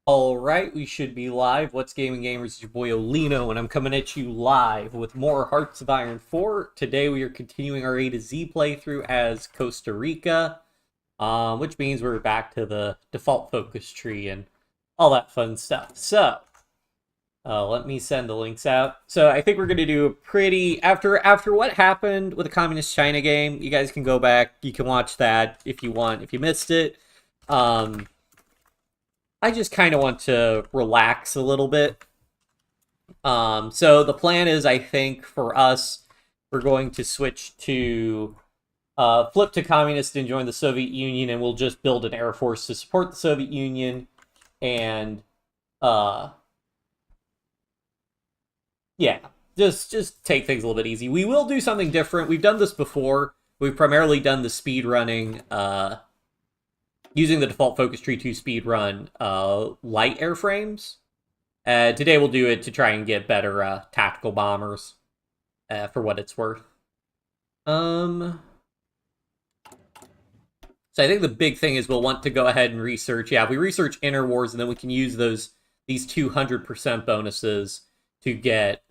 Alright, we should be live. What's Gaming Gamers? It's your boy Olino, and I'm coming at you live with more Hearts of Iron 4. Today we are continuing our A to Z playthrough as Costa Rica, which means we're back to the default focus tree and all that fun stuff. So, let me send the links out. So I think we're going to do a pretty... After what happened with the Communist China game, you guys can go back. You can watch that if you want, if you missed it. I just kind of want to relax a little bit. So the plan is, I think, for us, we're going to switch to flip to communist and join the Soviet Union, and we'll just build an air force to support the Soviet Union, and yeah, just take things a little bit easy. We will do something different. We've done this before. We've primarily done the speed running, using the default focus tree to speed run light airframes. Today we'll do it to try and get better tactical bombers, for what it's worth. So I think the big thing is we'll want to go ahead and research. Yeah, if we research inner wars, and then we can use these 200% bonuses to get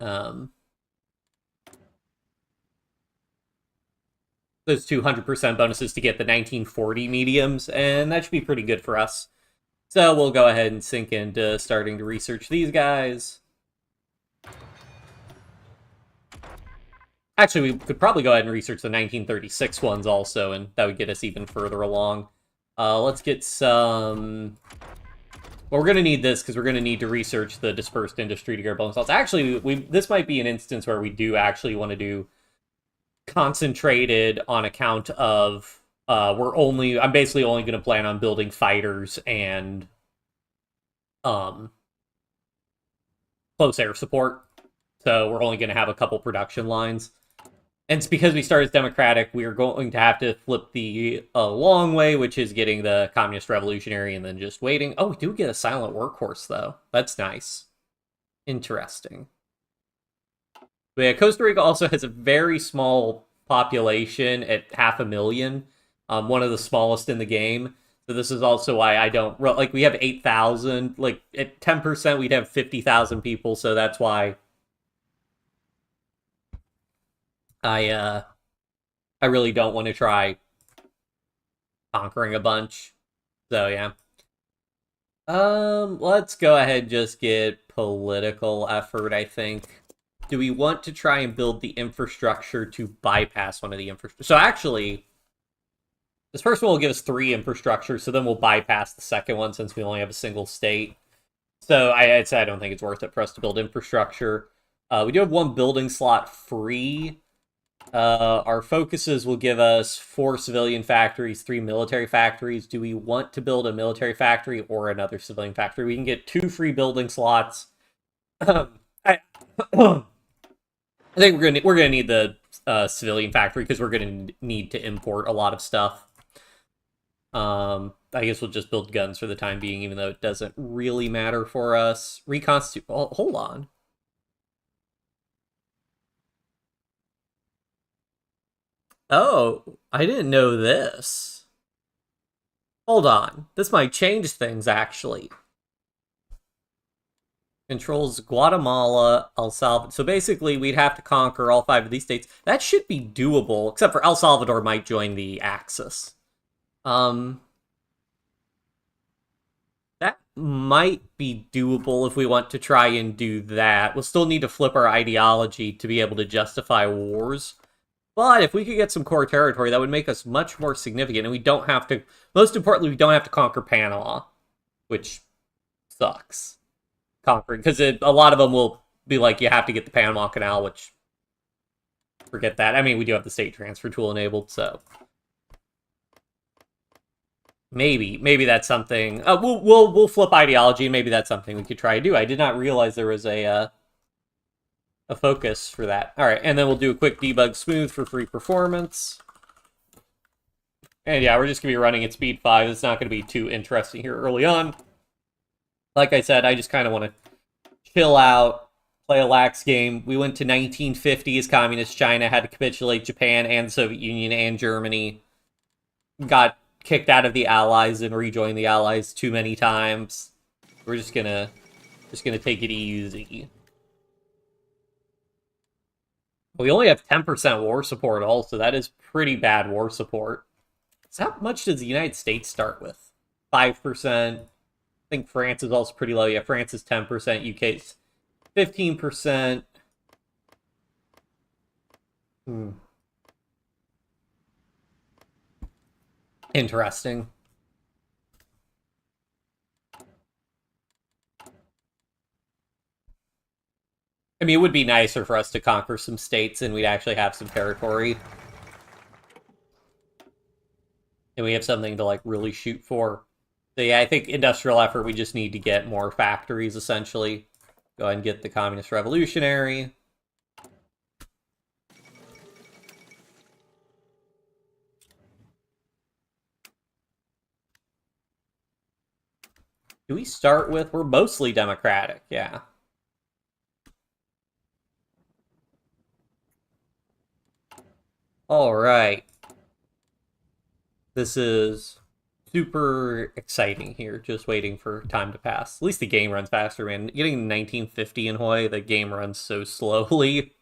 those 200% bonuses to get the 1940 mediums, and that should be pretty good for us. So we'll go ahead and sink into starting to research these guys. Actually, we could probably go ahead and research the 1936 ones also, and that would get us even further along. Let's get some... Well, we're going to need this because we're going to need to research the dispersed industry to get our bonus slots. Actually, this might be an instance where we do actually want to do concentrated on account of I'm basically only going to plan on building fighters and close air support. So we're only going to have a couple production lines. And it's because we start as democratic, we are going to have to flip the long way, which is getting the communist revolutionary and then just waiting. Oh, we do get a silent workhorse, though. That's nice. Interesting. But yeah, Costa Rica also has a very small population at 500,000. One of the smallest in the game. So this is also why I don't... Like, we have 8,000. Like, at 10%, we'd have 50,000 people, so that's why I really don't want to try conquering a bunch. So, yeah. Let's go ahead and just get political effort, I think. Do we want to try and build the infrastructure to bypass one of the infrastructure? So actually, this first one will give us 3 infrastructure, so then we'll bypass the second one since we only have a single state. So I'd say I don't think it's worth it for us to build infrastructure. We do have 1 building slot free. Our focuses will give us 4 civilian factories, 3 military factories. Do we want to build a military factory or another civilian factory? We can get 2 free building slots. I think we're gonna need the civilian factory because we're gonna need to import a lot of stuff. I guess we'll just build guns for the time being, even though it doesn't really matter for us. Reconstitute. Oh, hold on. Oh, I didn't know this. Hold on. This might change things, actually. Controls Guatemala, El Salvador. So basically, we'd have to conquer all 5 of these states. That should be doable, except for El Salvador might join the Axis. That might be doable if we want to try and do that. We'll still need to flip our ideology to be able to justify wars. But if we could get some core territory, that would make us much more significant, and we don't have to... Most importantly, we don't have to conquer Panama, which sucks. Conquering, because a lot of them will be like, you have to get the Panama Canal, which... Forget that. I mean, we do have the state transfer tool enabled, so... Maybe that's something... we'll flip ideology, and maybe that's something we could try to do. I did not realize there was a focus for that. Alright, and then we'll do a quick debug smooth for free performance. And yeah, we're just going to be running at speed 5. It's not going to be too interesting here early on. Like I said, I just kind of want to chill out, play a lax game. We went to 1950 as Communist China, had to capitulate Japan and Soviet Union and Germany. Got kicked out of the Allies and rejoined the Allies too many times. We're just gonna take it easy. We only have 10% war support also. That is pretty bad war support. So how much does the United States start with? 5%. I think France is also pretty low. Yeah, France is 10%. UK's 15%. Interesting. I mean, it would be nicer for us to conquer some states and we'd actually have some territory. And we have something to, like, really shoot for. So yeah, I think industrial effort, we just need to get more factories, essentially. Go ahead and get the Communist Revolutionary. Do we start with... We're mostly democratic, yeah. Alright. This is super exciting here, just waiting for time to pass. At least the game runs faster, man. Getting 1950 in HOI, the game runs so slowly.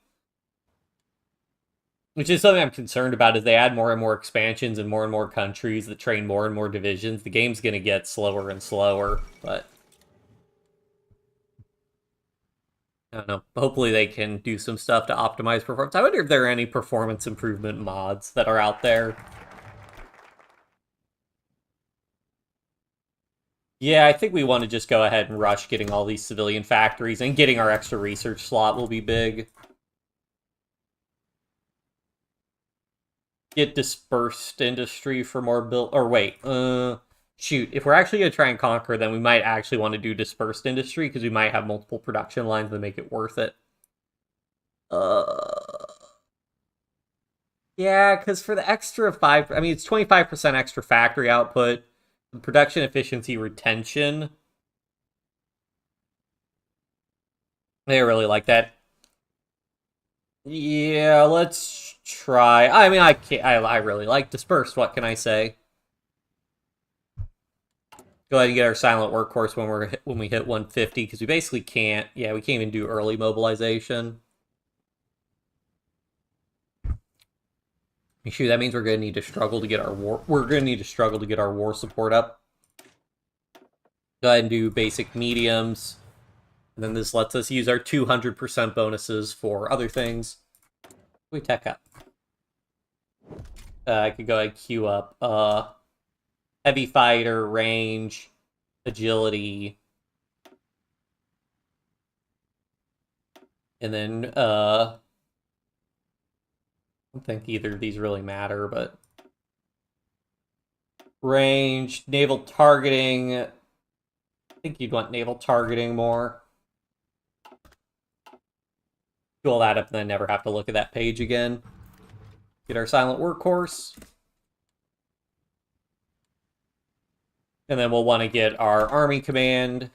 Which is something I'm concerned about. As they add more and more expansions and more countries that train more and more divisions, the game's going to get slower and slower, but... I don't know. Hopefully they can do some stuff to optimize performance. I wonder if there are any performance improvement mods that are out there. Yeah, I think we want to just go ahead and rush getting all these civilian factories, and getting our extra research slot will be big. Get dispersed industry for more build... Or wait, shoot. If we're actually going to try and conquer, then we might actually want to do dispersed industry, because we might have multiple production lines that make it worth it. Yeah, because for the extra 5... I mean, it's 25% extra factory output. Production efficiency retention. They really like that. Yeah, let's try. I mean, I really like dispersed. What can I say? Go ahead and get our silent workhorse when we hit 150, because we basically can't. Yeah, we can't even do early mobilization. Shoot, that means we're going to need to struggle to get our war... We're going to need to struggle to get our war support up. Go ahead and do basic mediums. And then this lets us use our 200% bonuses for other things. We tech up. I could go ahead and queue up heavy fighter, range, agility. And then I don't think either of these really matter, but range, naval targeting. I think you'd want naval targeting more. Do all that up and then never have to look at that page again. Get our silent workhorse. And then we'll want to get our army command.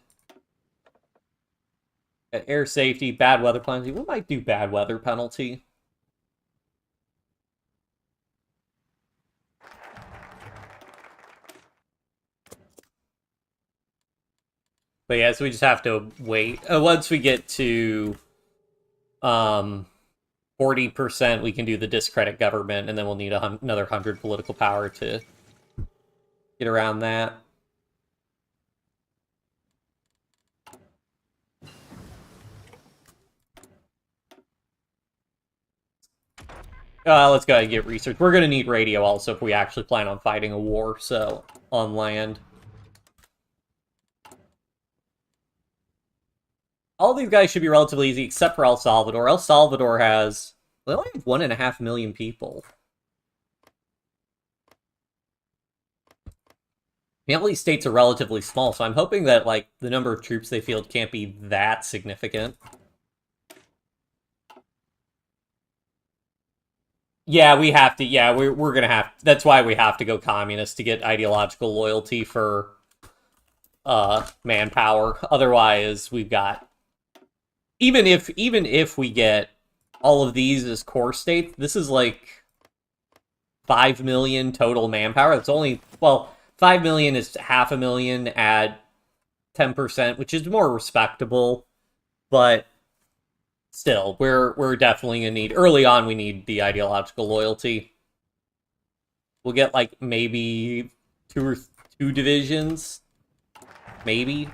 At air safety, bad weather penalty. We might do bad weather penalty. But yeah, so we just have to wait. Once we get to 40%, we can do the discredit government, and then we'll need another 100 political power to get around that. Let's go ahead and get research. We're going to need radio also if we actually plan on fighting a war, so on land. All these guys should be relatively easy, except for El Salvador. El Salvador has... They only have 1.5 million people. I mean, all these states are relatively small, so I'm hoping that, like, the number of troops they field can't be that significant. Yeah, we have to. Yeah, we're gonna have... That's why we have to go communist, to get ideological loyalty for manpower. Otherwise, we've got... Even if we get all of these as core states, this is like 5 million total manpower. It's only... Well, 5 million is 500,000 at 10%, which is more respectable, but still, we're definitely gonna need early on. We need the ideological loyalty. We'll get like maybe two divisions, maybe.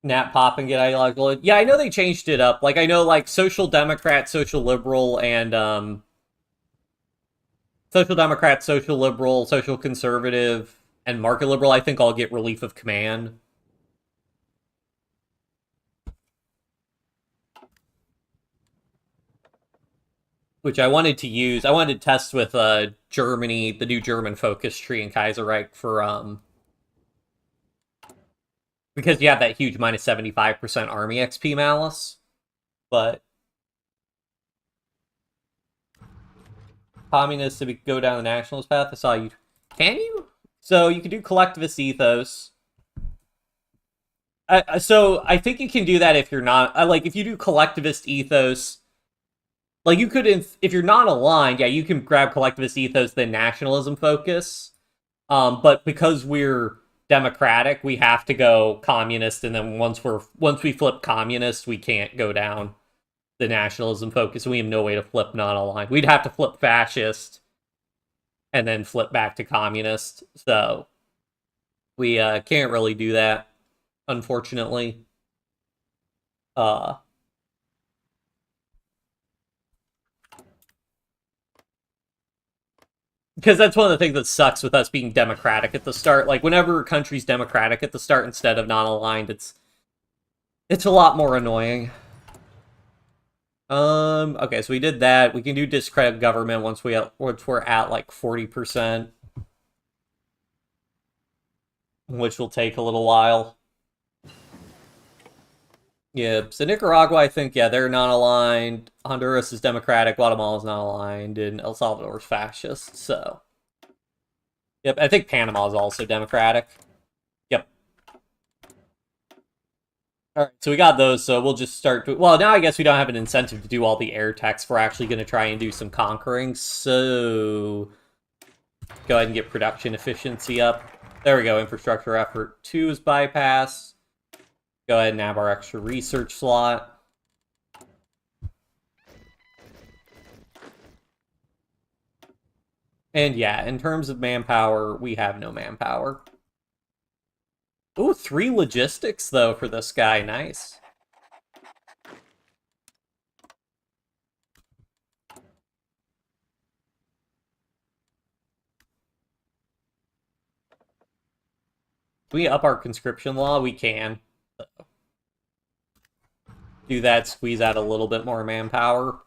Nat pop and get ideological. Yeah, I know they changed it up. Like I know like social democrat, social liberal, and social democrat, social liberal, social conservative, and market liberal. I think I'll get relief of command. Which I wanted to use. I wanted to test with Germany, the new German focus tree in Kaiserreich for because you have that huge minus 75% army XP malice. But communists to go down the nationalist path. I saw you. Can you? So you can do collectivist ethos. So I think you can do that if you're not like if you do collectivist ethos. Like you could, if you're not aligned, yeah, you can grab collectivist ethos, then nationalism focus. But because we're democratic, we have to go communist, and then once we flip communist, we can't go down the nationalism focus. We have no way to flip non-aligned. We'd have to flip fascist, and then flip back to communist. So we can't really do that, unfortunately. Uh, because that's one of the things that sucks with us being democratic at the start. Like whenever a country's democratic at the start instead of non-aligned, it's a lot more annoying. Okay, so we did that. We can do discredit government once we're at like 40%, which will take a little while. Yeah, so Nicaragua, I think, yeah, they're non-aligned. Honduras is democratic. Guatemala's non-aligned, and El Salvador's fascist. So, yep, I think Panama is also democratic. Yep. All right, so we got those. So we'll just start. Well, now I guess we don't have an incentive to do all the air techs. We're actually going to try and do some conquering. So go ahead and get production efficiency up. There we go. Infrastructure effort 2 is bypassed. Go ahead and have our extra research slot. And yeah, in terms of manpower, we have no manpower. Ooh, 3 logistics, though, for this guy. Nice. Can we up our conscription law? We can. Do that, squeeze out a little bit more manpower.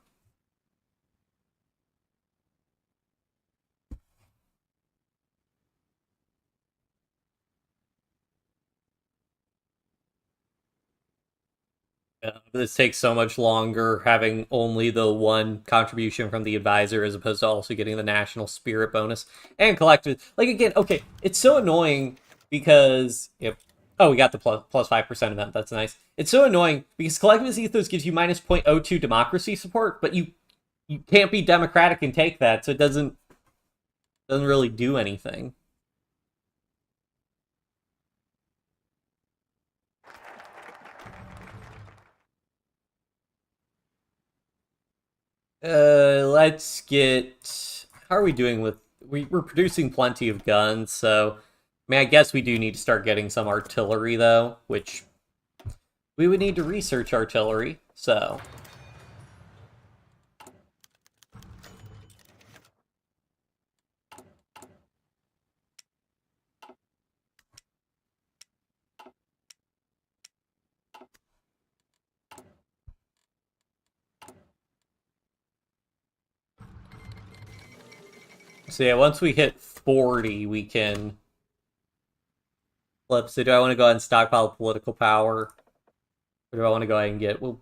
This takes so much longer having only the one contribution from the advisor as opposed to also getting the national spirit bonus and collective. Like again, okay, it's so annoying because oh, we got the plus 5% event. That's nice. It's so annoying because collectivist ethos gives you minus 0.02 democracy support, but you can't be democratic and take that, so it doesn't really do anything. Let's get. How are we doing with? We're producing plenty of guns, so I mean, I guess we do need to start getting some artillery though, which we would need to research artillery. So yeah, once we hit 40, we can flip. So do I want to go ahead and stockpile political power? Or do I want to go ahead and get... We'll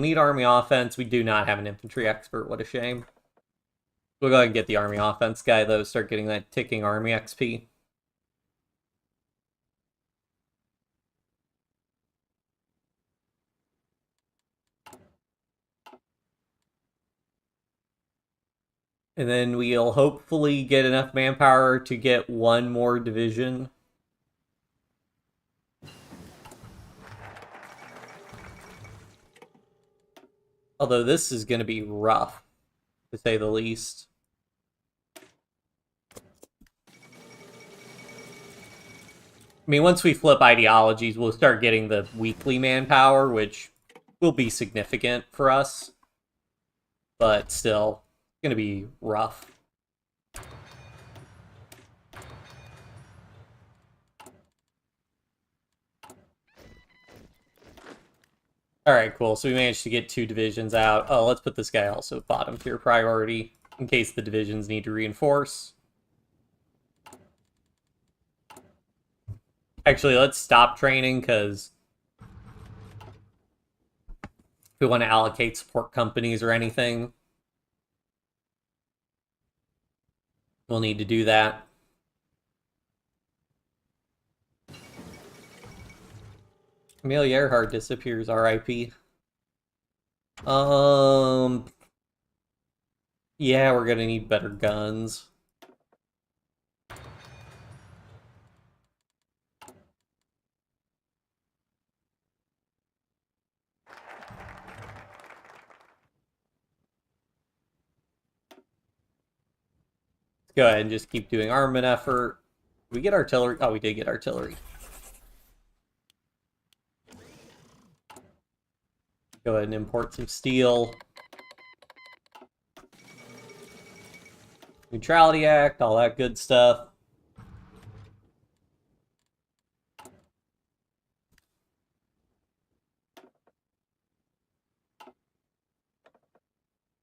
need army offense. We do not have an infantry expert. What a shame. We'll go ahead and get the army offense guy, though. Start getting that ticking army XP. And then we'll hopefully get enough manpower to get one more division. Although this is going to be rough, to say the least. I mean, once we flip ideologies, we'll start getting the weekly manpower, which will be significant for us. But still, it's going to be rough. Alright, cool. So we managed to get 2 divisions out. Oh, let's put this guy also bottom tier priority, in case the divisions need to reinforce. Actually, let's stop training, because if we want to allocate support companies or anything, we'll need to do that. Amelia Earhart disappears, RIP. Yeah, we're gonna need better guns. Let's go ahead and just keep doing armament effort. Did we get artillery? Oh, we did get artillery. Go ahead and import some steel. Neutrality Act, all that good stuff.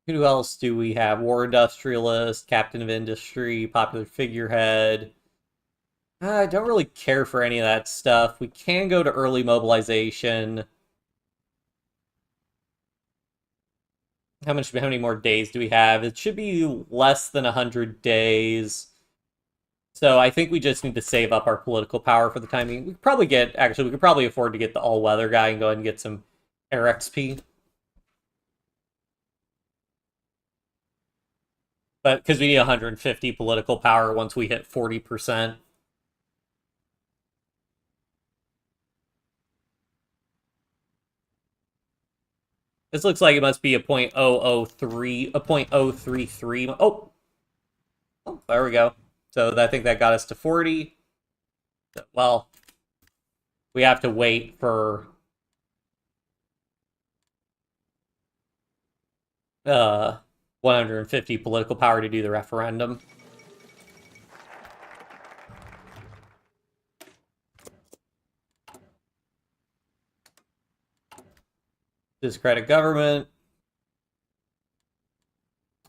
Who else do we have? War Industrialist, Captain of Industry, Popular Figurehead. I don't really care for any of that stuff. We can go to early mobilization. How many more days do we have? It should be less than 100 days. So I think we just need to save up our political power for the time being. We could probably we could probably afford to get the all-weather guy and go ahead and get some air XP. But because we need 150 political power once we hit 40%. This looks like it must be a .003, a .033. Oh, there we go. So I think that got us to 40. Well, we have to wait for 150 political power to do the referendum. Discredit government.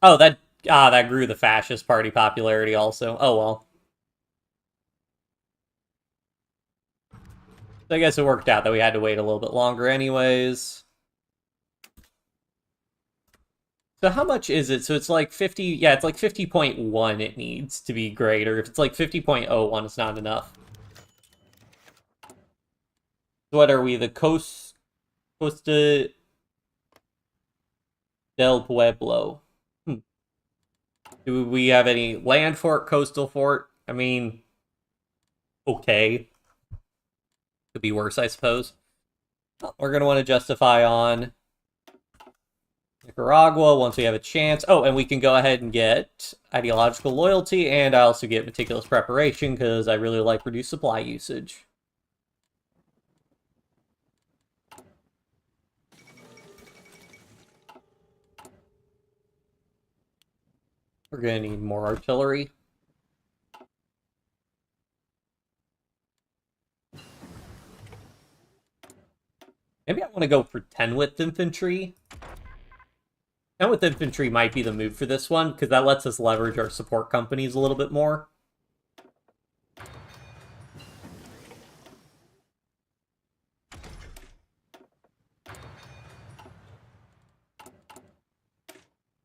Oh, that grew the fascist party popularity also. Oh well. So I guess it worked out that we had to wait a little bit longer anyways. So how much is it? So it's like 50, yeah, it's like 50.1 it needs to be greater. If it's like 50.01, it's not enough. So what are we, the Costa del Pueblo? Do we have any land fort, coastal fort? I mean, okay. Could be worse, I suppose. We're going to want to justify on Nicaragua once we have a chance. Oh, and we can go ahead and get ideological loyalty, and I also get meticulous preparation because I really like reduced supply usage. We're going to need more artillery. Maybe I want to go for 10-width infantry. 10-width infantry might be the move for this one, because that lets us leverage our support companies a little bit more.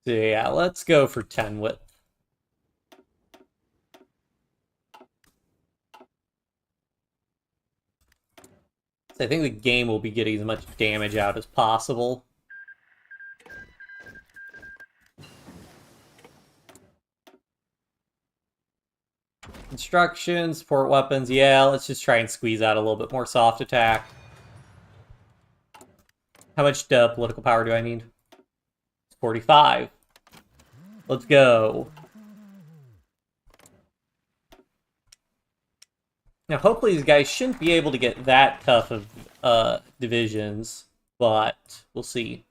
So yeah, let's go for 10-width. I think the game will be getting as much damage out as possible. Instructions, support weapons. Yeah, let's just try and squeeze out a little bit more soft attack. How much political power do I need? 45. Let's go. Now, hopefully these guys shouldn't be able to get that tough of divisions, but we'll see.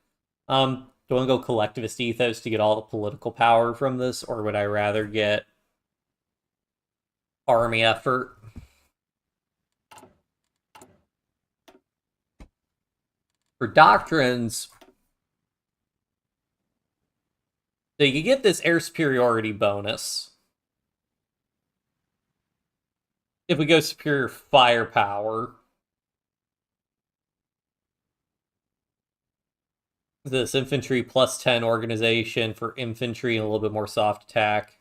Do I want to go collectivist ethos to get all the political power from this, or would I rather get army effort? For doctrines, so you get this air superiority bonus. If we go superior firepower, this infantry plus 10 organization for infantry and a little bit more soft attack.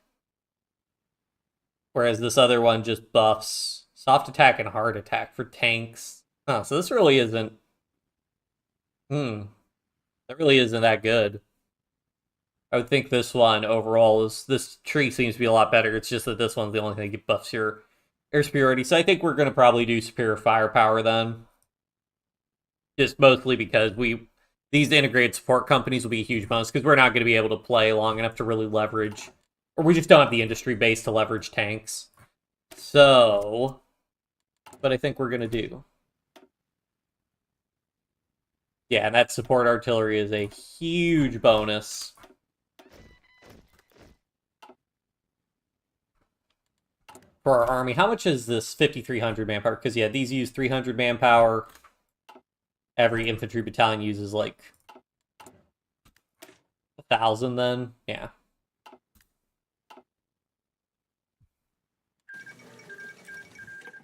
Whereas this other one just buffs soft attack and hard attack for tanks. Oh, so this really isn't... That really isn't that good. I would think this one overall is... This tree seems to be a lot better. It's just that this one's the only thing that buffs your air superiority. So I think we're going to probably do superior firepower then. Just mostly because these integrated support companies will be a huge bonus because we're not going to be able to play long enough to really leverage... Or we just don't have the industry base to leverage tanks. So... But I think we're going to do... Yeah, and that support artillery is a huge bonus. For our army. How much is this 5,300 manpower? Because, yeah, these use 300 manpower. Every infantry battalion uses, like, 1,000 then. Yeah.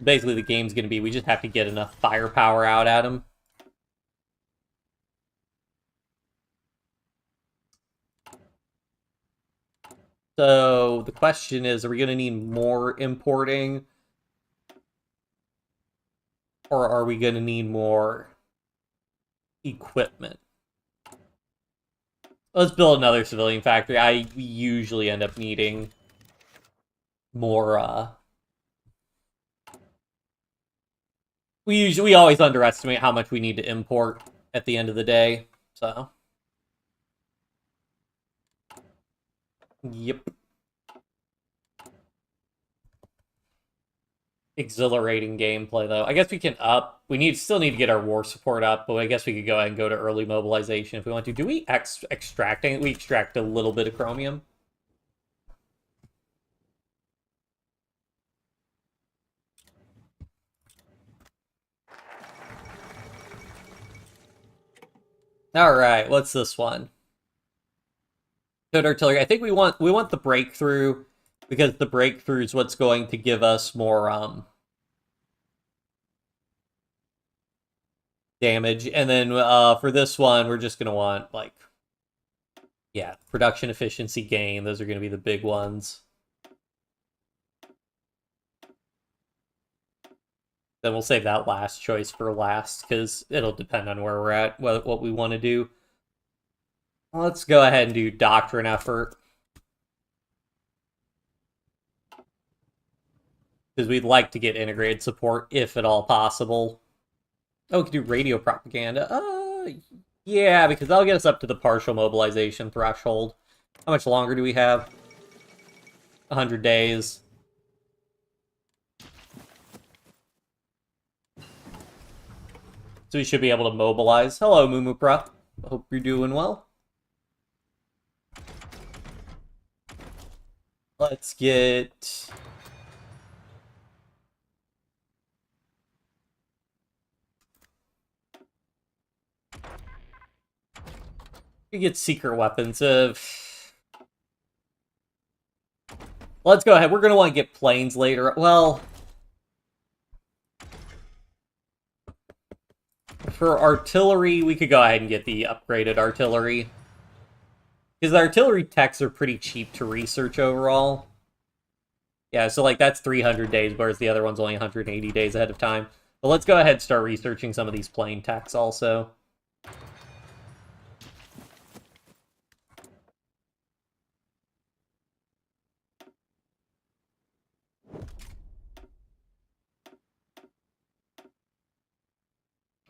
Basically, the game's going to be, we just have to get enough firepower out at them. So, the question is, are we going to need more importing? Or are we going to need more equipment? Let's build another civilian factory. We usually end up needing more, We always underestimate how much we need to import at the end of the day, so... Yep. Exhilarating gameplay, though. I guess we can up... We still need to get our war support up, but I guess we could go ahead and go to early mobilization if we want to. Do we extract anything? We extract a little bit of chromium. Alright, what's this one? Good artillery. I think we want the breakthrough, because the breakthrough is what's going to give us more damage. And then for this one, we're just gonna want, like, yeah, production efficiency gain. Those are gonna be the big ones. Then we'll save that last choice for last, because it'll depend on where we're at, what we want to do. Let's go ahead and do doctrine effort. Because we'd like to get integrated support, if at all possible. Oh, we could do radio propaganda. Yeah, because that'll get us up to the partial mobilization threshold. How much longer do we have? 100 days. So we should be able to mobilize. Hello, Mumupra. Hope you're doing well. Let's get... We get secret weapons. Let's go ahead. We're going to want to get planes later. Well... For artillery, we could go ahead and get the upgraded artillery. Because the artillery techs are pretty cheap to research overall. Yeah, so like that's 300 days, whereas the other one's only 180 days ahead of time. But let's go ahead and start researching some of these plane techs also.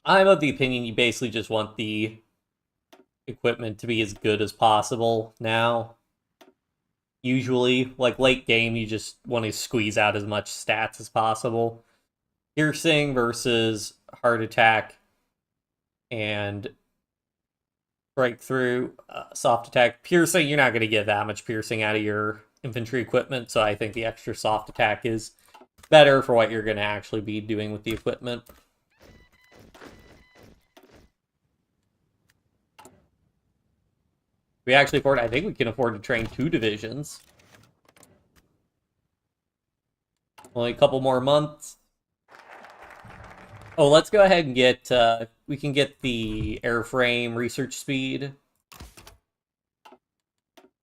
I'm of the opinion you basically just want the equipment to be as good as possible now. Usually, like late game, you just want to squeeze out as much stats as possible. Piercing versus heart attack and breakthrough, soft attack. Piercing, you're not going to get that much piercing out of your infantry equipment, so I think the extra soft attack is better for what you're going to actually be doing with the equipment. We actually afford, I think we can afford to train 2 divisions. Only a couple more months. Oh, let's go ahead and get, we can get the airframe research speed.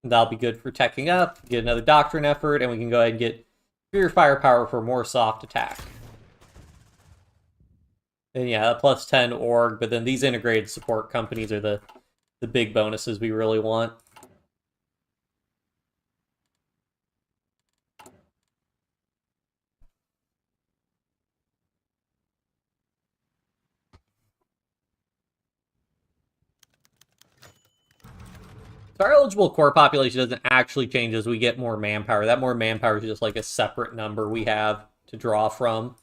That'll be good for teching up, get another doctrine effort, and we can go ahead and get superior firepower for more soft attack. And yeah, plus 10 org, but then these integrated support companies are the big bonuses we really want. So our eligible core population doesn't actually change as we get more manpower. That more manpower is just like a separate number we have to draw from.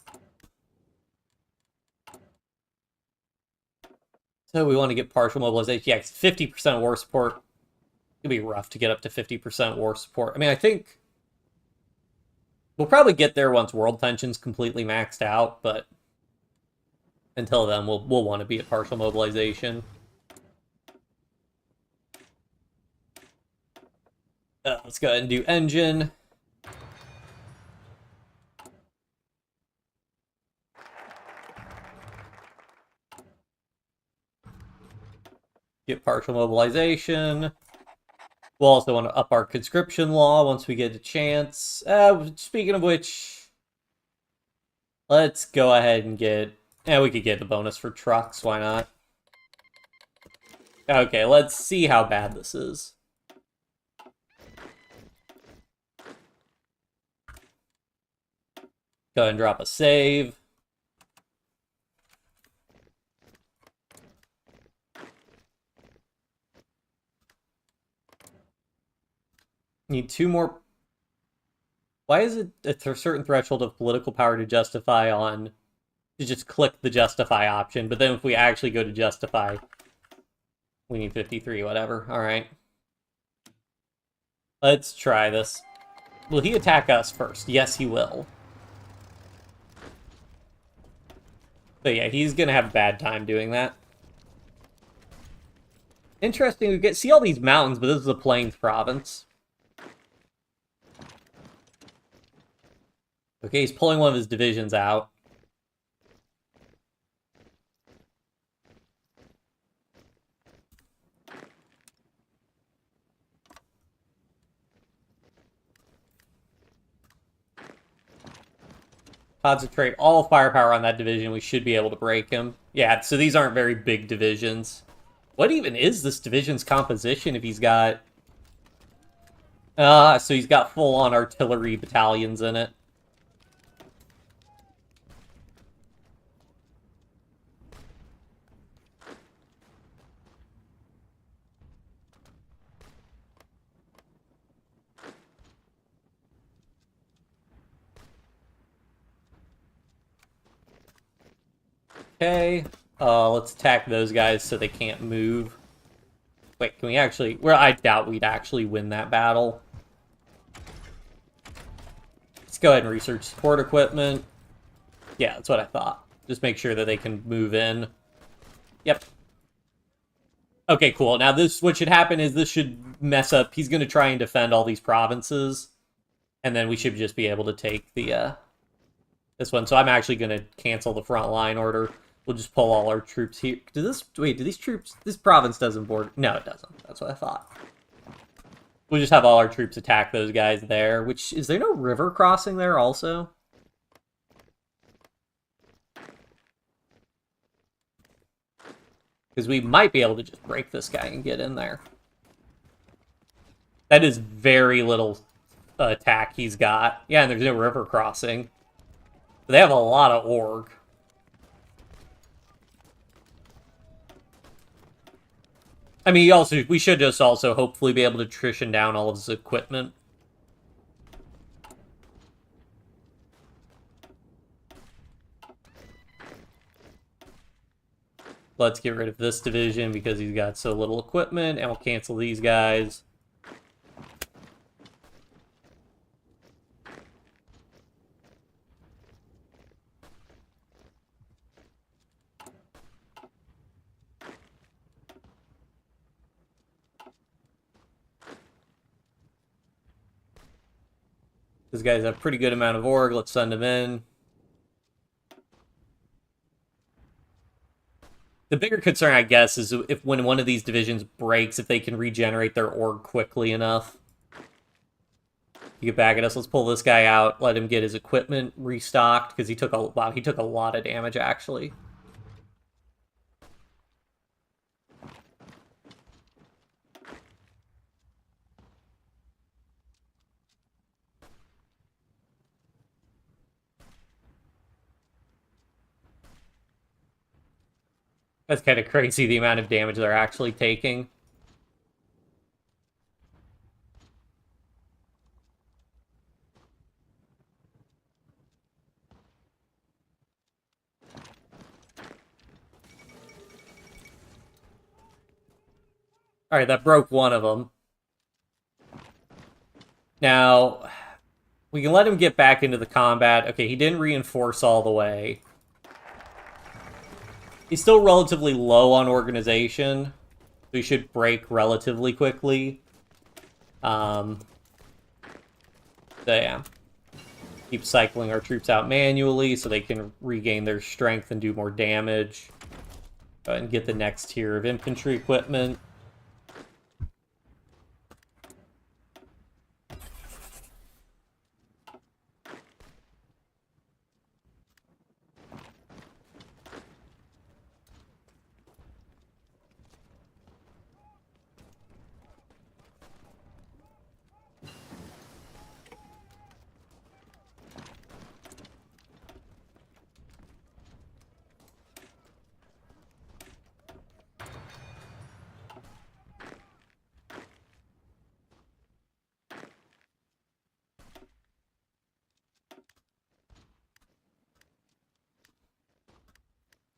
So we want to get partial mobilization. Yeah, 50% war support. It'll be rough to get up to 50% war support. I mean, I think we'll probably get there once world tension's completely maxed out, but until then, we'll want to be at partial mobilization. Let's go ahead and do engine. Get partial mobilization. We'll also want to up our conscription law once we get a chance. Speaking of which, let's go ahead and get... we could get the bonus for trucks, why not? Okay, let's see how bad this is. Go ahead and drop a save. Need 2 more. Why is it a certain threshold of political power to justify on... to just click the justify option, but then if we actually go to justify, we need 53, whatever. Alright. Let's try this. Will he attack us first? Yes, he will. But yeah, he's gonna have a bad time doing that. Interesting, we see all these mountains, but this is a plains province. Okay, he's pulling one of his divisions out. Concentrate all firepower on that division. We should be able to break him. Yeah, so these aren't very big divisions. What even is this division's composition if he's got... so he's got full-on artillery battalions in it. Okay, let's attack those guys so they can't move. Wait, can we actually... Well, I doubt we'd actually win that battle. Let's go ahead and research support equipment. Yeah, that's what I thought. Just make sure that they can move in. Yep. Okay, cool. Now this, what should happen is this should mess up. He's going to try and defend all these provinces. And then we should just be able to take the, this one. So I'm actually going to cancel the front line order. We'll just pull all our troops here. Wait, do these troops... This province doesn't border... No, it doesn't. That's what I thought. We'll just have all our troops attack those guys there, which... Is there no river crossing there also? Because we might be able to just break this guy and get in there. That is very little attack he's got. Yeah, and there's no river crossing. But they have a lot of org. I mean, we should just also hopefully be able to attrition down all of his equipment. Let's get rid of this division because he's got so little equipment, and we'll cancel these guys. This guy's a pretty good amount of org. Let's send him in. The bigger concern, I guess, is if when one of these divisions breaks, if they can regenerate their org quickly enough. You get back at us. Let's pull this guy out. Let him get his equipment restocked because he took a lot of damage actually. That's kind of crazy, the amount of damage they're actually taking. Alright, that broke one of them. Now, we can let him get back into the combat. Okay, he didn't reinforce all the way. He's still relatively low on organization, so he should break relatively quickly. So yeah. Keep cycling our troops out manually so they can regain their strength and do more damage. Go ahead and get the next tier of infantry equipment.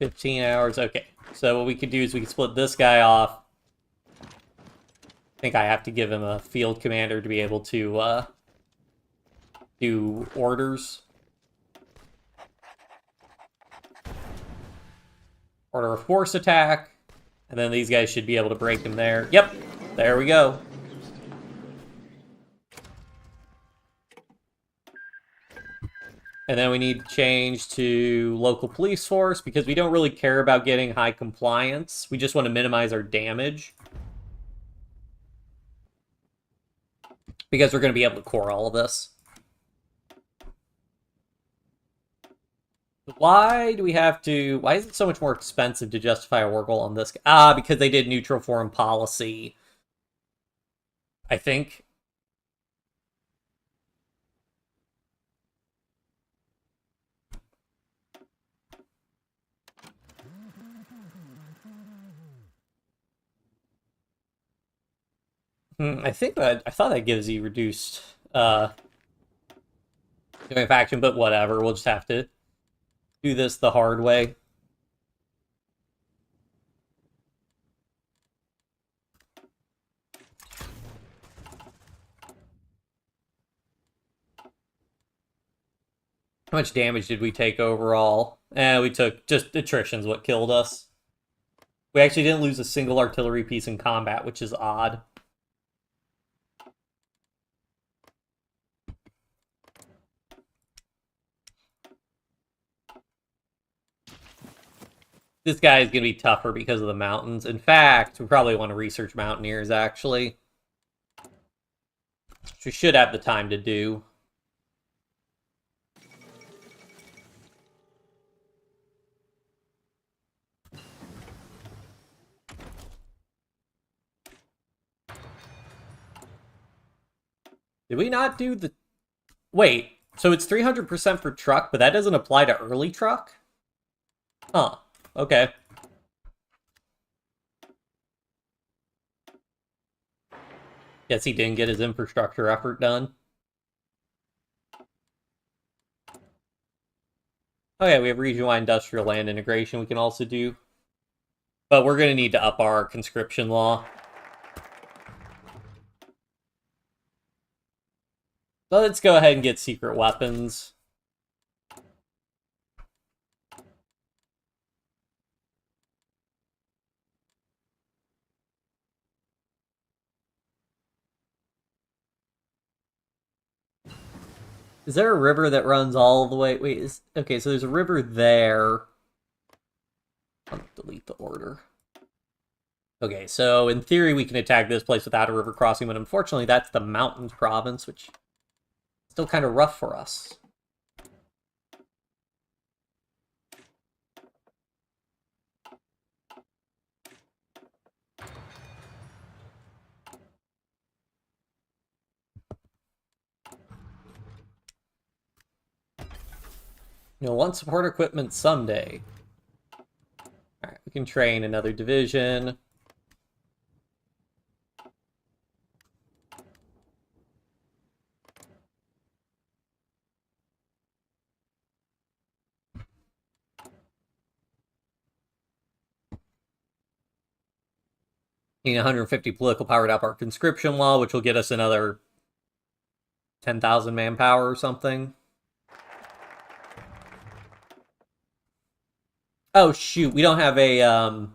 $15. Okay, so what we could do is we can split this guy off. I think I have to give him a field commander to be able to do orders. Order a force attack. And then these guys should be able to break him there. Yep, there we go. And then we need to change to local police force because we don't really care about getting high compliance. We just want to minimize our damage. Because we're going to be able to core all of this. Why do we have to... Why is it so much more expensive to justify a war goal on this? Because they did neutral foreign policy. I think. I thought that gives you reduced faction, but whatever. We'll just have to do this the hard way. How much damage did we take overall? We took just attrition's what killed us. We actually didn't lose a single artillery piece in combat, which is odd. This guy is going to be tougher because of the mountains. In fact, we probably want to research mountaineers, actually. Which we should have the time to do. Did we not do the... Wait, so it's 300% for truck, but that doesn't apply to early truck? Huh. Okay. Guess he didn't get his infrastructure effort done. Oh yeah, we have region-wide industrial land integration we can also do. But we're going to need to up our conscription law. So let's go ahead and get secret weapons. Is there a river that runs all the way? Wait, okay, so there's a river there. I'll delete the order. Okay, so in theory we can attack this place without a river crossing, but unfortunately that's the mountains province, which is still kind of rough for us. You'll want support equipment someday. Alright, we can train another division. Need 150 political power to up our conscription law, which will get us another 10,000 manpower or something. Oh shoot, we don't have a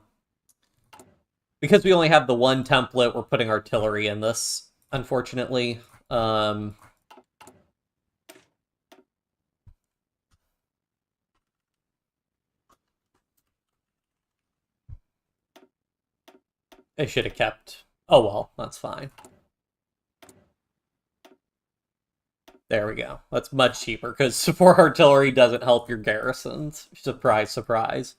because we only have the one template, we're putting artillery in this, unfortunately. I should have kept... Oh well, that's fine. There we go. That's much cheaper, because support artillery doesn't help your garrisons. Surprise, surprise.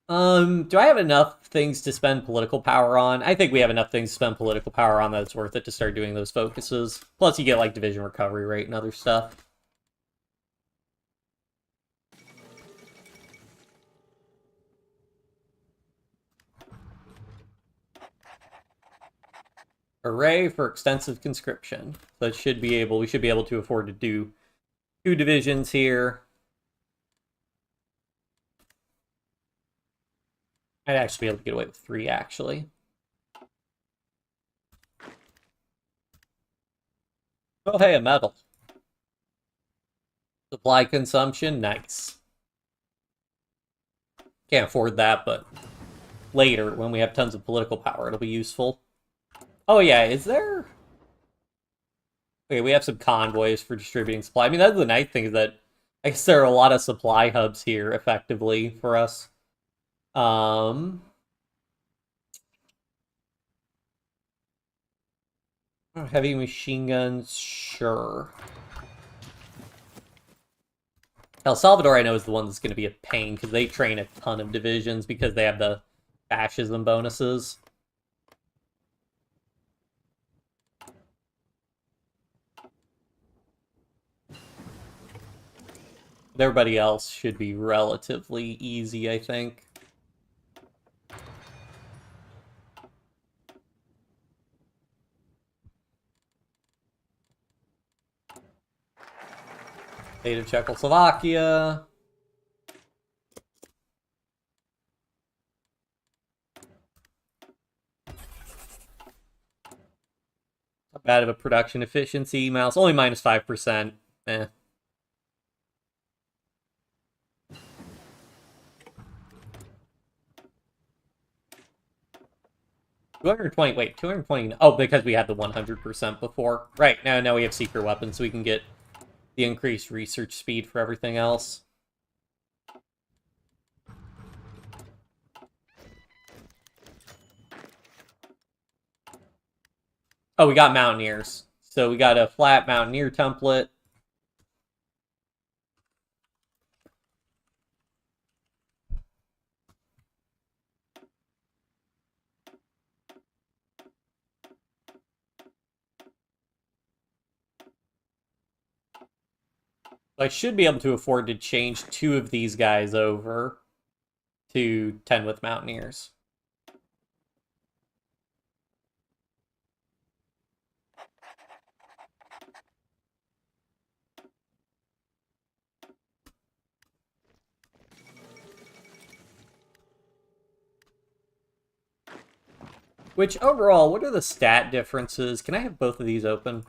Do I have enough things to spend political power on? I think we have enough things to spend political power on that it's worth it to start doing those focuses. Plus you get, like, division recovery rate and other stuff. Hooray for extensive conscription. So we should be able to afford to do 2 divisions here. I'd actually be able to get away with 3, actually. Oh, hey, a medal. Supply consumption, nice. Can't afford that, but later, when we have tons of political power, it'll be useful. Oh yeah, is there... Okay, we have some convoys for distributing supply. I mean, that's the nice thing, is that I guess there are a lot of supply hubs here, effectively, for us. Heavy machine guns, sure. El Salvador, I know, is the one that's going to be a pain, because they train a ton of divisions, because they have the fascism bonuses. Everybody else should be relatively easy, I think. State of Czechoslovakia. Not bad of a production efficiency. Mouse only minus 5%. Eh. 220, wait, 220, oh, because we had the 100% before. Right, now we have secret weapons, so we can get the increased research speed for everything else. Oh, we got Mountaineers. So we got a flat Mountaineer template. I should be able to afford to change 2 of these guys over to 10 with Mountaineers. Which, overall, what are the stat differences? Can I have both of these open?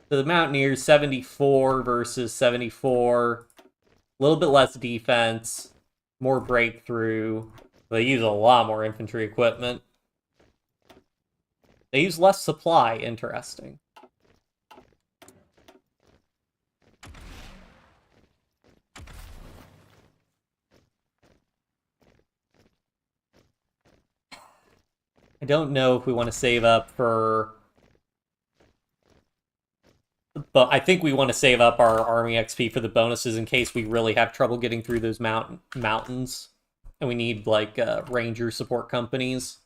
So the Mountaineers, 74 versus 74. A little bit less defense. More breakthrough. They use a lot more infantry equipment. They use less supply. Interesting. I don't know if we want to save up for... But I think we want to save up our army XP for the bonuses in case we really have trouble getting through those mountains. And we need, like, ranger support companies.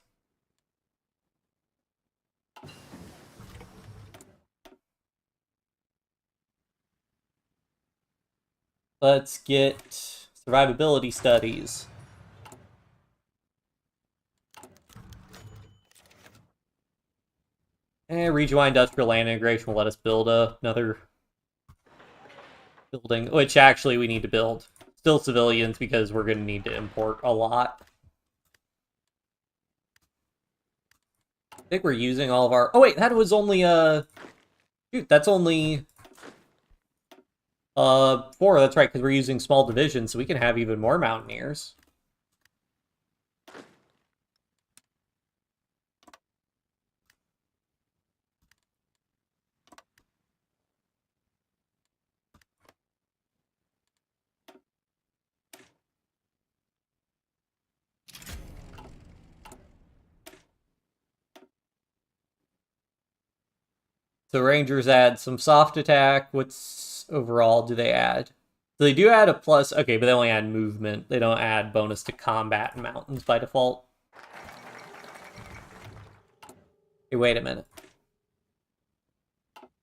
Let's get survivability studies. And region-wide industrial land integration will let us build another building, which actually we need to build. Still civilians, because we're going to need to import a lot. I think we're using all of our... Oh, wait, that was only, Shoot, that's only... 4, that's right, because we're using small divisions, so we can have even more Mountaineers. So Rangers add some soft attack. What's overall do they add? So they do add a plus. Okay, but they only add movement. They don't add bonus to combat in mountains by default. Hey, wait a minute.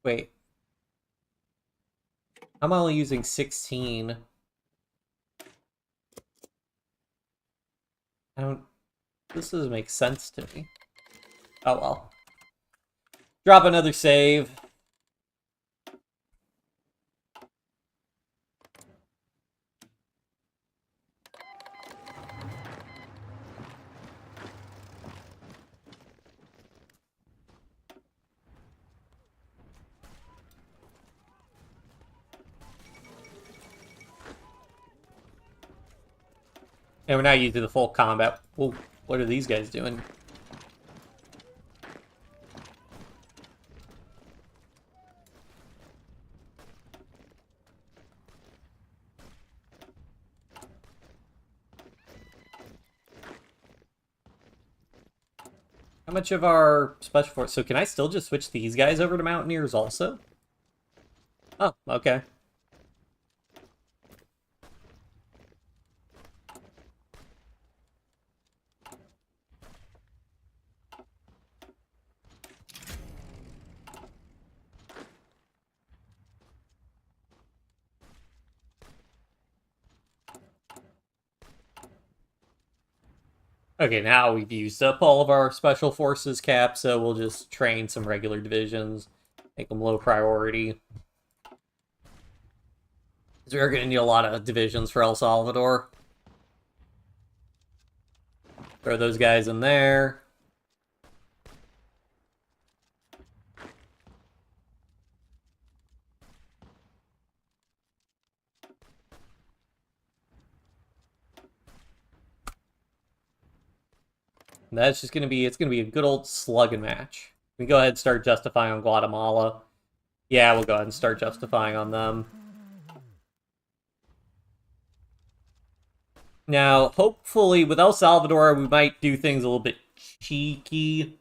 Wait. I'm only using 16. I don't... This doesn't make sense to me. Oh, well. Drop another save. And we're not using the full combat. Whoa, what are these guys doing? How much of our special force? So can I still just switch these guys over to Mountaineers also? Oh, okay. Okay, now we've used up all of our special forces cap, so we'll just train some regular divisions, make them low priority. Because we're going to need a lot of divisions for El Salvador. Throw those guys in there. And that's just going to be, it's going to be a good old slugging match. We go ahead and start justifying on Guatemala. Yeah, we'll go ahead and start justifying on them. Now, hopefully, with El Salvador, we might do things a little bit cheeky.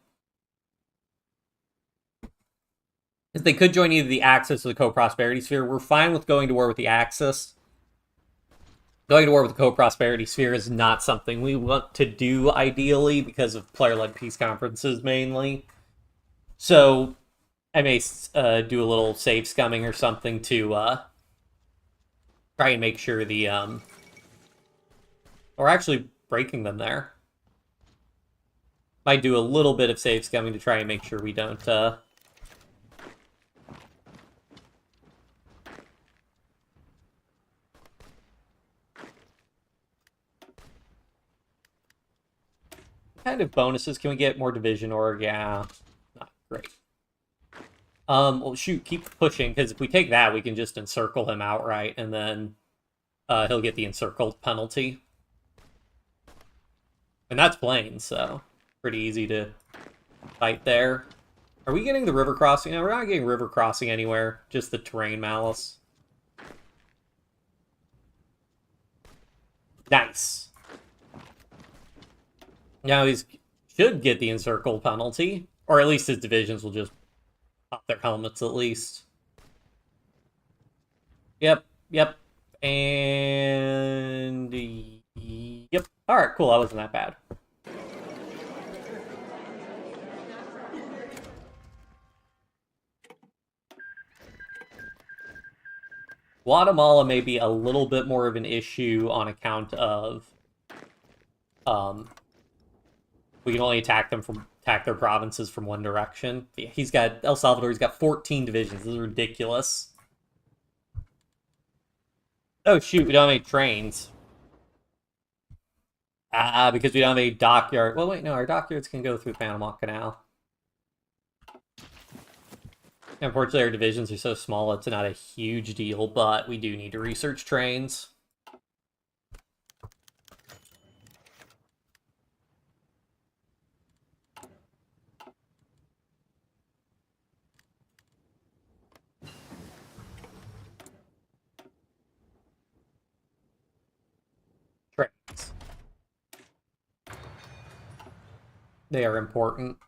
Because they could join either the Axis or the Co-Prosperity Sphere. We're fine with going to war with the Axis. Going to war with the Co-Prosperity Sphere is not something we want to do, ideally, because of player-led peace conferences, mainly. So, I may do a little save scumming or something to try and make sure the... Or actually breaking them there. Might do a little bit of save scumming to try and make sure we don't... kind of bonuses can we get? More division org? Yeah, not great. Well, shoot, keep pushing, because if we take that, we can just encircle him outright, and then he'll get the encircled penalty. And that's plain, so pretty easy to fight there. Are we getting the river crossing? No, we're not getting river crossing anywhere. Just the terrain malice. Nice. Now he should get the encircle penalty. Or at least his divisions will just pop their helmets at least. Yep, yep. And... yep. Alright, cool. That wasn't that bad. Guatemala may be a little bit more of an issue on account of we can only attack their provinces from one direction. Yeah, he's got El Salvador, he's got 14 divisions. This is ridiculous. Oh shoot, we don't have any trains. Because we don't have a dockyard. Well, wait, no, our dockyards can go through the Panama Canal. Unfortunately, our divisions are so small, it's not a huge deal, but we do need to research trains. Trains. They are important.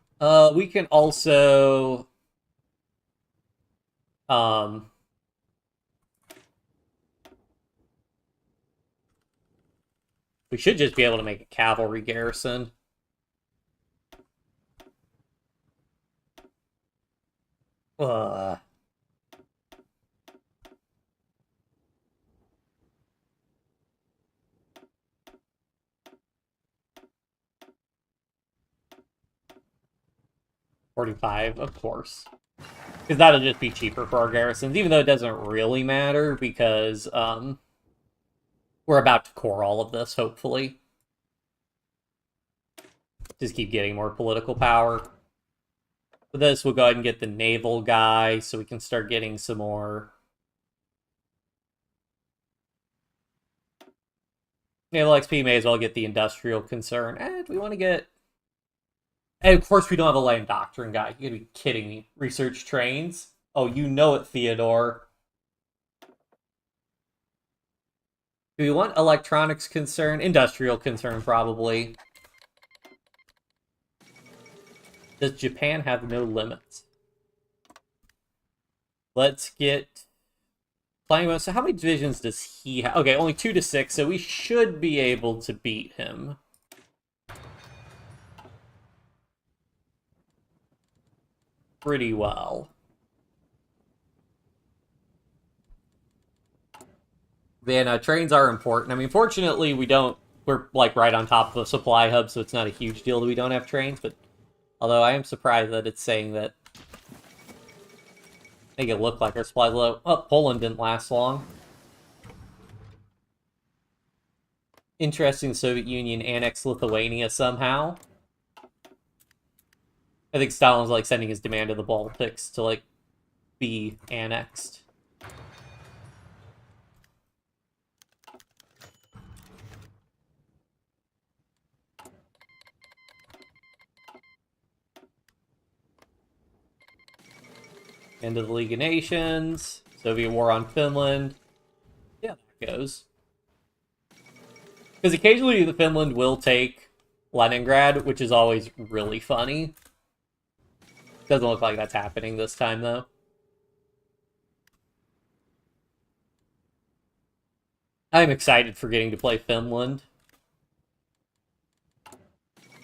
We can also... we should just be able to make a cavalry garrison. Uh... $45, of course. Because that'll just be cheaper for our garrisons, even though it doesn't really matter, because we're about to core all of this, hopefully. Just keep getting more political power. For this, we'll go ahead and get the naval guy, so we can start getting some more naval XP. May as well get the industrial concern. Do we want to get... And of course we don't have a land doctrine guy. You gotta be kidding me. Research trains? Oh, you know it, Theodore. Do we want electronics concern? Industrial concern, probably. Does Japan have no limits? Let's get... Playing. So how many divisions does he have? Okay, only 2 to 6, so we should be able to beat him. Pretty well. Man, trains are important. I mean, fortunately, we're like right on top of a supply hub, so it's not a huge deal that we don't have trains, but although I am surprised that it's saying that make it look like our supply's low. Oh, Poland didn't last long. Interesting, Soviet Union annexed Lithuania somehow. I think Stalin's like sending his demand to the Baltics to like be annexed. End of the League of Nations. Soviet war on Finland. Yeah, that goes. Because occasionally the Finland will take Leningrad, which is always really funny. Doesn't look like that's happening this time, though. I'm excited for getting to play Finland.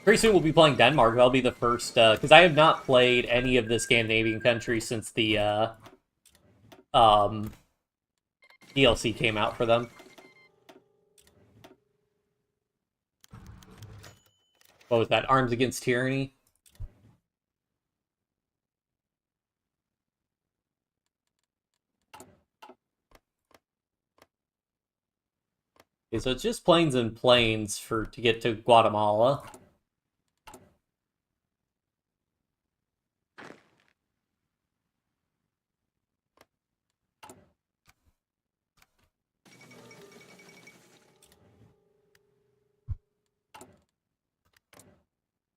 Pretty soon we'll be playing Denmark. That'll be the first, because I have not played any of the Scandinavian countries since the, DLC came out for them. What was that? Arms Against Tyranny? Okay, so it's just planes and planes to get to Guatemala.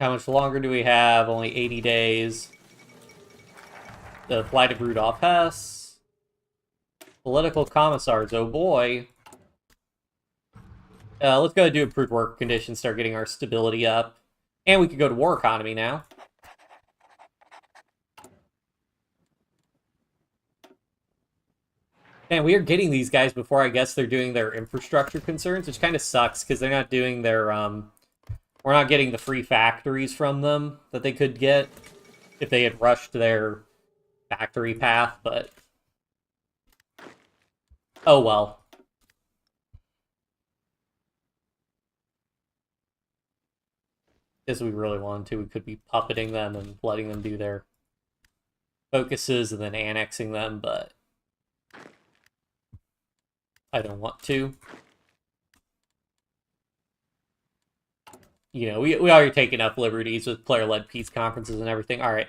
How much longer do we have? Only 80 days. The Flight of Rudolph Hess. Political commissars, oh boy. Let's go do improved work conditions, start getting our stability up. And we could go to war economy now. Man, we are getting these guys before I guess they're doing their infrastructure concerns, which kind of sucks because they're not doing their, we're not getting the free factories from them that they could get if they had rushed their factory path, but oh well. If we really wanted to, we could be puppeting them and letting them do their focuses and then annexing them, but I don't want to. You know, we already take enough liberties with player-led peace conferences and everything. All right.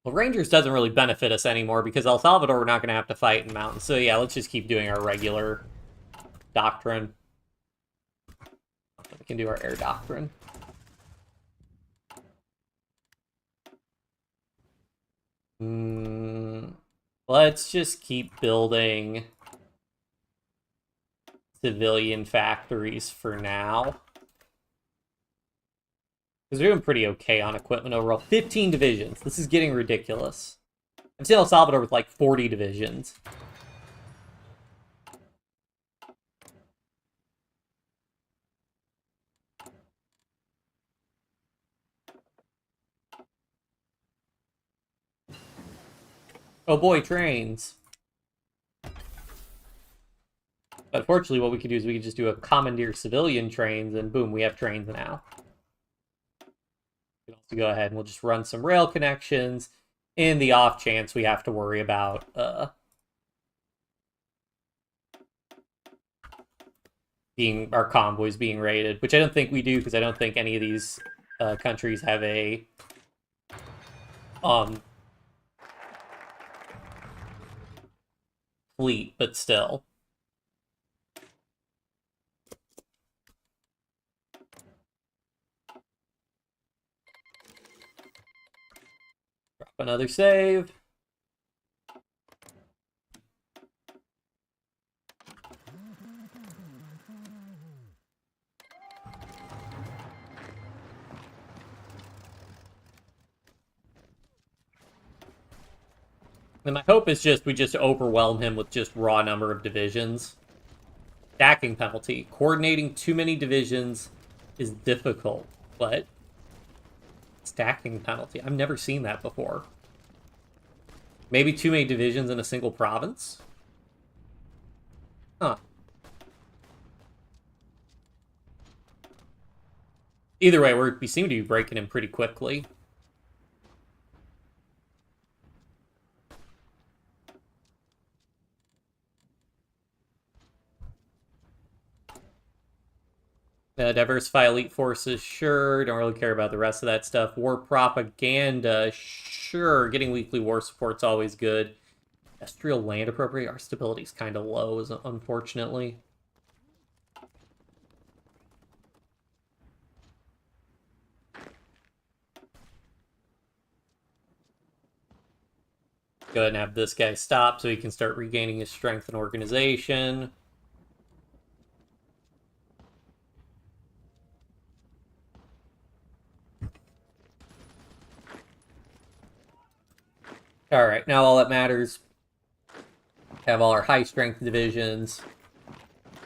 Well, Rangers doesn't really benefit us anymore because El Salvador we're not going to have to fight in mountains. So yeah, let's just keep doing our regular doctrine. We can do our air doctrine. Let's just keep building civilian factories for now. Because we're doing pretty okay on equipment overall. 15 divisions. This is getting ridiculous. I've seen El Salvador with like 40 divisions. Oh boy, trains. Unfortunately, what we could do is we could just do a commandeer civilian trains, and boom, we have trains now. We can also go ahead and we'll just run some rail connections in the off chance we have to worry about our convoys being raided, which I don't think we do because I don't think any of these countries have a fleet, but still. Drop another save. And my hope is we just overwhelm him with just raw number of divisions. Stacking penalty. Coordinating too many divisions is difficult, but stacking penalty. I've never seen that before. Maybe too many divisions in a single province? Huh. Either way, we seem to be breaking him pretty quickly. Diversify elite forces, sure. Don't really care about the rest of that stuff. War propaganda, sure. Getting weekly war support's always good. Industrial land appropriate. Our stability's kind of low, unfortunately. Go ahead and have this guy stop so he can start regaining his strength and organization. Alright, now all that matters, have all our high strength divisions,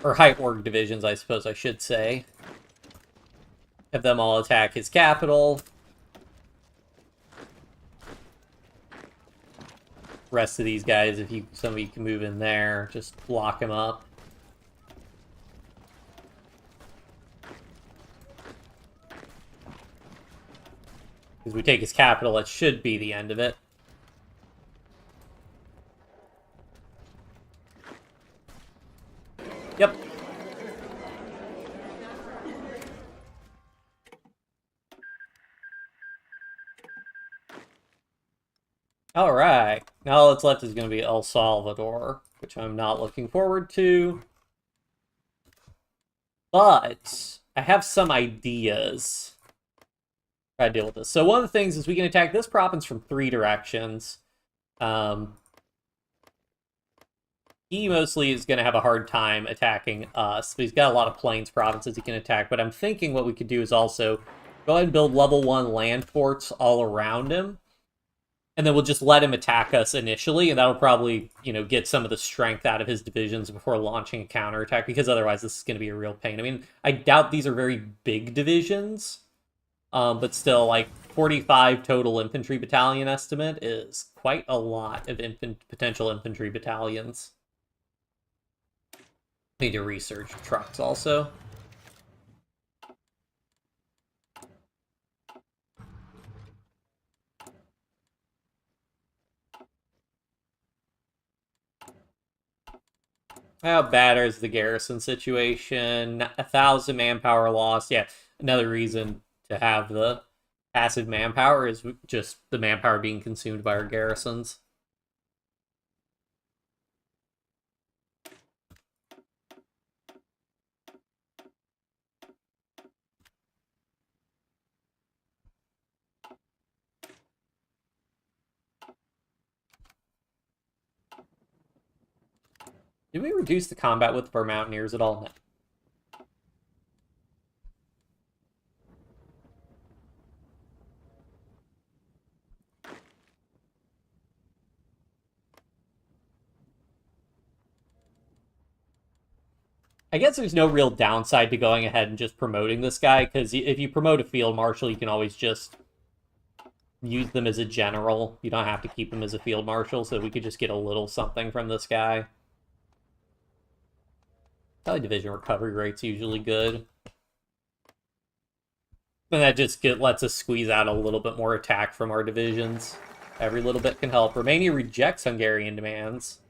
or high org divisions, I suppose I should say. Have them all attack his capital. Rest of these guys, if somebody can move in there, just block him up. Because we take his capital, that should be the end of it. Yep. Alright. Now all that's left is going to be El Salvador, which I'm not looking forward to. But I have some ideas how to deal with this. So one of the things is we can attack this province from 3 directions. He mostly is going to have a hard time attacking us, but he's got a lot of plains provinces he can attack. But I'm thinking what we could do is also go ahead and build level 1 land forts all around him. And then we'll just let him attack us initially, and that'll probably, get some of the strength out of his divisions before launching a counterattack, because otherwise this is going to be a real pain. I mean, I doubt these are very big divisions, but still, like, 45 total infantry battalion estimate is quite a lot of potential infantry battalions. Need to research trucks also. How bad is the garrison situation? 1,000 manpower lost. Yeah, another reason to have the passive manpower is just the manpower being consumed by our garrisons. Did we reduce the combat width of our mountaineers at all? No. I guess there's no real downside to going ahead and just promoting this guy, because if you promote a field marshal, you can always just use them as a general. You don't have to keep them as a field marshal, so we could just get a little something from this guy. Probably division recovery rate's usually good. And that just lets us squeeze out a little bit more attack from our divisions. Every little bit can help. Romania rejects Hungarian demands.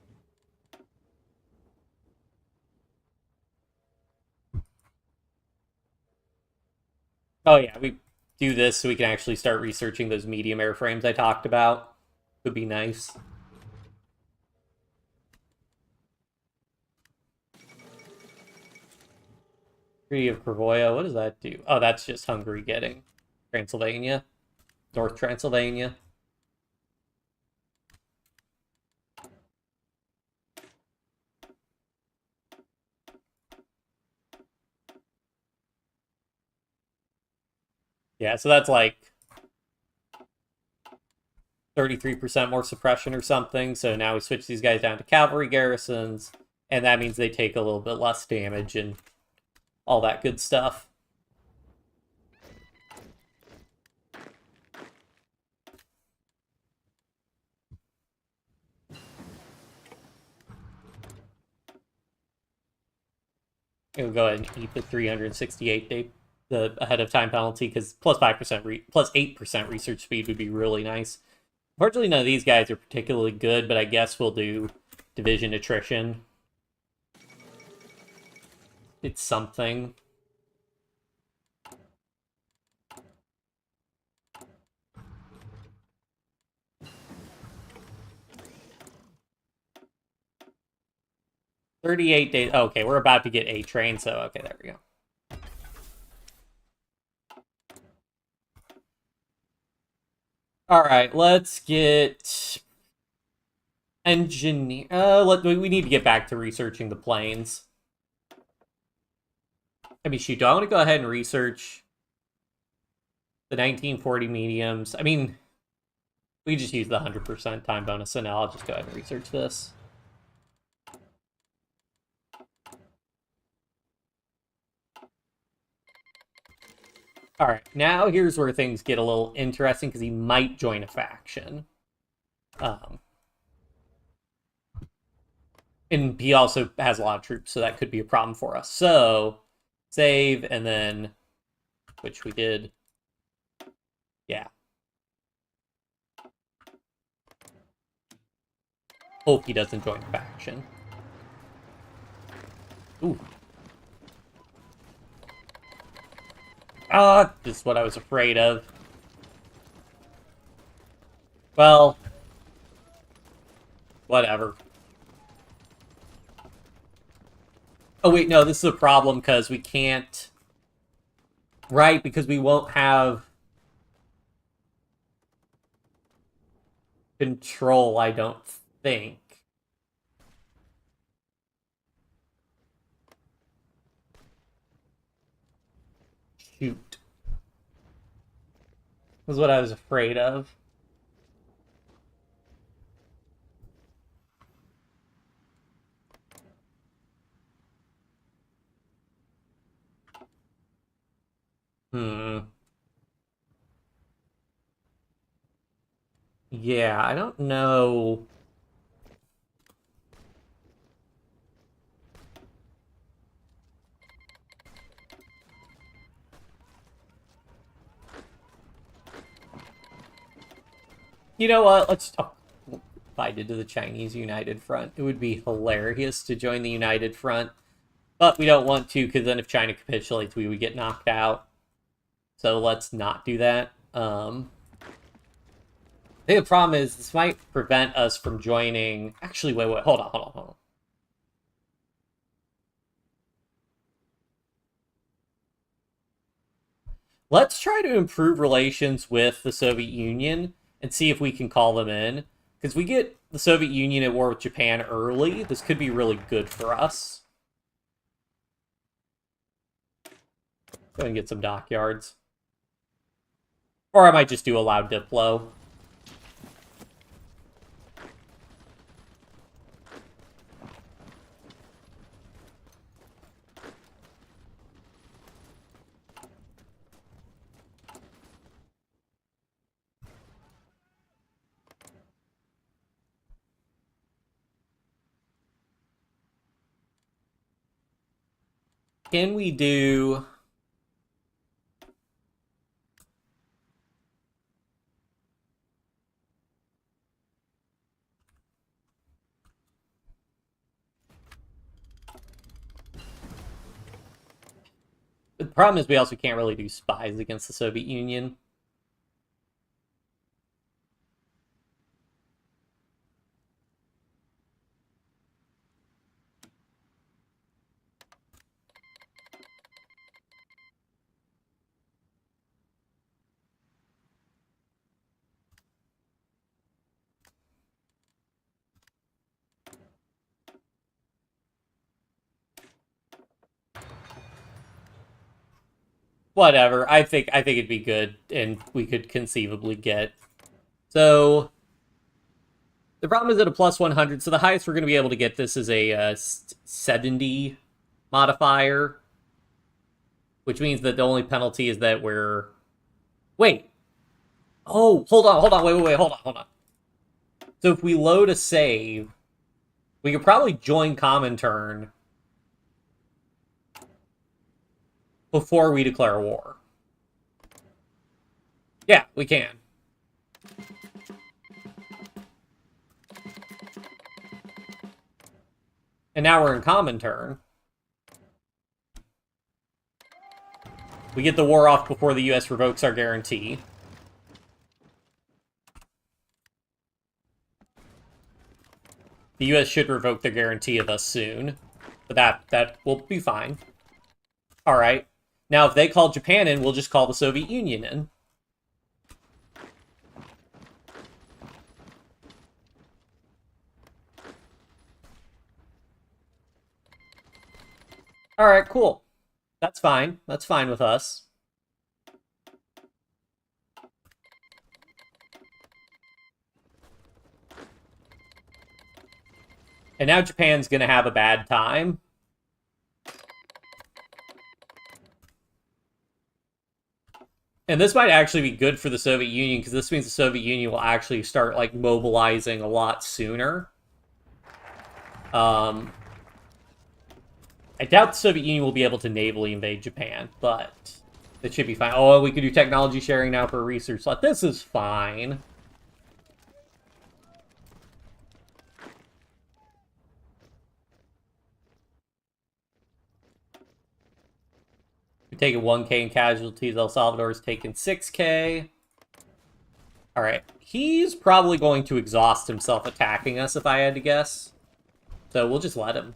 Oh yeah, we do this so we can actually start researching those medium airframes I talked about. Would be nice. Treaty of Kravoya, what does that do? Oh, that's just Hungary getting Transylvania. North Transylvania. Yeah, so that's like 33% more suppression or something. So now we switch these guys down to cavalry garrisons, and that means they take a little bit less damage and all that good stuff. We'll go ahead and eat the 368 day, the ahead of time penalty, because plus 5%, plus 8% research speed would be really nice. Unfortunately, none of these guys are particularly good, but I guess we'll do division attrition. It's something. $38 days. Oh, okay, we're about to get A train, so okay, there we go. All right, let's get engineer. We need to get back to researching the planes. I mean, shoot, do I want to go ahead and research the 1940 mediums? I mean, we just use the 100% time bonus, and now I'll just go ahead and research this. All right, now here's where things get a little interesting, because he might join a faction. And he also has a lot of troops, so that could be a problem for us. So, save, and then, which we did. Yeah. Hope he doesn't join a faction. Ooh. Ah, this is what I was afraid of. Well, whatever. Oh, wait, no, this is a problem because we can't... Right, because we won't have control, I don't think. Shoot. Was what I was afraid of. Yeah, I don't know. You know what? Let's... Oh, invited to the Chinese United Front. It would be hilarious to join the United Front. But we don't want to, because then if China capitulates, we would get knocked out. So let's not do that. I think the problem is this might prevent us from joining... Actually, wait, hold on. Let's try to improve relations with the Soviet Union and see if we can call them in. Because we get the Soviet Union at war with Japan early, this could be really good for us. Go ahead and get some dockyards. Or I might just do a loud Diplo. Can we do... The problem is we also can't really do spies against the Soviet Union. Whatever. I think it'd be good, and we could conceivably get. So the problem is at a plus 100. So the highest we're going to be able to get this is a 70 modifier, which means that the only penalty is that we're. Wait. Oh, hold on. Wait. Hold on. So if we load a save, we could probably join Comintern before we declare war. Yeah, we can. And now we're in Comintern. We get the war off before the US revokes our guarantee. The US should revoke their guarantee of us soon. But that will be fine. Alright. Now, if they call Japan in, we'll just call the Soviet Union in. Alright, cool. That's fine. That's fine with us. And now Japan's gonna have a bad time. And this might actually be good for the Soviet Union, because this means the Soviet Union will actually start, like, mobilizing a lot sooner. I doubt the Soviet Union will be able to navally invade Japan, but it should be fine. Oh, we could do technology sharing now for a research slot. This is fine. We've taken 1k in casualties. El Salvador's taken 6k. Alright. He's probably going to exhaust himself attacking us, if I had to guess. So we'll just let him.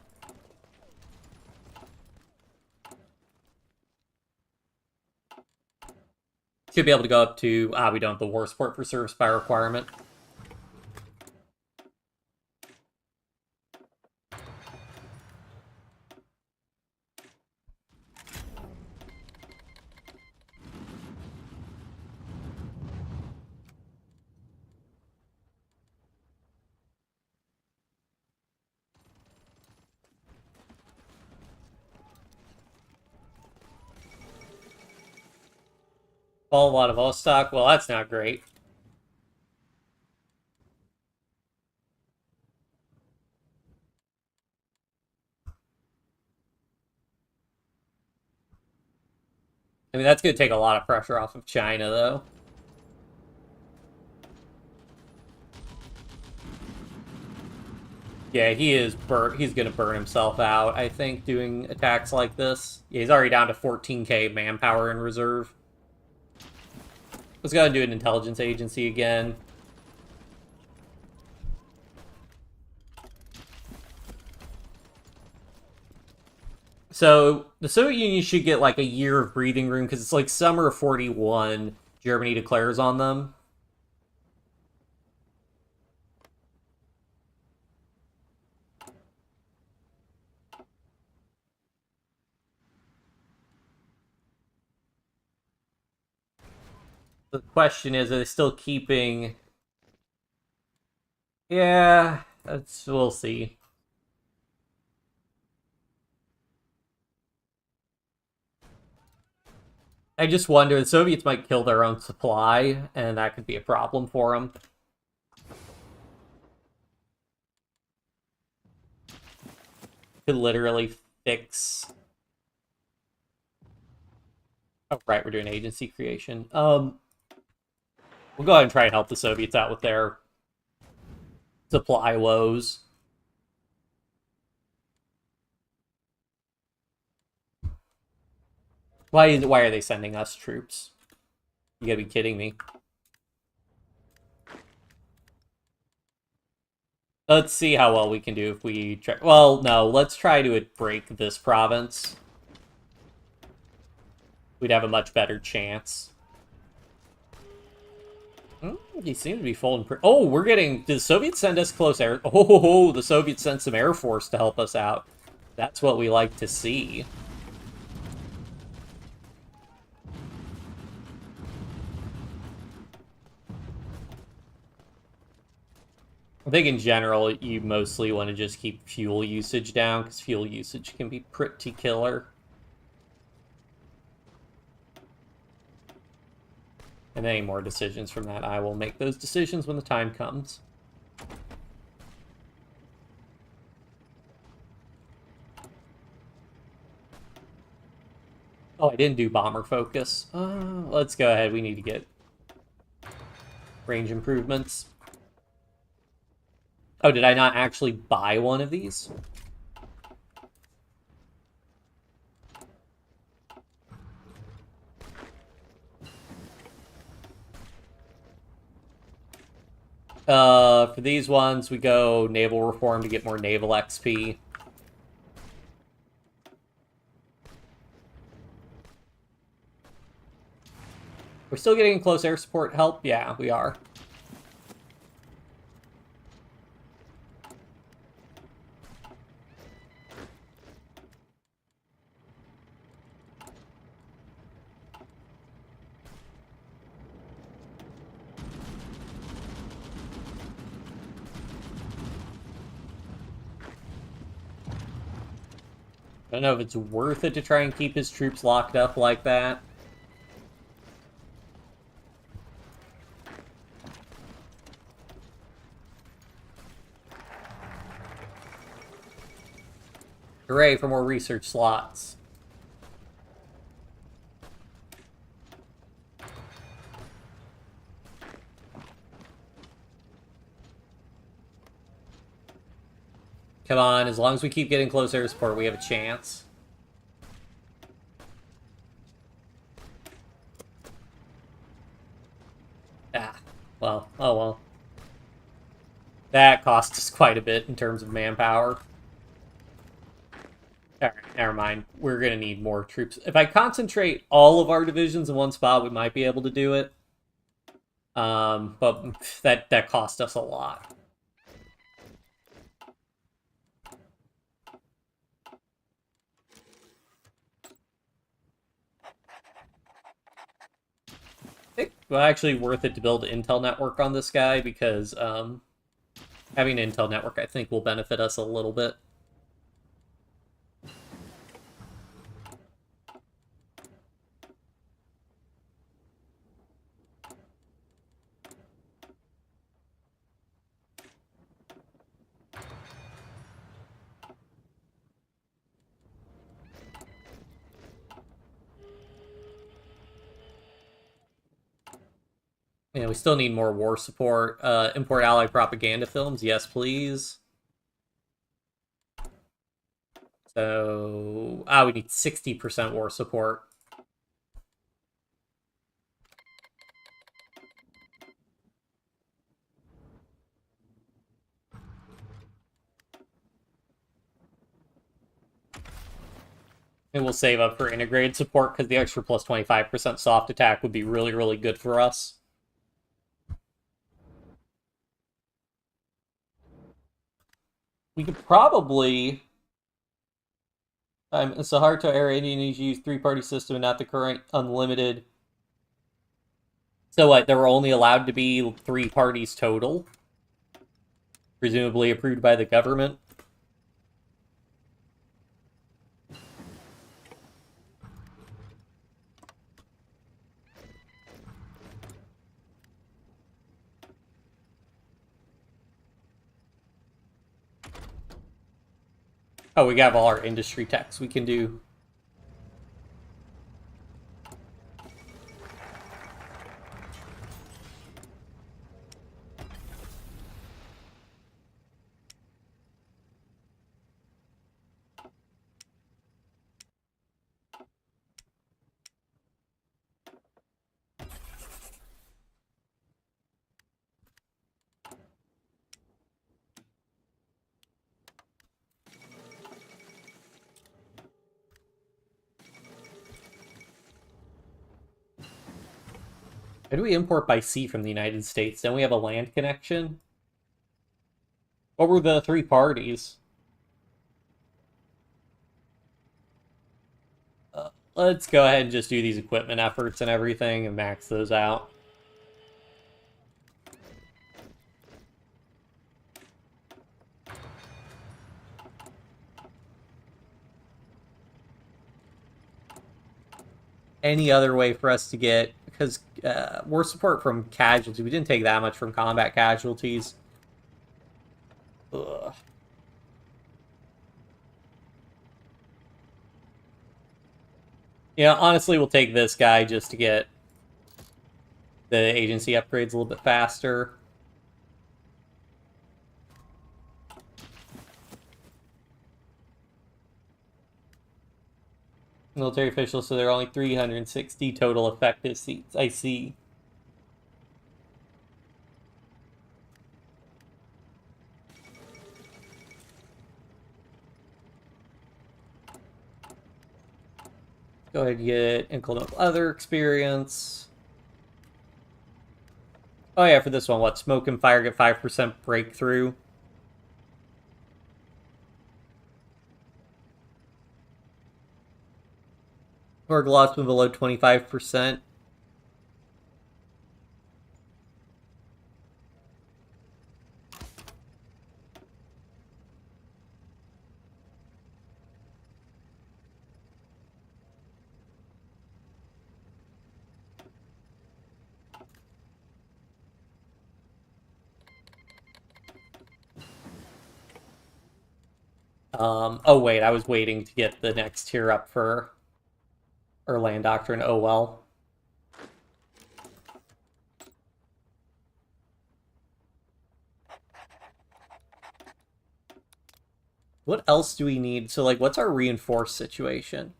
Should be able to go up to... we don't have the war support for service by requirement. Fall a lot of Vostok. Well, that's not great. I mean, that's going to take a lot of pressure off of China, though. Yeah, he is burnt. He's going to burn himself out, I think, doing attacks like this. Yeah, he's already down to 14k manpower in reserve. Let's go ahead and do an intelligence agency again. So, the Soviet Union should get, like, a year of breathing room, because it's, like, summer of 41, Germany declares on them. The question is, are they still keeping... Yeah, we'll see. I just wonder, the Soviets might kill their own supply, and that could be a problem for them. Could literally fix... Oh, right, we're doing agency creation. We'll go ahead and try and help the Soviets out with their supply woes. Why are they sending us troops? You gotta be kidding me. Let's see how well we can do if we try... Well, no, let's try to break this province. We'd have a much better chance. He seems to be full and... Oh, we're getting... Did the Soviets send us close air... Oh, the Soviets sent some Air Force to help us out. That's what we like to see. I think in general, you mostly want to just keep fuel usage down, because fuel usage can be pretty killer. And any more decisions from that, I will make those decisions when the time comes. Oh, I didn't do bomber focus. Let's go ahead. We need to get range improvements. Oh, did I not actually buy one of these? For these ones, we go naval reform to get more naval XP. We're still getting close air support help? Yeah, we are. I don't know if it's worth it to try and keep his troops locked up like that. Hooray for more research slots. Come on, as long as we keep getting close air support, we have a chance. Well, oh well. That cost us quite a bit in terms of manpower. Alright. Never mind. We're gonna need more troops. If I concentrate all of our divisions in one spot, we might be able to do it. But that cost us a lot. I think it's actually worth it to build an intel network on this guy because having an intel network, I think, will benefit us a little bit. Yeah, we still need more war support. Import ally propaganda films, yes, please. So, we need 60% war support. And we'll save up for integrated support because the extra plus 25% soft attack would be really, really good for us. We could probably... Saharto area Indonesia use three-party system and not the current unlimited. So what, there were only allowed to be 3 parties total? Presumably approved by the government? Oh, we got all our industry techs we can do. How do we import by sea from the United States? Don't we have a land connection? What were the 3 parties? Let's go ahead and just do these equipment efforts and everything and max those out. Any other way for us to get... Because war support from casualties. We didn't take that much from combat casualties. Ugh. Yeah, honestly, we'll take this guy just to get the agency upgrades a little bit faster. Military officials, so there are only 360 total effective seats. I see. Go ahead and get inclement other experience. Oh yeah, for this one, what? Smoke and fire get 5% breakthrough. Or loss when below 25%. Oh wait, I was waiting to get the next tier up for Land Doctrine. Oh well. What else do we need? So, like, what's our reinforced situation?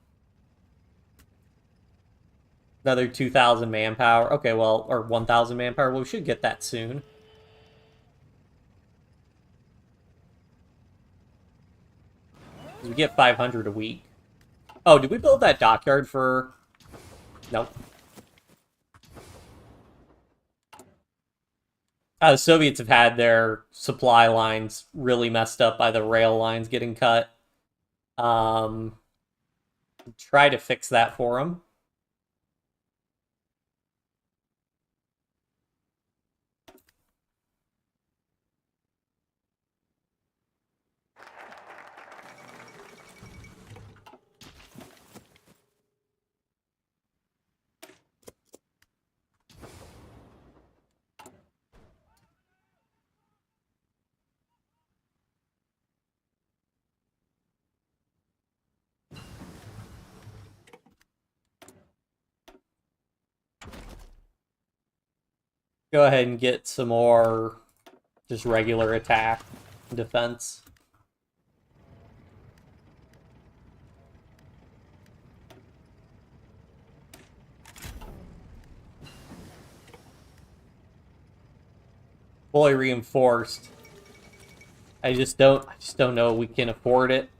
Another 2,000 manpower. Okay, well, or 1,000 manpower. Well, we should get that soon. We get 500 a week. Oh, did we build that dockyard for... Nope. The Soviets have had their supply lines really messed up by the rail lines getting cut. Try to fix that for them. Go ahead and get some more just regular attack and defense. Fully reinforced. I just don't know we can afford it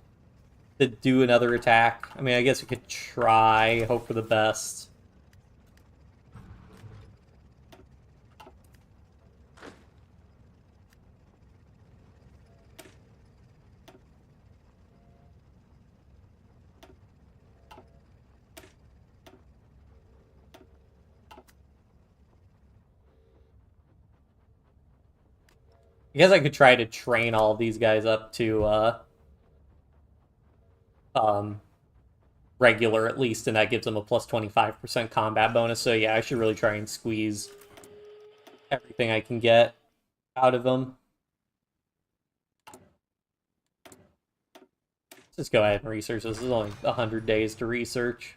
to do another attack. I mean, I guess we could try, hope for the best. I guess I could try to train all of these guys up to regular at least, and that gives them a plus 25% combat bonus. So yeah, I should really try and squeeze everything I can get out of them. Let's just go ahead and research this. This is only 100 days to research.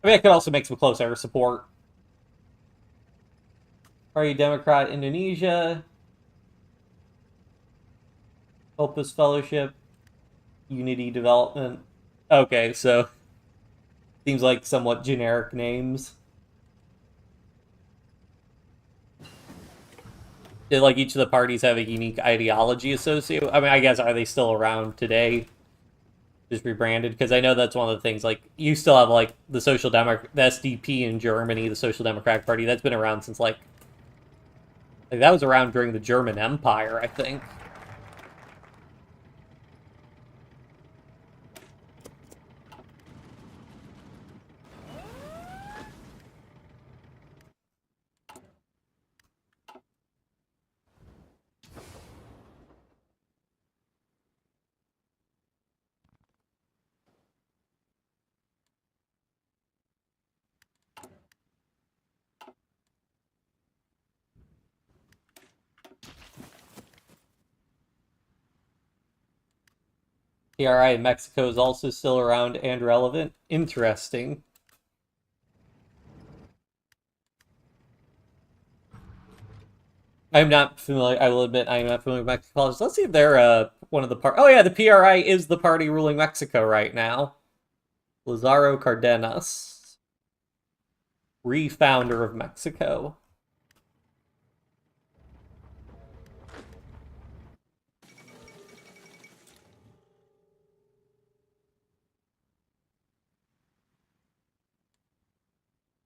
I mean, I could also make some close air support. Party Democrat Indonesia. Opus Fellowship. Unity Development. Okay, so seems like somewhat generic names. Did like each of the parties have a unique ideology associated? I mean, I guess are they still around today? Just rebranded, because I know that's one of the things. Like you still have like the the SDP in Germany, the Social Democratic Party. That's been around since like that was around during the German Empire, I think. PRI in Mexico is also still around and relevant. Interesting. I'm not familiar. I will admit I am not familiar with Mexican politics. Let's see if they're one of the part. Oh yeah, the PRI is the party ruling Mexico right now. Lazaro Cardenas, refounder of Mexico.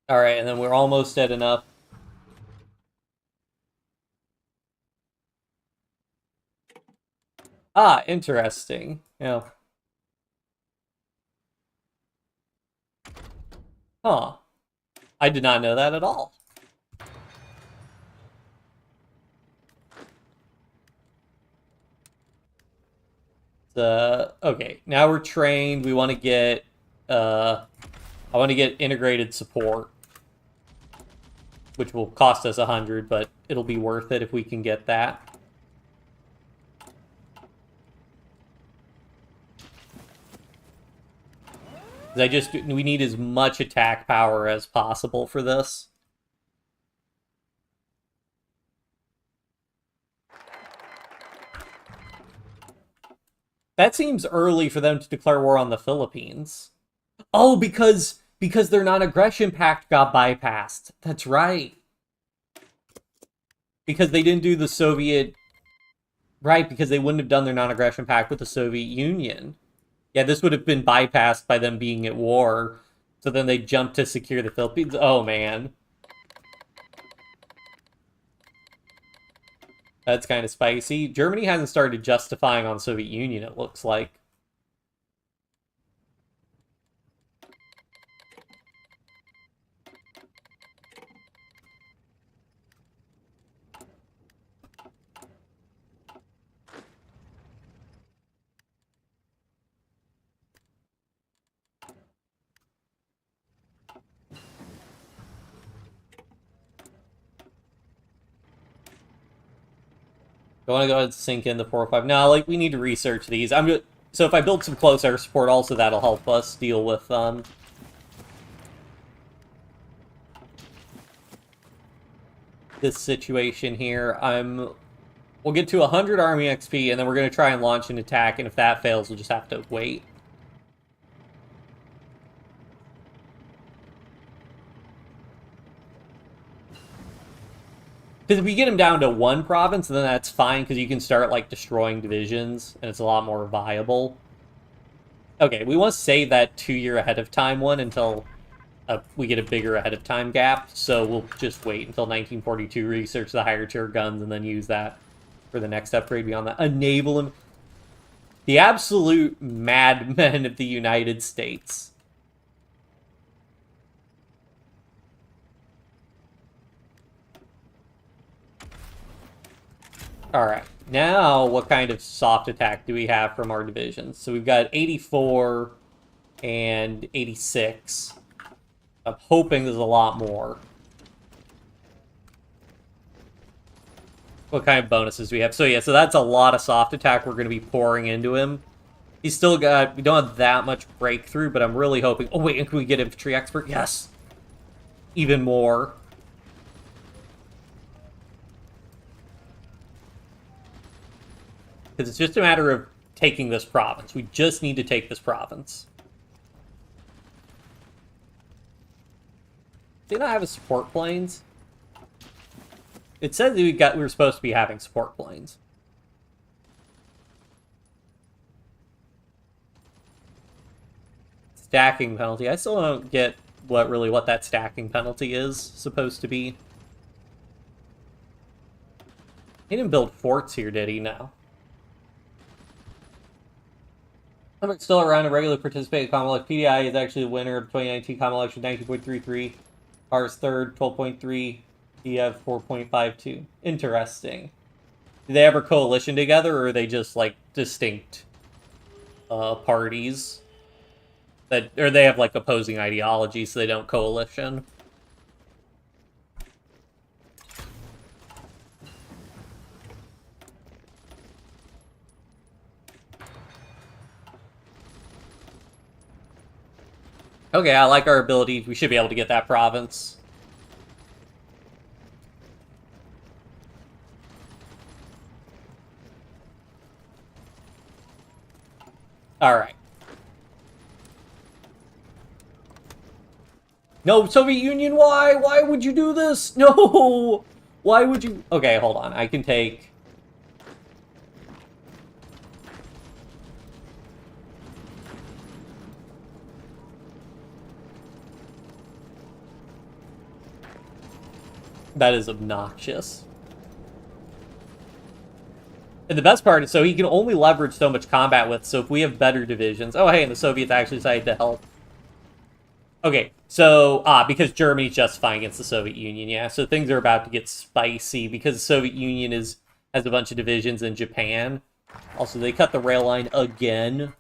All right, and then we're almost at enough. Ah, interesting. Yeah. Huh. I did not know that at all. Okay, now we're trained. We want to get I want to get integrated support, which will cost us 100, but it'll be worth it if we can get that. We need as much attack power as possible for this. That seems early for them to declare war on the Philippines. Oh, because their non-aggression pact got bypassed. That's right. Because they didn't do the Soviet... Right, because they wouldn't have done their non-aggression pact with the Soviet Union. Yeah, this would have been bypassed by them being at war. So then they jumped to secure the Philippines. Oh, man. That's kind of spicy. Germany hasn't started justifying on Soviet Union, it looks like. I want to go ahead and sink in the 405. No, like, we need to research these. So if I build some close air support, also that'll help us deal with this situation here. We'll get to 100 Army XP, and then we're going to try and launch an attack, and if that fails, we'll just have to wait. Because if we get him down to one province, then that's fine, because you can start, like, destroying divisions, and it's a lot more viable. Okay, we want to save that 2-year ahead of time one until we get a bigger ahead of time gap, so we'll just wait until 1942, research the higher tier guns, and then use that for the next upgrade beyond that. Enable him. The absolute madmen of the United States. Alright, now what kind of soft attack do we have from our divisions? So we've got 84 and 86. I'm hoping there's a lot more. What kind of bonuses do we have? So yeah, so that's a lot of soft attack we're going to be pouring into him. He's still got... We don't have that much breakthrough, but I'm really hoping... Oh wait, and can we get infantry expert? Yes! Even more. Because it's just a matter of taking this province. We just need to take this province. Do they not have a support planes? It said that we were supposed to be having support planes. Stacking penalty. I still don't get what that stacking penalty is supposed to be. He didn't build forts here, did he? No. Still around and regularly participating in common election. PDI is actually the winner of the 2019 common election, 19.33. R's third, 12.3. DF 4.52. Interesting. Do they have a coalition together, or are they just like distinct parties? Or they have like opposing ideologies, so they don't coalition? Okay, I like our ability. We should be able to get that province. Alright. No, Soviet Union, why? Why would you do this? No! Why would you... Okay, hold on. I can take... That is obnoxious. And the best part is, so he can only leverage so much combat with, so if we have better divisions... Oh, hey, and the Soviets actually decided to help. Okay, so, because Germany's justifying against the Soviet Union, yeah, so things are about to get spicy, because the Soviet Union has a bunch of divisions in Japan. Also, they cut the rail line again.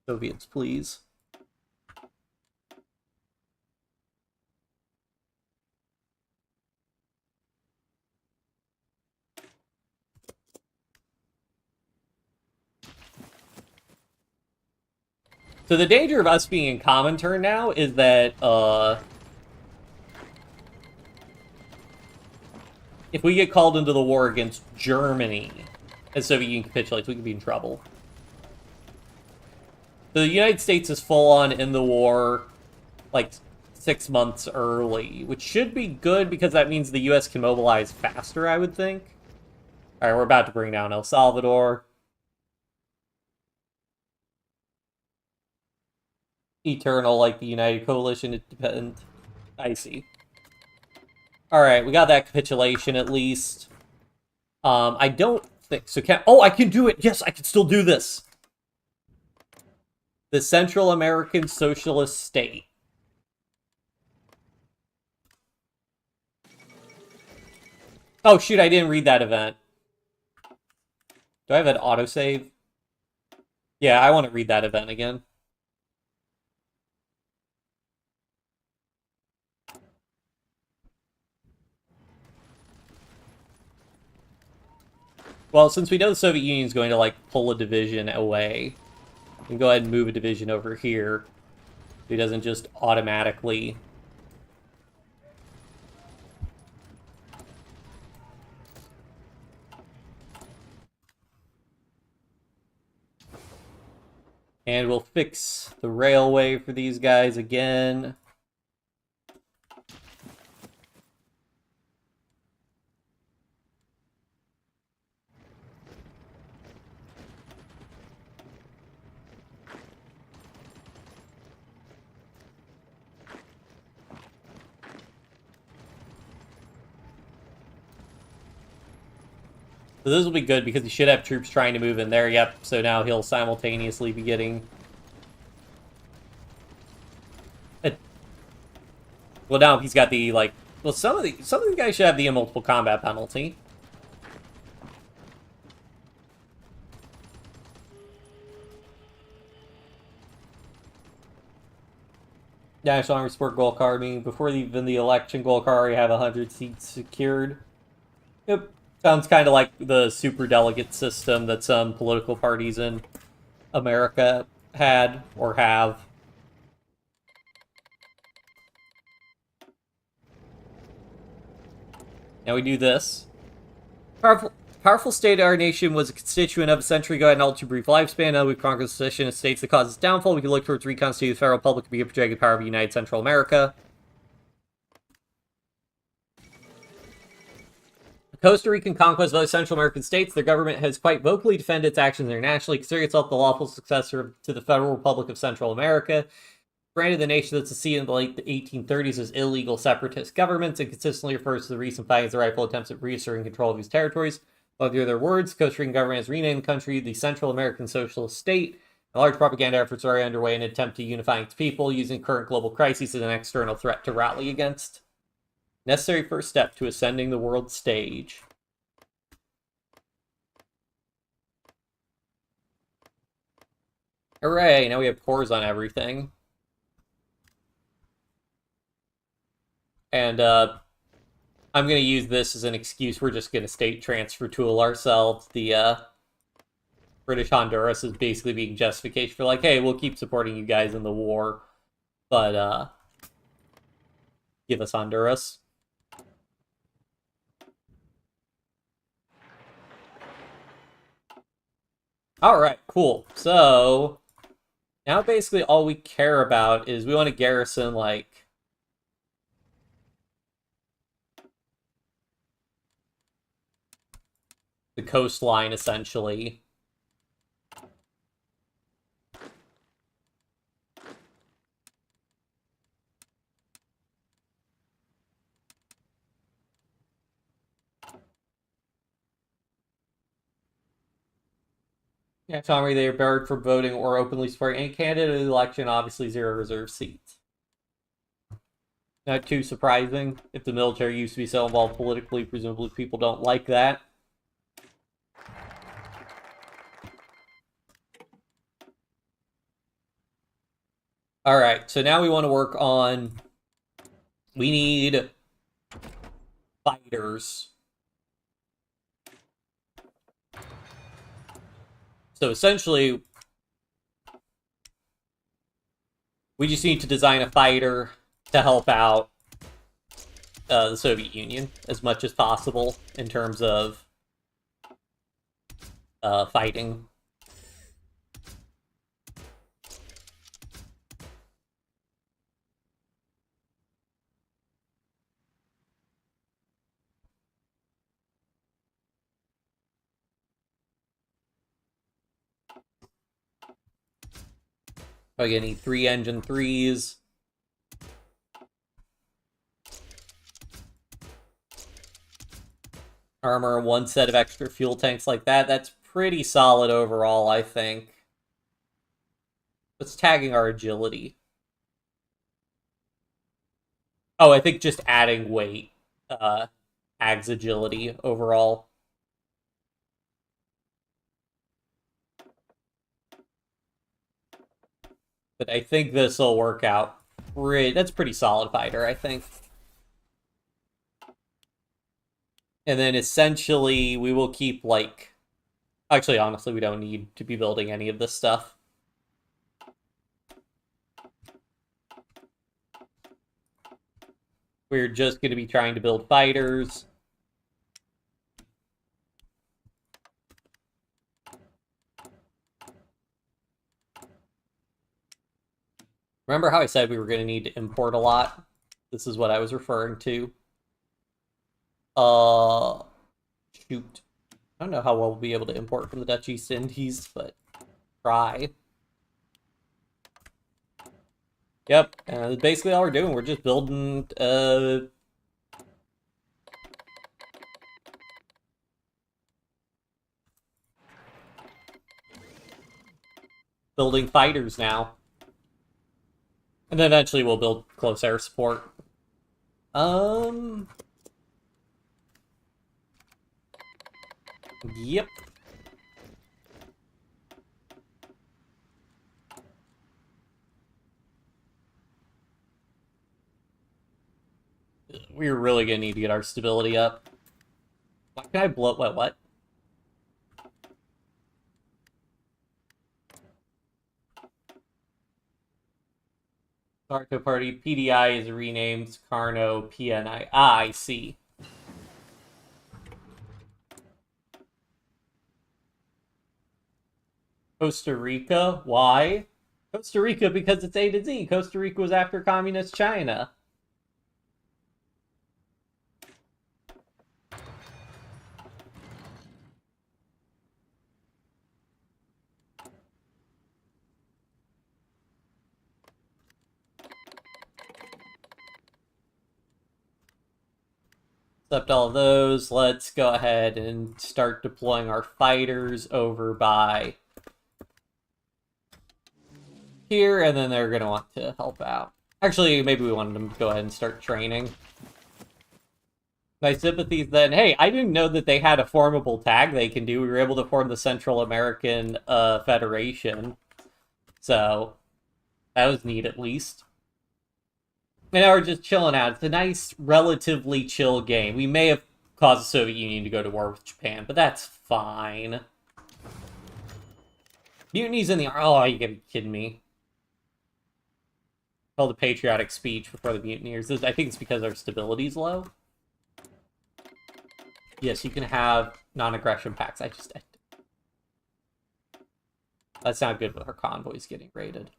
Soviets, please. So the danger of us being in common turn now is that, if we get called into the war against Germany, and Soviet Union capitulates, we could be in trouble. The United States is full-on in the war, like, 6 months early, which should be good because that means the U.S. can mobilize faster, I would think. Alright, we're about to bring down El Salvador. Eternal, like the United Coalition, it depends. I see. Alright, we got that capitulation at least. I don't think so. I can do it! Yes, I can still do this! The Central American Socialist State. Oh shoot, I didn't read that event. Do I have an autosave? Yeah, I want to read that event again. Well, since we know the Soviet Union is going to, like, pull a division away, we can go ahead and move a division over here. He doesn't just automatically... And we'll fix the railway for these guys again. So this will be good because he should have troops trying to move in there. Yep, so now he'll simultaneously be getting... Well, now he's got the, like... Well, some of the guys should have the multiple combat penalty. National Army Support goal card, meaning before even the election goal card, you have 100 seats secured. Yep. Sounds kind of like the super delegate system that some political parties in America had or have. Now we do this. Powerful state of our nation was a constituent of a century ago and all too brief lifespan. Now we've conquered the position of states that caused its downfall. We can look towards reconstituting the federal republic to be a projected power of United Central America. Costa Rican conquest of other Central American states, their government has quite vocally defended its actions internationally, considering itself the lawful successor to the Federal Republic of Central America. Branded the nation that seceded in the late 1830s as illegal separatist governments and consistently refers to the recent findings as the rightful attempts at reasserting control of these territories. While through their words, Costa Rican government has renamed the country the Central American Socialist State. And large propaganda efforts are underway in an attempt to unify its people, using current global crises as an external threat to rally against. Necessary first step to ascending the world stage. Hooray, now we have cores on everything. And I'm going to use this as an excuse. We're just going to state transfer tool ourselves. The British Honduras is basically being justification for like, hey, we'll keep supporting you guys in the war, but give us Honduras. Alright, cool. So, now basically all we care about is we want to garrison, like, the coastline, essentially. Yeah, Tommy, they are barred for voting or openly supporting any candidate in the election, obviously 0 reserve seats. Not too surprising. If the military used to be so involved politically, presumably people don't like that. Alright, so now we want to work on... We need... fighters. So essentially... we just need to design a fighter to help out the Soviet Union as much as possible in terms of fighting. Oh, you need 3 engine 3s. Armor, 1 set of extra fuel tanks like that. That's pretty solid overall, I think. What's tagging our agility? Oh, I think just adding weight tags agility overall. But I think this will work out. That's pretty solid fighter, I think. And then essentially, we will keep, like... Actually, honestly, we don't need to be building any of this stuff. We're just going to be trying to build fighters. Remember how I said we were going to need to import a lot? This is what I was referring to. Shoot. I don't know how well we'll be able to import from the Dutch East Indies, but try. Yep, and that's basically all we're doing. We're just building, building fighters now. And then eventually we'll build close air support. Yep. We're really gonna need to get our stability up. Why can I blow... What? Carto Party, PDI is renamed Carno PNI. Ah, I see. Costa Rica? Why? Costa Rica because it's A to Z. Costa Rica was after communist China. Except all of those, let's go ahead and start deploying our fighters over by here, and then they're going to want to help out. Actually, maybe we wanted them to go ahead and start training. My sympathies then. Hey, I didn't know that they had a formable tag they can do. We were able to form the Central American Federation. So, that was neat at least. And now we're just chilling out. It's a nice, relatively chill game. We may have caused the Soviet Union to go to war with Japan, but that's fine. Mutinies in the... Oh, you gotta be kidding me. Held a patriotic speech before the mutineers. I think it's because our stability's low. Yes, you can have non-aggression pacts. That's not good with our convoys getting raided.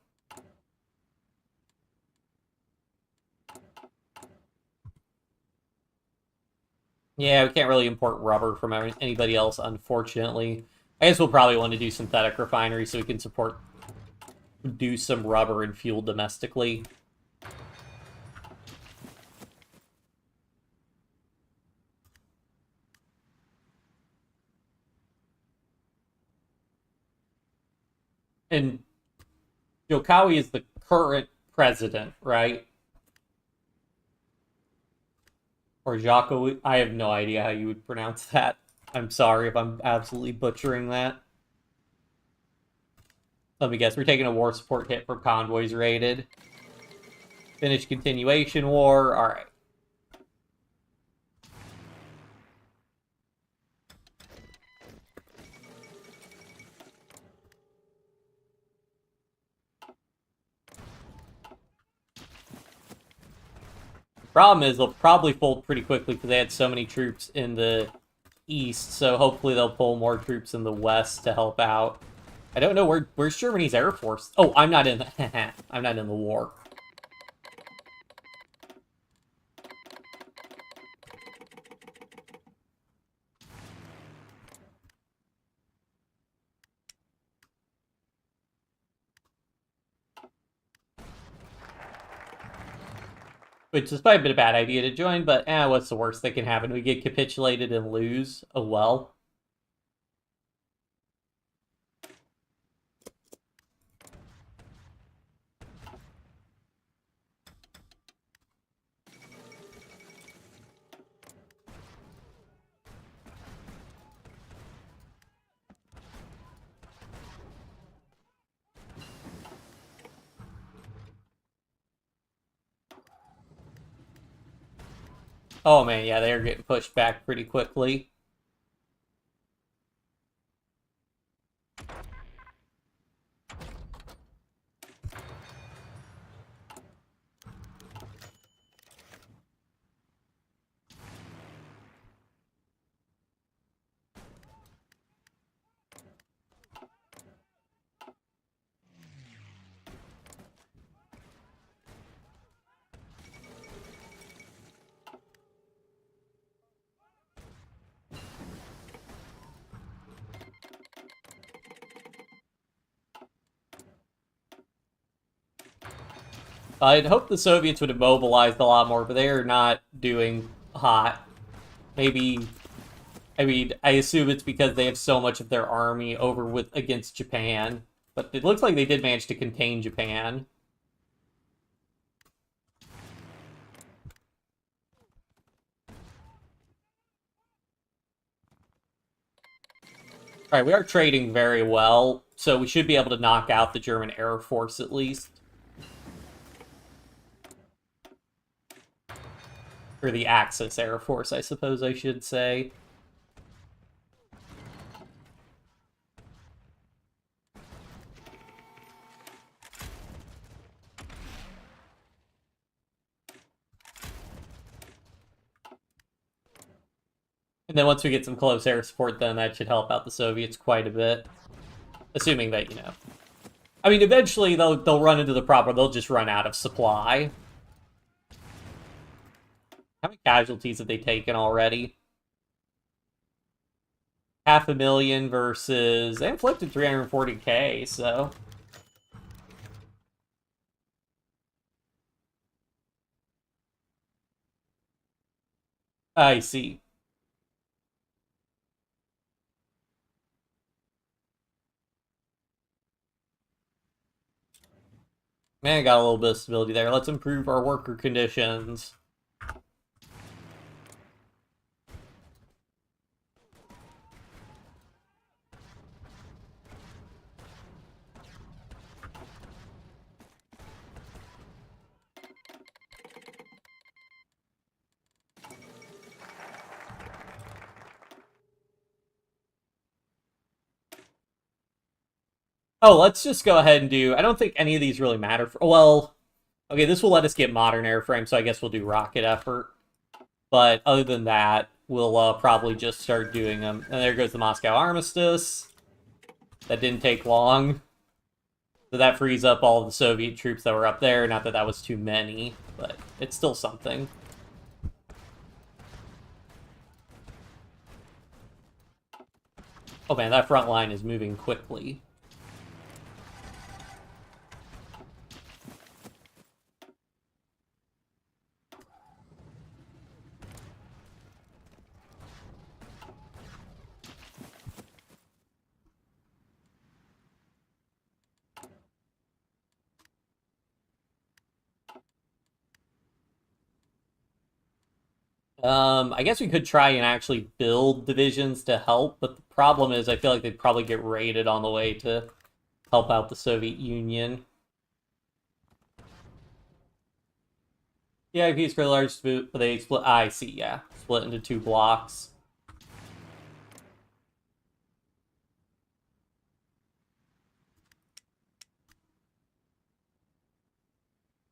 Yeah, we can't really import rubber from anybody else, unfortunately. I guess we'll probably want to do synthetic refinery so we can do some rubber and fuel domestically. And Jokowi is the current president, right? Or Jocko, I have no idea how you would pronounce that. I'm sorry if I'm absolutely butchering that. Let me guess, we're taking a war support hit from convoys raided. Finish continuation war, alright. Problem is, they'll probably fold pretty quickly because they had so many troops in the east, so hopefully they'll pull more troops in the west to help out. I don't know, where's Germany's Air Force? Oh, I'm not in the... I'm not in the war. Which is probably been a bad idea to join, but what's the worst that can happen? We get capitulated and lose. Oh well. Oh man, yeah, they're getting pushed back pretty quickly. I'd hope the Soviets would have mobilized a lot more, but they're not doing hot. Maybe, I mean, I assume it's because they have so much of their army over with against Japan. But it looks like they did manage to contain Japan. Alright, we are trading very well, so we should be able to knock out the German Air Force at least. Or the Axis Air Force, I suppose I should say. And then once we get some close air support, then that should help out the Soviets quite a bit. Assuming that, you know... I mean, eventually they'll run into the problem. They'll just run out of supply. How many casualties have they taken already? 500,000 versus... They inflicted 340k, so... I see. Man, got a little bit of stability there. Let's improve our worker conditions. Oh, let's just go ahead and do... I don't think any of these really matter for... Well, okay, this will let us get modern airframe, so I guess we'll do rocket effort. But other than that, we'll probably just start doing them. And there goes the Moscow Armistice. That didn't take long. So that frees up all of the Soviet troops that were up there. Not that that was too many, but it's still something. Oh man, that front line is moving quickly. I guess we could try and actually build divisions to help, but the problem is I feel like they'd probably get raided on the way to help out the Soviet Union. Yeah, if he's for the large but they split. I see, yeah. Split into 2 blocks.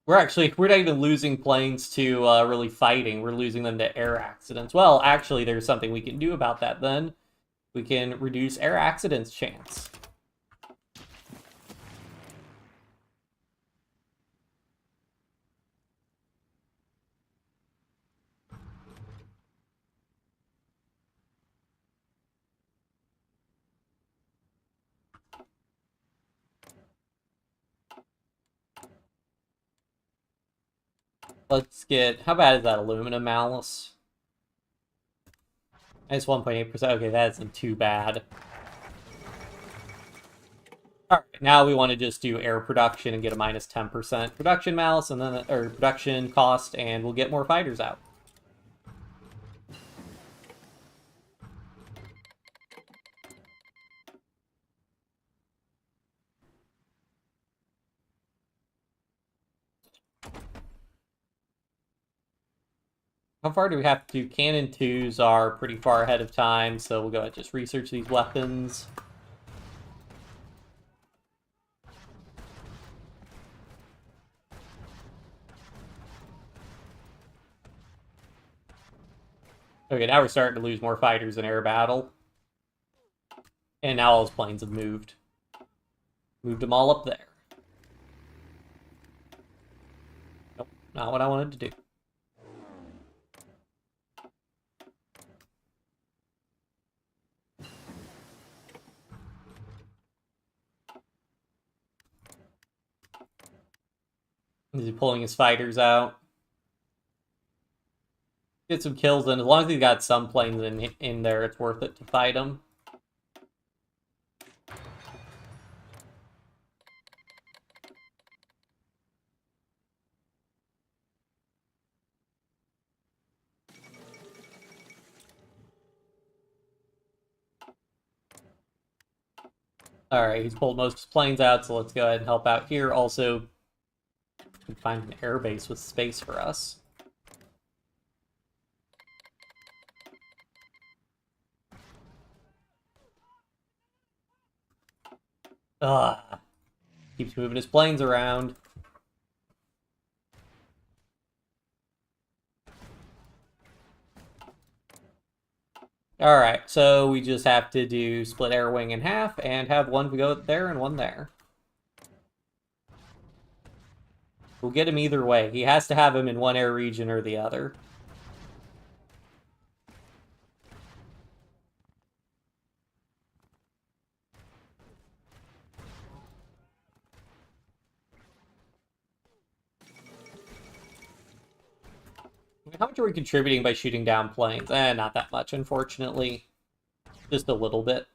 We're not even losing planes to really fighting. We're losing them to air accidents. Well, actually, there's something we can do about that then. We can reduce air accidents chance. Let's get... How bad is that aluminum malice? It's 1.8%. Okay, that isn't too bad. Alright, now we want to just do air production and get a minus 10% production malice, and then, or production cost, and we'll get more fighters out. How far do we have to do? Cannon 2s are pretty far ahead of time, so we'll go ahead and just research these weapons. Okay, now we're starting to lose more fighters in air battle. And now all his planes have moved. Moved them all up there. Nope, not what I wanted to do. Is he pulling his fighters out? Get some kills in. As long as he's got some planes in there, it's worth it to fight him. Alright, he's pulled most of his planes out, so let's go ahead and help out here. Also, we can find an airbase with space for us. Ugh. Keeps moving his planes around. Alright, so we just have to do split air wing in half and have one go there and one there. We'll get him either way. He has to have him in one air region or the other. How much are we contributing by shooting down planes? Not that much, unfortunately. Just a little bit.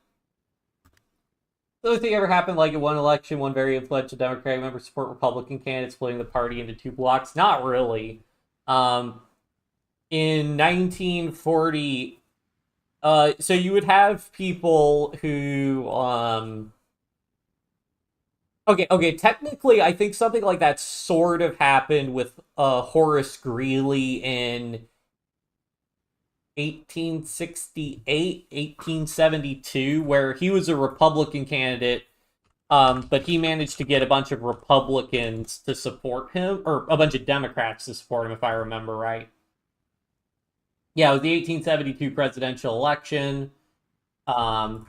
The only thing ever happened, like in one election, one very influential Democratic member support Republican candidates, splitting the party into two blocks? Not really. In 1940, so you would have people who, Okay, technically, I think something like that sort of happened with Horace Greeley in 1868, 1872, where he was a Republican candidate, but he managed to get a bunch of Republicans to support him, or a bunch of Democrats to support him, if I remember right. Yeah, it was the 1872 presidential election. So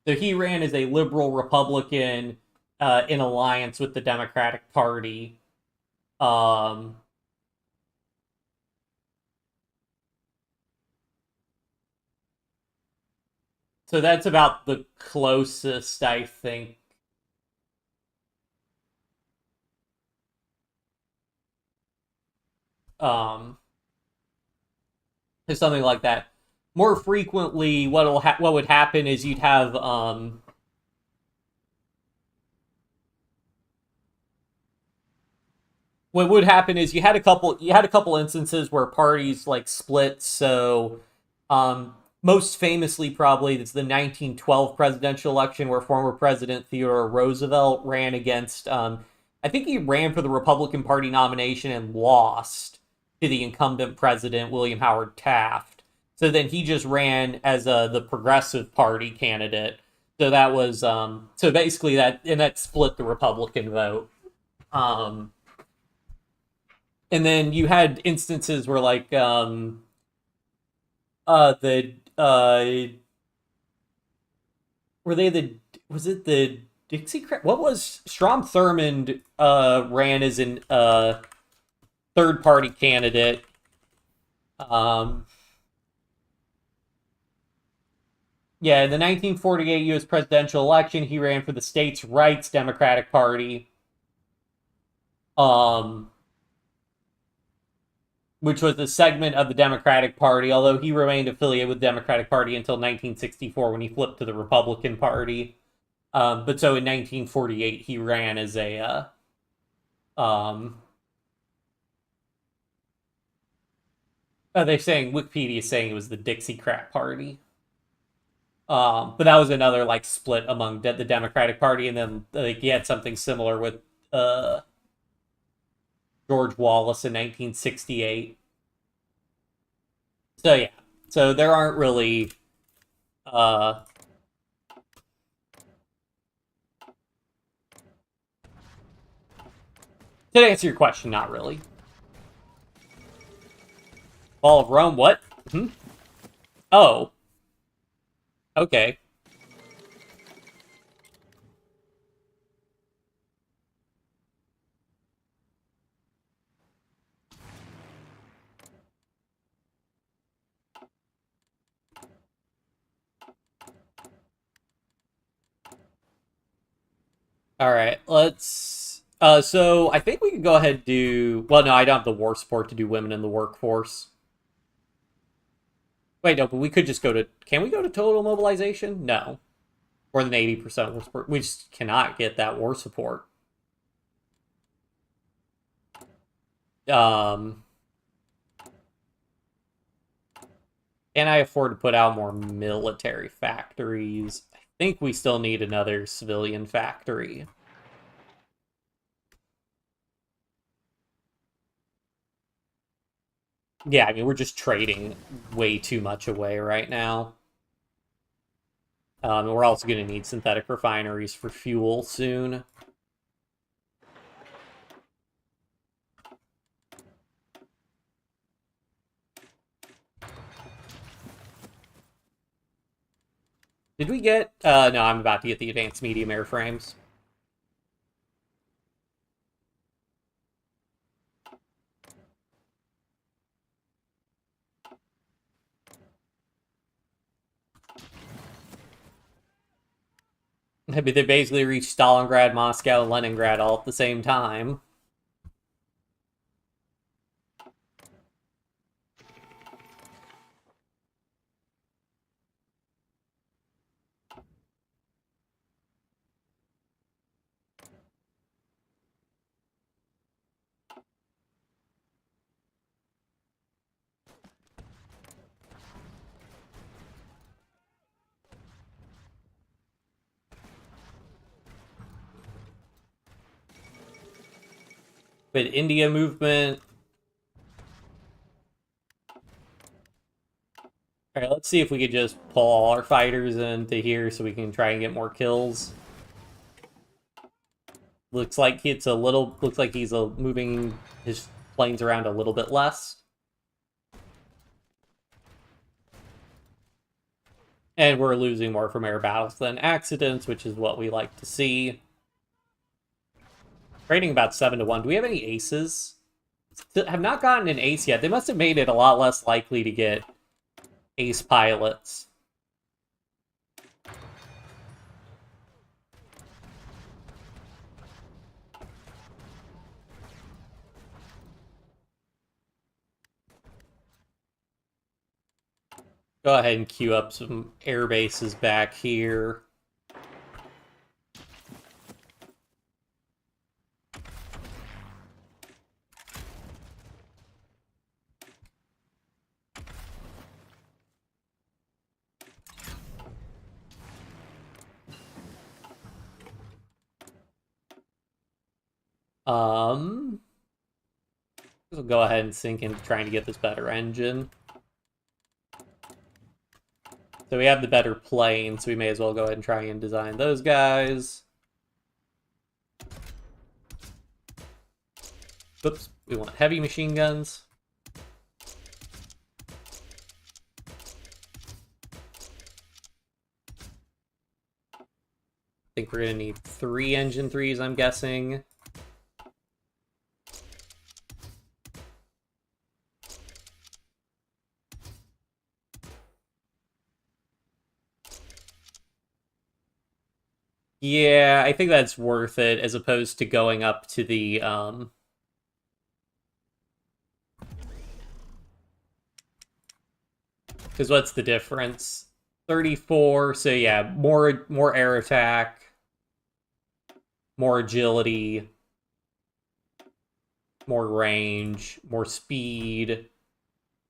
he ran as a liberal Republican, in alliance with the Democratic Party. So that's about the closest, I think. To something like that. More frequently, what would happen is you'd have what would happen is you had a couple instances where parties like split. So most famously, probably, it's the 1912 presidential election where former President Theodore Roosevelt ran against I think he ran for the Republican Party nomination and lost to the incumbent president William Howard Taft. So then he just ran as the Progressive Party candidate. So that was so basically that split the Republican vote. And then you had instances where, like, the were they the was it the Dixiecrat? What was Strom Thurmond ran as an third party candidate. Yeah, in the 1948 U.S. presidential election, he ran for the States' Rights Democratic Party. which was a segment of the Democratic Party, although he remained affiliated with the Democratic Party until 1964 when he flipped to the Republican Party. But so in 1948, he ran as a they're saying Wikipedia is saying it was the Dixiecrat Party. But that was another like split among the Democratic Party, and then like he had something similar with George Wallace in 1968. So yeah, so there aren't really to answer your question, not really. Fall of Rome, what? Hmm? Oh, okay. All right, let's. So I think we can go ahead and do. Well, no, I don't have the war support to do women in the workforce. Wait, no, but we could just go to. Can we go to total mobilization? No, more than 80% war support. We just cannot get that war support. Can I afford to put out more military factories? I think we still need another civilian factory. Yeah, I mean, we're just trading way too much away right now. And we're also going to need synthetic refineries for fuel soon. Did we get... no, I'm about to get the advanced medium airframes. I mean, they basically reached Stalingrad, Moscow, and Leningrad all at the same time. But India movement... Alright, let's see if we could just pull all our fighters into here so we can try and get more kills. Looks like it's a little... Looks like he's moving his planes around a little bit less. And we're losing more from air battles than accidents, which is what we like to see. Rating about 7-1. Do we have any aces? Have not gotten an ace yet. They must have made it a lot less likely to get ace pilots. Go ahead and queue up some air bases back here. We'll go ahead and sink into trying to get this better engine. So we have the better plane, so we may as well go ahead and try and design those guys. Oops, we want heavy machine guns. I think we're going to need 3 engine 3s, I'm guessing. Yeah, I think that's worth it as opposed to going up to the Because what's the difference? 34, so yeah, more air attack, more agility, more range, more speed.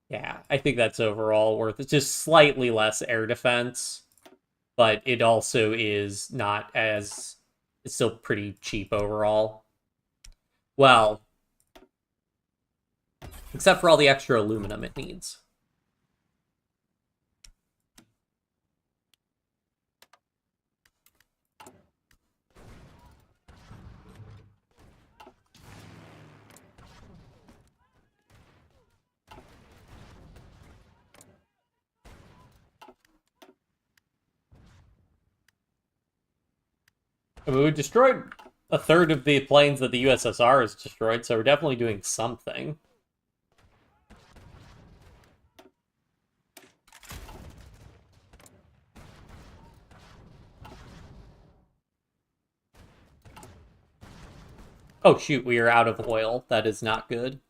Yeah, I think that's overall worth it. Just slightly less air defense, but it also is not as... It's still pretty cheap overall. Well, except for all the extra aluminum it needs. I mean, we destroyed a third of the planes that the USSR has destroyed, so we're definitely doing something. Oh shoot, we are out of oil. That is not good.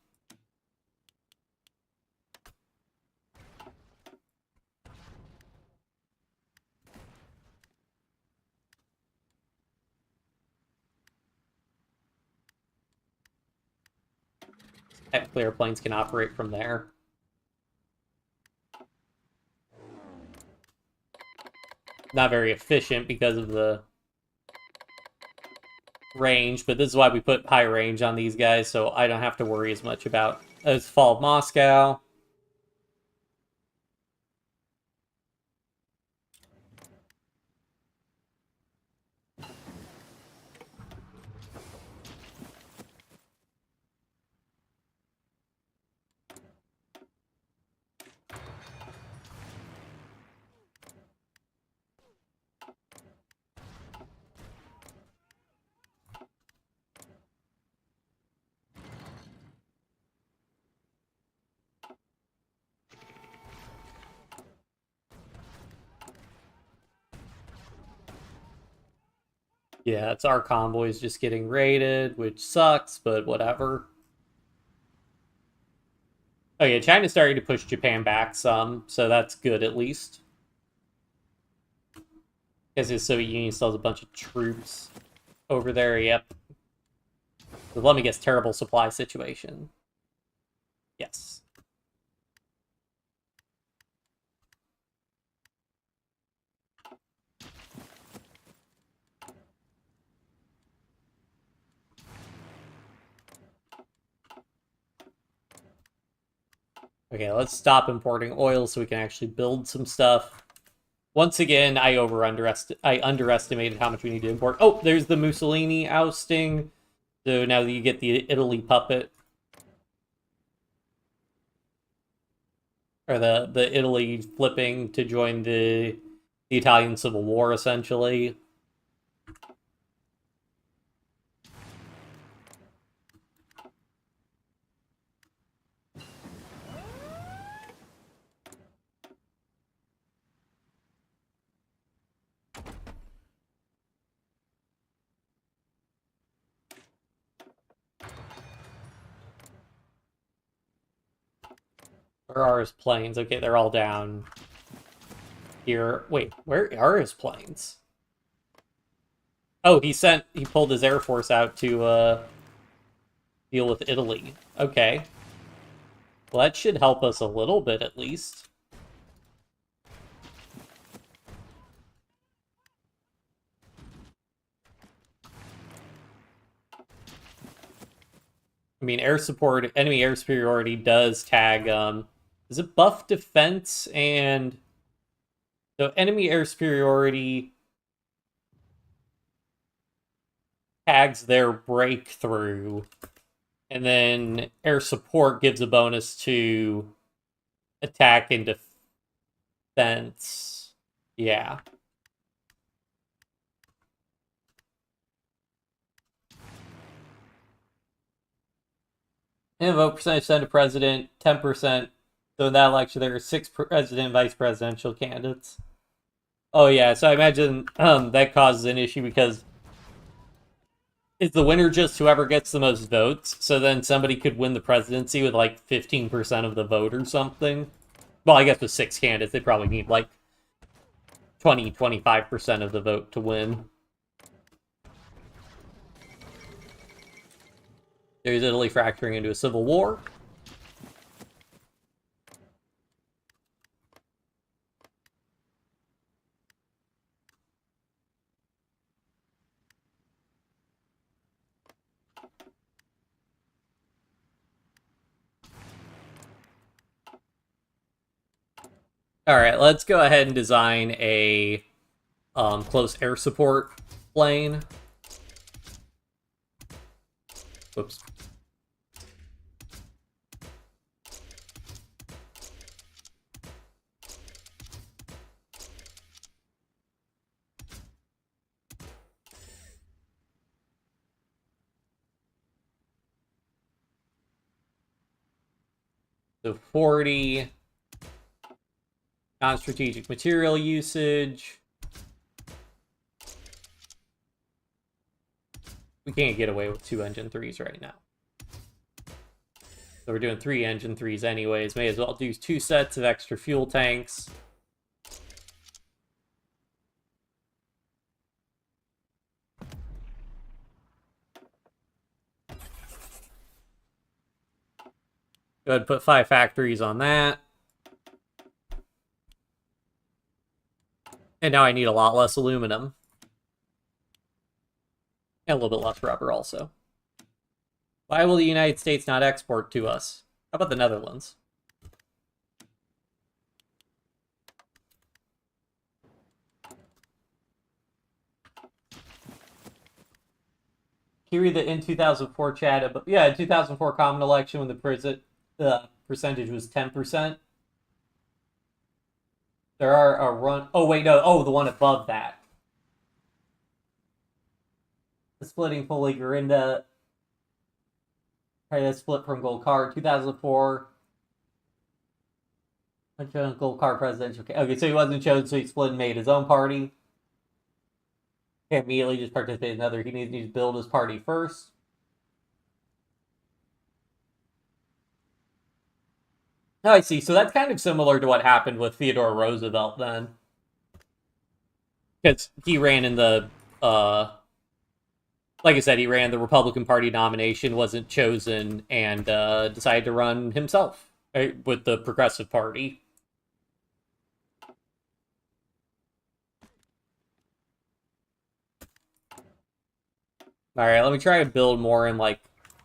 Technically, our planes can operate from there. Not very efficient because of the range, but this is why we put high range on these guys, so I don't have to worry as much about as fall of Moscow. Yeah, it's our convoys just getting raided, which sucks, but whatever. Oh yeah, China's starting to push Japan back some, so that's good at least. Because the Soviet Union still has a bunch of troops over there, yep. So let me guess, terrible supply situation. Yes. Okay, let's stop importing oil so we can actually build some stuff. Once again, I underestimated how much we need to import. Oh, there's the Mussolini ousting. So now that you get the Italy puppet. Or the Italy flipping to join the Italian Civil War, essentially. Where are his planes? Okay, they're all down here. Wait, where are his planes? Oh, he pulled his Air Force out to deal with Italy. Okay. Well, that should help us a little bit, at least. I mean, air support, enemy air superiority does tag, is it buff defense and... So enemy air superiority tags their breakthrough, and then air support gives a bonus to attack and defense. Yeah. And vote percentage sent to president, 10%. So in that election, there are 6 president and vice presidential candidates. Oh yeah, so I imagine that causes an issue because is the winner just whoever gets the most votes? So then somebody could win the presidency with like 15% of the vote or something. Well, I guess with 6 candidates, they probably need like 20-25% of the vote to win. There's Italy fracturing into a civil war. Alright, let's go ahead and design a close air support plane. Whoops. So 40 non-strategic material usage. We can't get away with 2 engine 3s right now. So we're doing 3 engine 3s anyways. May as well do 2 sets of extra fuel tanks. Go ahead and put 5 factories on that. And now I need a lot less aluminum. And a little bit less rubber also. Why will the United States not export to us? How about the Netherlands? Can you read the in 2004 chat? Yeah, in 2004 common election when the percentage was 10%. There are a run... Oh, wait, no. Oh, the one above that. The splitting fully Garinda. That split from Gold Card. 2004. Gold Card presidential... Okay, so he wasn't chosen, so he split and made his own party. Can't immediately just participate in another. He needs to build his party first. Oh, I see. So that's kind of similar to what happened with Theodore Roosevelt then. Because he ran in the, like I said, he ran the Republican Party nomination, wasn't chosen, and decided to run himself with the Progressive Party. Alright, let me try to build more in, like,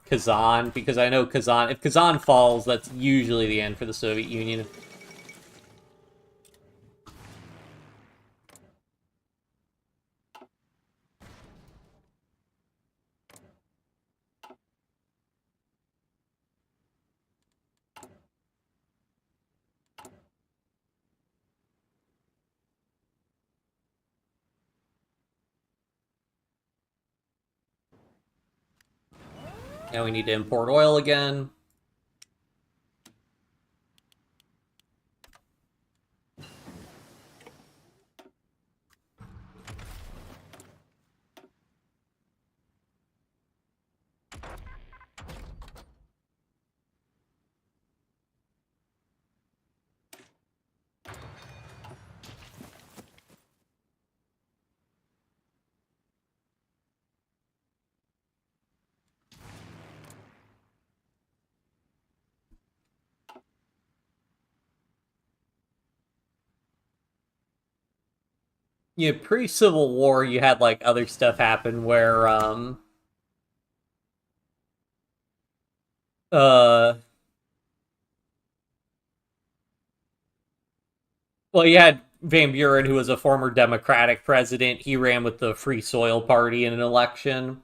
Kazan, because I know Kazan... If Kazan falls, that's usually the end for the Soviet Union. Now we need to import oil again. Yeah, pre-Civil War, you had, like, other stuff happen where, well, you had Van Buren, who was a former Democratic president. He ran with the Free Soil Party in an election.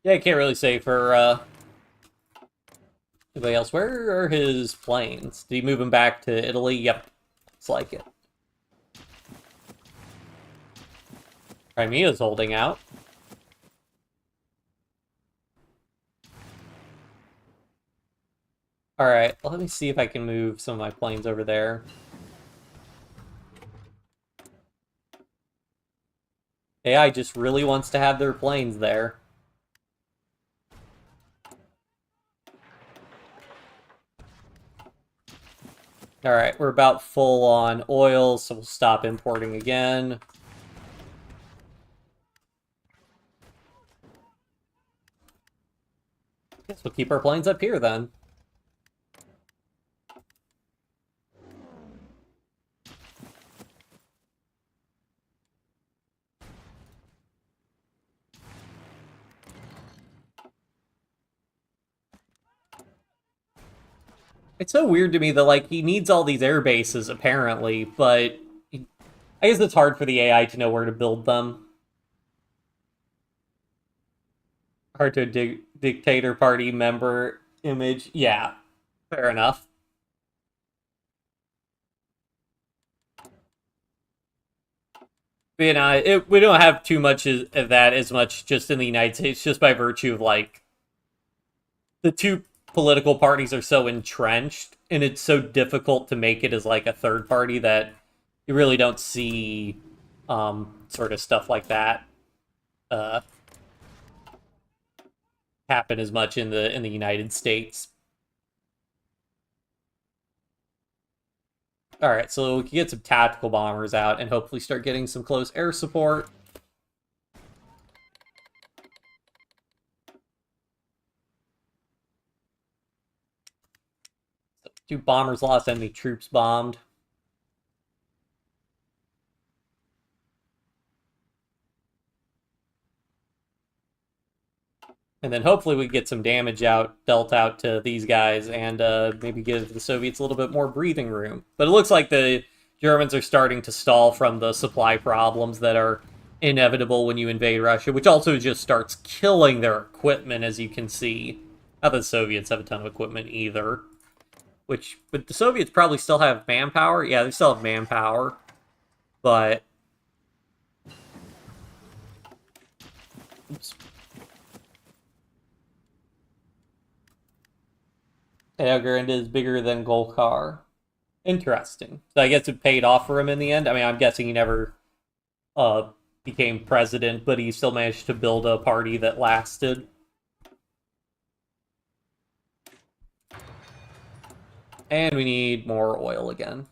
Yeah, I can't really say for, anybody else. Where are his planes? Did he move them back to Italy? Yep. It's like it. Crimea's holding out. Alright, let me see if I can move some of my planes over there. AI just really wants to have their planes there. Alright, we're about full on oil, so we'll stop importing again. Guess we'll keep our planes up here then. It's so weird to me that, like, he needs all these air bases, apparently, but I guess it's hard for the AI to know where to build them. Hard to dictator party member image. Yeah, fair enough. But, you know, we don't have too much of that as much just in the United States, just by virtue of, like, the two political parties are so entrenched, and it's so difficult to make it as, like, a third party that you really don't see sort of stuff like that happen as much in the United States. Alright, so we can get some tactical bombers out and hopefully start getting some close air support. So, 2 bombers lost, enemy troops bombed. And then hopefully we get some damage dealt out to these guys and maybe give the Soviets a little bit more breathing room. But it looks like the Germans are starting to stall from the supply problems that are inevitable when you invade Russia, which also just starts killing their equipment, as you can see. Not that the Soviets have a ton of equipment either. But the Soviets probably still have manpower. Yeah, they still have manpower. But... Oops. Evergrande is bigger than Golkar. Interesting. So I guess it paid off for him in the end. I mean, I'm guessing he never became president, but he still managed to build a party that lasted. And we need more oil again.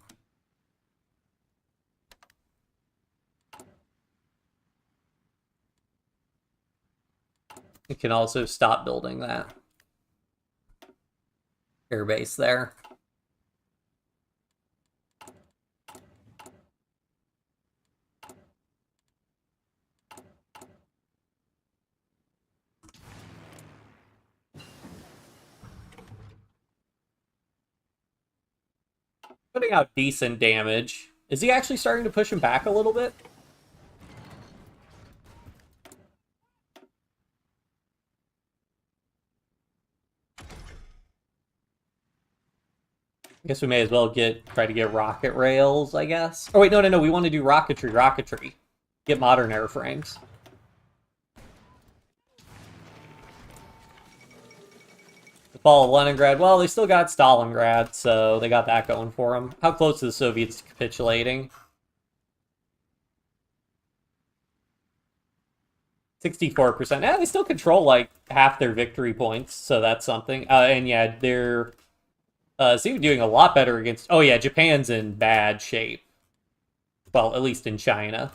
We can also stop building that airbase there. Putting out decent damage. Is he actually starting to push him back a little bit? I guess we may as well try to get rocket rails, I guess. Oh wait, no, we want to do rocketry. Get modern airframes. The fall of Leningrad, well, they still got Stalingrad, so they got that going for them. How close are the Soviets to capitulating? 64%. Yeah, they still control, like, half their victory points, so that's something. And yeah, they're... seem to be doing a lot better against... Oh yeah, Japan's in bad shape. Well, at least in China.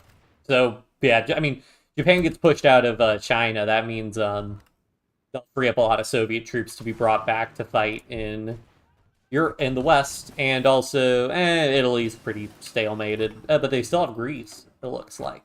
So, yeah, I mean, Japan gets pushed out of China. That means they'll free up a lot of Soviet troops to be brought back to fight in Europe, in the West. And also, Italy's pretty stalemated. But they still have Greece, it looks like.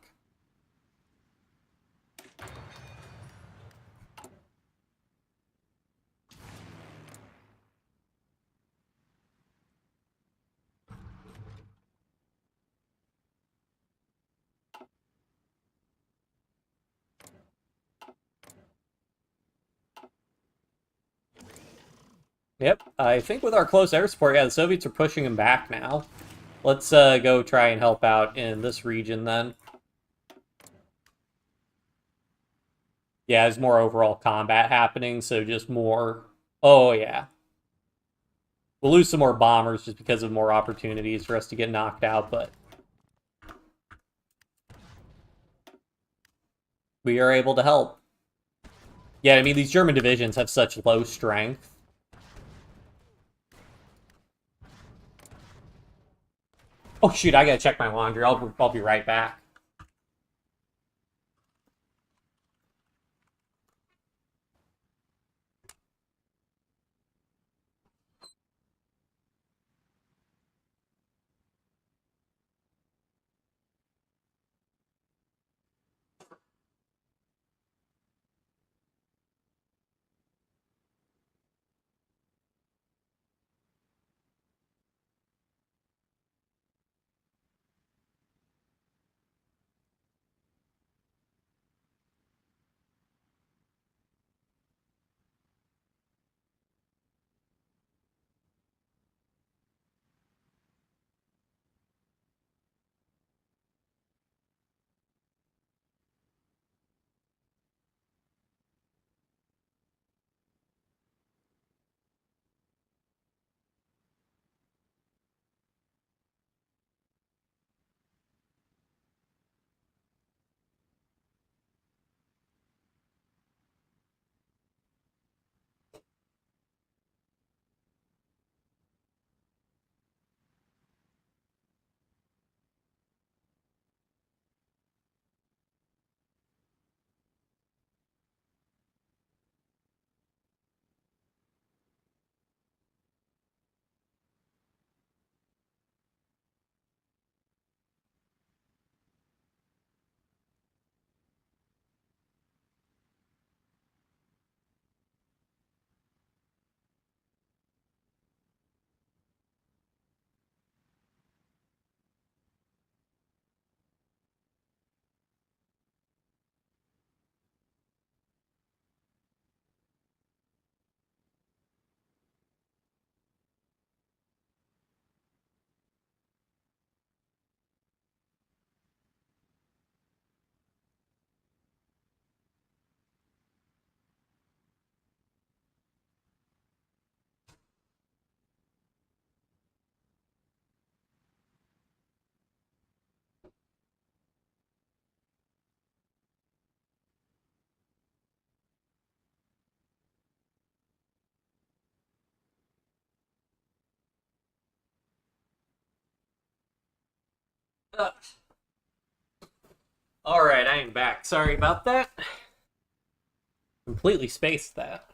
Yep, I think with our close air support, yeah, the Soviets are pushing them back now. Let's go try and help out in this region then. Yeah, there's more overall combat happening, so just more. Oh, yeah. We'll lose some more bombers just because of more opportunities for us to get knocked out, but we are able to help. Yeah, I mean, these German divisions have such low strength. Oh, shoot, I gotta check my laundry. I'll be right back. Alright, I am back. Sorry about that. Completely spaced that.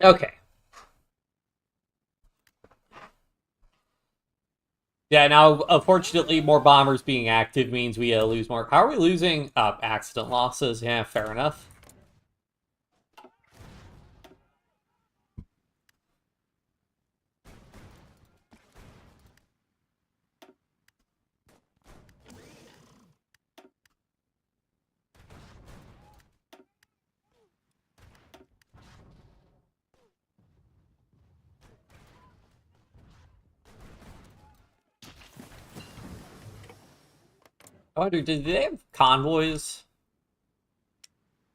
Okay. Yeah, now, unfortunately, more bombers being active means we lose more. How are we losing? Accident losses. Yeah, fair enough. I wonder, did they have convoys?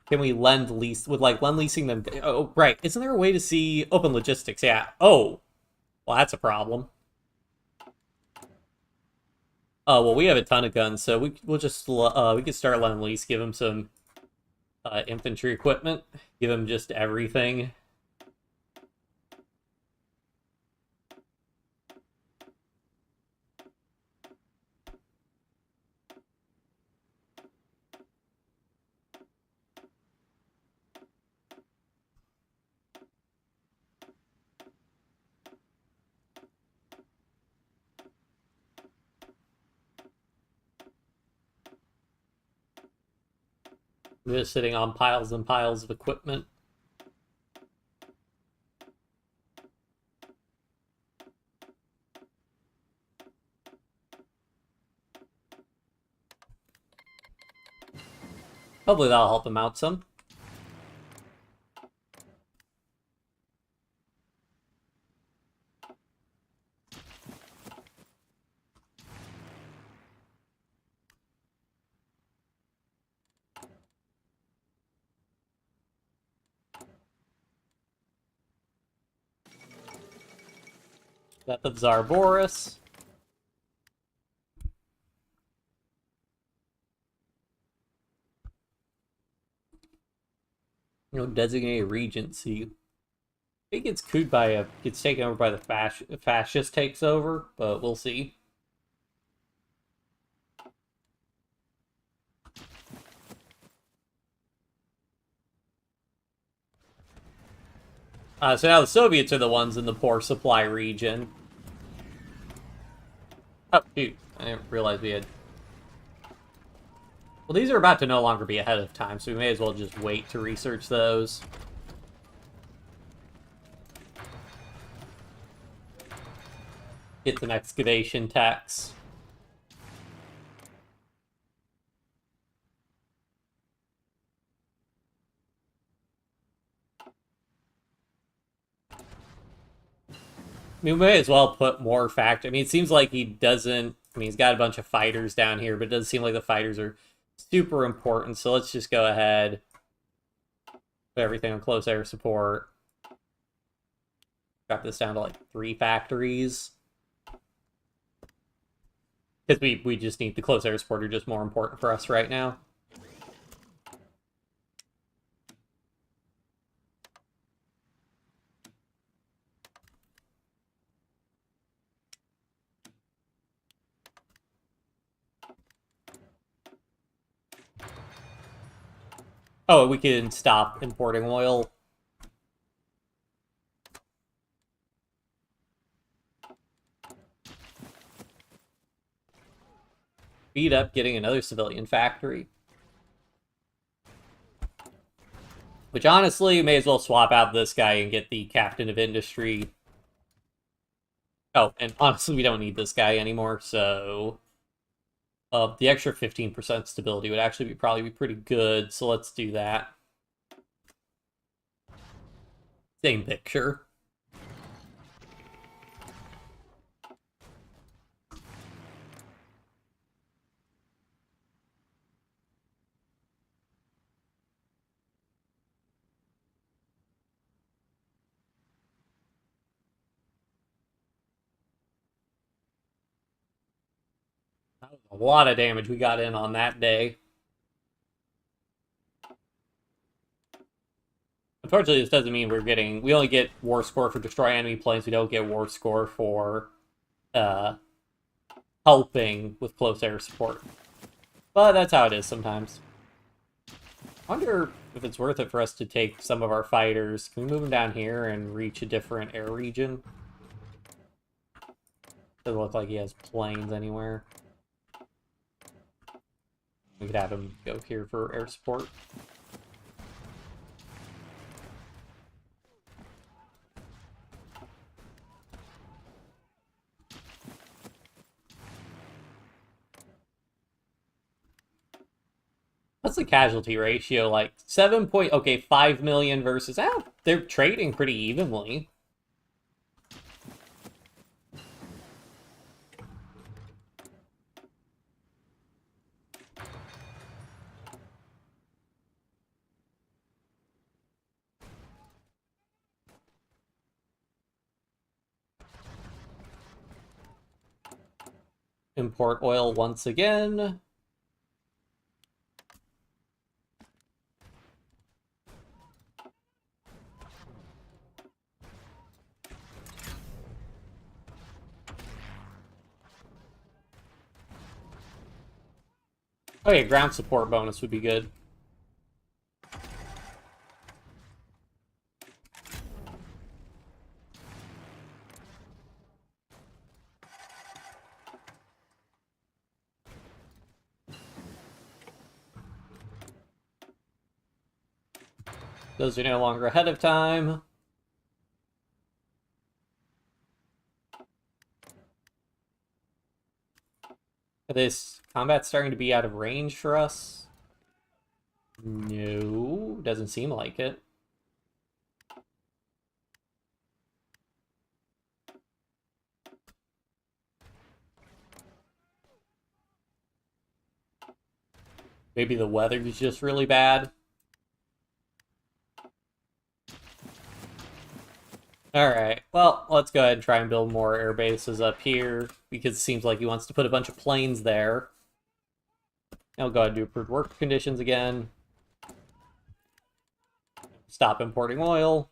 Can we lend lease with like lend leasing them? Oh, right. Isn't there a way to see open logistics? Yeah. Oh, well, that's a problem. Oh, well, we have a ton of guns, so we'll just we could start lend lease, give them some infantry equipment, give them just everything. We're just sitting on piles and piles of equipment. Hopefully that'll help them out some. Death of Tsar Boris. Designated regency. It gets couped by gets taken over by the fascist takes over, but we'll see. So now the Soviets are the ones in the poor supply region. Oh, shoot. I didn't realize we had... Well, these are about to no longer be ahead of time, so we may as well just wait to research those. Get some excavation tax. We may as well put more factor. I mean, it seems like he doesn't... I mean, he's got a bunch of fighters down here, but it doesn't seem like the fighters are super important, so let's just go ahead. Put everything on close air support. Drop this down to like 3 factories. Because we just need the close air support are just more important for us right now. Oh, we can stop importing oil. Speed up getting another civilian factory. Which honestly, may as well swap out this guy and get the captain of industry. Oh, and honestly, we don't need this guy anymore, so... the extra 15% stability would actually probably be pretty good, so let's do that. Same picture. That was a lot of damage we got in on that day. Unfortunately, this doesn't mean we only get war score for destroy enemy planes. We don't get war score for helping with close air support. But that's how it is sometimes. I wonder if it's worth it for us to take some of our fighters. Can we move them down here and reach a different air region? Doesn't look like he has planes anywhere. We could have him go here for air support. What's the casualty ratio like? 5 million versus... they're trading pretty evenly. Import oil once again. Okay, ground support bonus would be good. Those are no longer ahead of time. This combat's starting to be out of range for us. No, doesn't seem like it. Maybe the weather is just really bad. Alright, well, let's go ahead and try and build more air bases up here, because it seems like he wants to put a bunch of planes there. I'll go ahead and do approved work conditions again. Stop importing oil.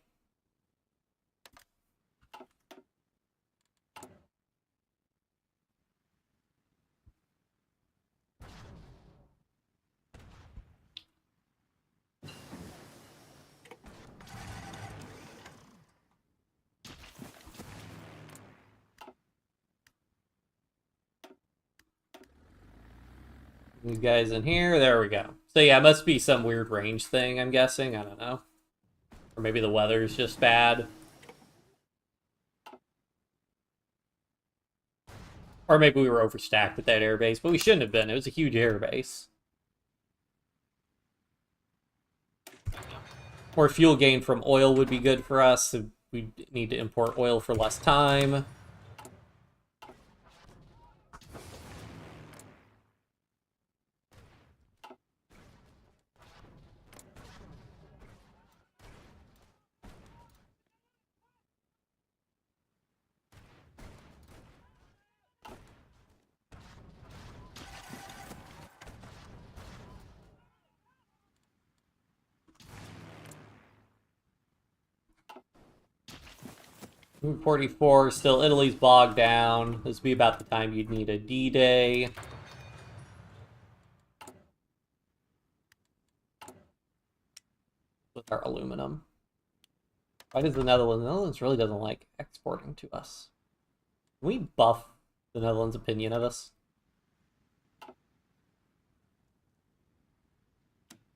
These guys in here, there we go. So yeah, it must be some weird range thing, I'm guessing, I don't know. Or maybe the weather's just bad. Or maybe we were overstacked with that airbase, but we shouldn't have been. It was a huge airbase. More fuel gain from oil would be good for us. So we need to import oil for less time. Route 44, still Italy's bogged down. This would be about the time you'd need a D-Day. With our aluminum. Why does the Netherlands? The Netherlands really doesn't like exporting to us. Can we buff the Netherlands' opinion of us?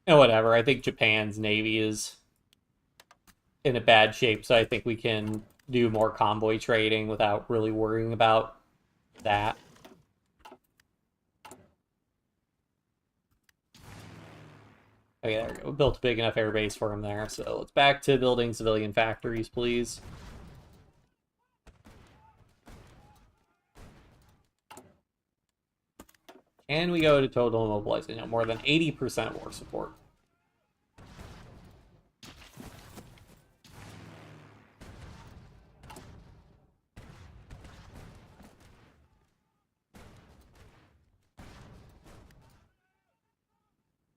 And whatever, I think Japan's navy is in a bad shape, so I think we can do more convoy trading without really worrying about that. Okay, there we go. We built a big enough airbase for him there, so let's back to building civilian factories, please. And we go to total mobilizing, more than 80% war support.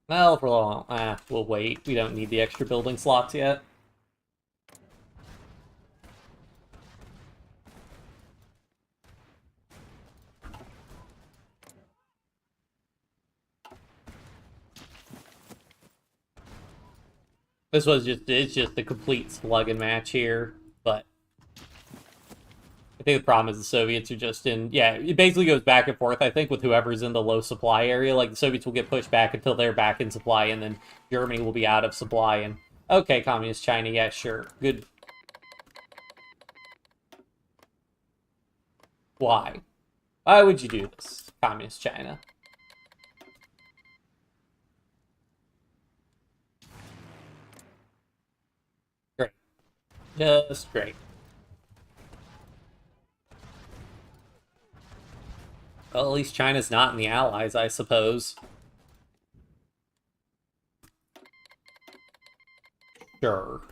Well, for long, we'll wait. We don't need the extra building slots yet. This was it's just a complete slug and match here, but I think the problem is the Soviets are just in, yeah, it basically goes back and forth, I think, with whoever's in the low supply area. Like, the Soviets will get pushed back until they're back in supply, and then Germany will be out of supply, and, okay, Communist China, yeah, sure, good. Why? Why would you do this, Communist China? Great. Just great. Well, at least China's not in the Allies, I suppose. Sure.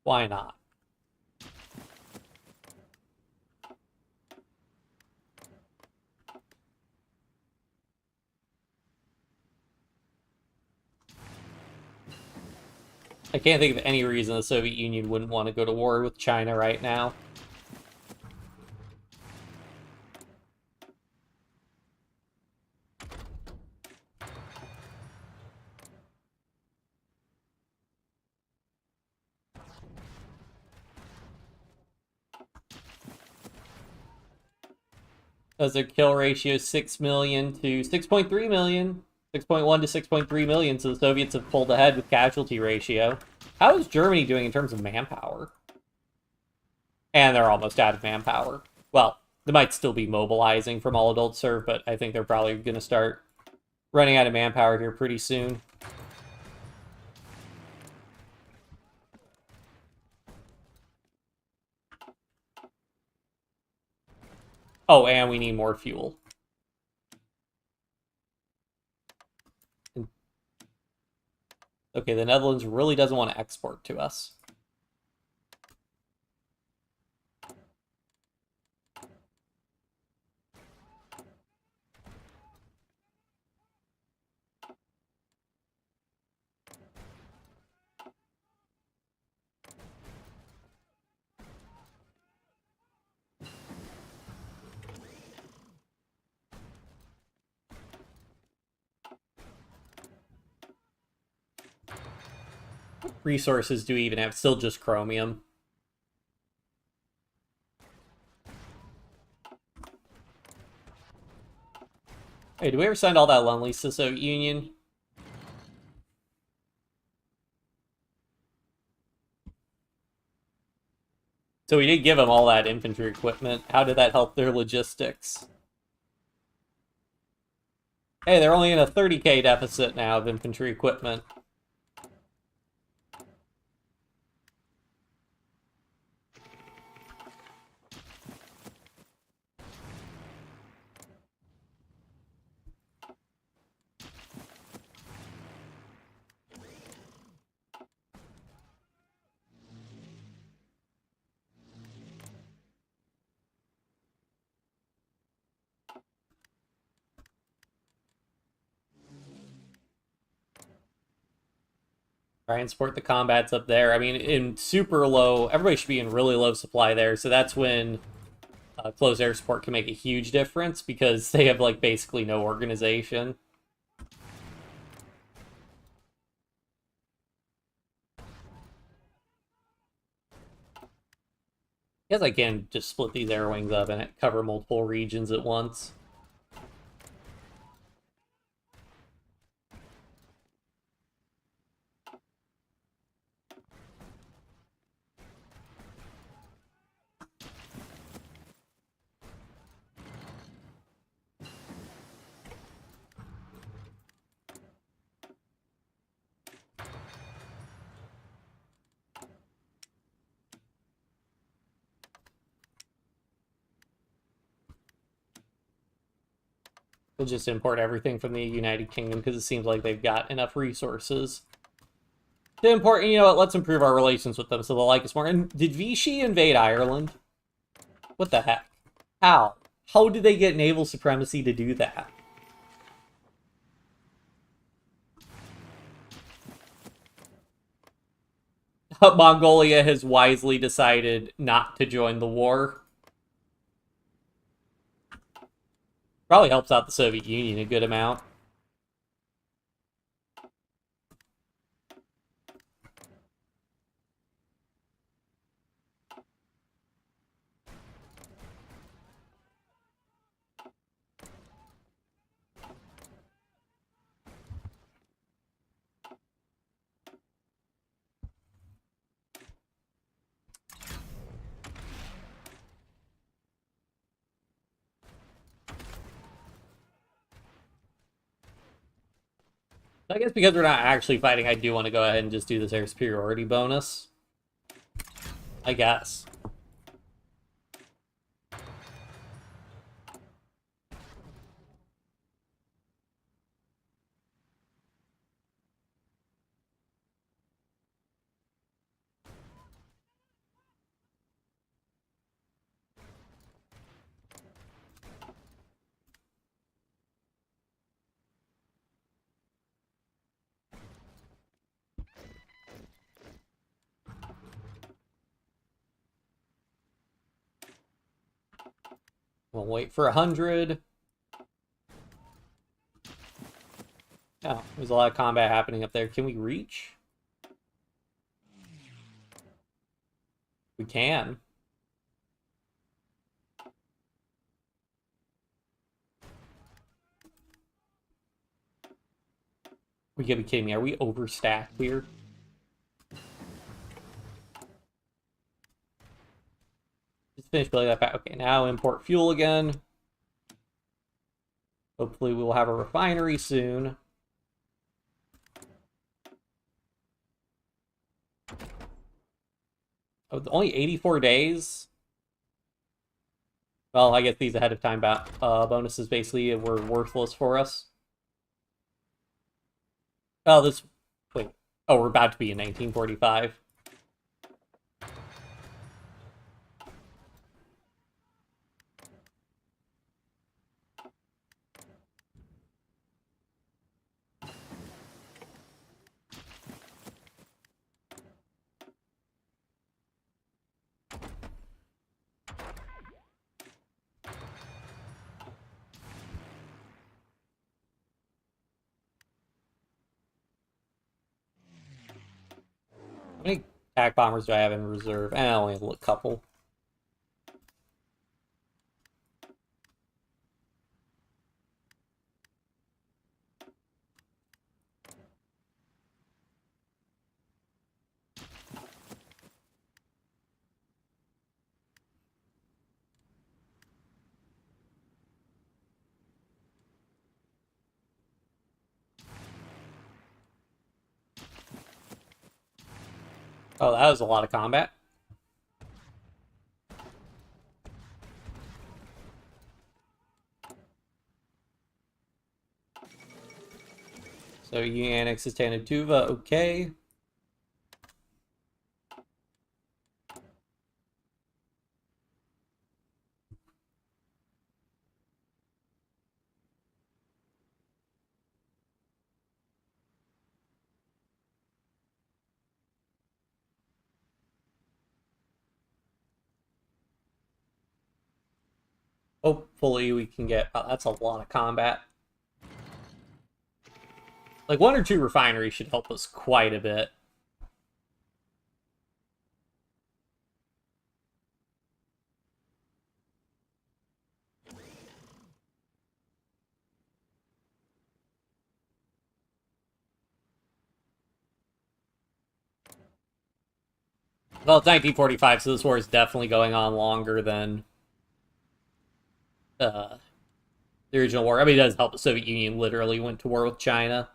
Why not? I can't think of any reason the Soviet Union wouldn't want to go to war with China right now. As their kill ratio 6 million to 6.3 million. 6.1 to 6.3 million, so the Soviets have pulled ahead with casualty ratio. How is Germany doing in terms of manpower? And they're almost out of manpower. Well, they might still be mobilizing from all adult serve, but I think they're probably going to start running out of manpower here pretty soon. Oh, and we need more fuel. Okay, the Netherlands really doesn't want to export to us. resources do we even have? Still just chromium. Hey, did we ever send all that Lonely to the Soviet Union? So we did give them all that infantry equipment. How did that help their logistics? Hey, they're only in a 30k deficit now of infantry equipment. Try and support the combats up there. I mean, in super low, everybody should be in really low supply there. So that's when close air support can make a huge difference because they have like basically no organization. I guess I can just split these air wings up and cover multiple regions at once. We'll just import everything from the United Kingdom because it seems like they've got enough resources to import. You know what? Let's improve our relations with them so they'll like us more. And did Vichy invade Ireland? What the heck? How? How did they get naval supremacy to do that? Mongolia has wisely decided not to join the war. Probably helps out the Soviet Union a good amount. I guess because we're not actually fighting, I do want to go ahead and just do this air superiority bonus. I guess. We'll wait for 100. Oh, there's a lot of combat happening up there. Can we reach? We can. We gotta be kidding me. Are we overstacked here? Just finish building that back. Okay, now import fuel again. Hopefully we will have a refinery soon. Oh, only 84 days? Well, I guess these ahead of time bonuses basically were worthless for us. Oh, this... Wait. Oh, we're about to be in 1945. many attack bombers do I have in reserve? I only have a couple. Oh, that was a lot of combat. So you annex Tanatuva, okay. Hopefully we can get... Oh, that's a lot of combat. Like, 1 or 2 refineries should help us quite a bit. Well, it's 1945, so this war is definitely going on longer than the original war. I mean, it does help the Soviet Union literally went to war with China.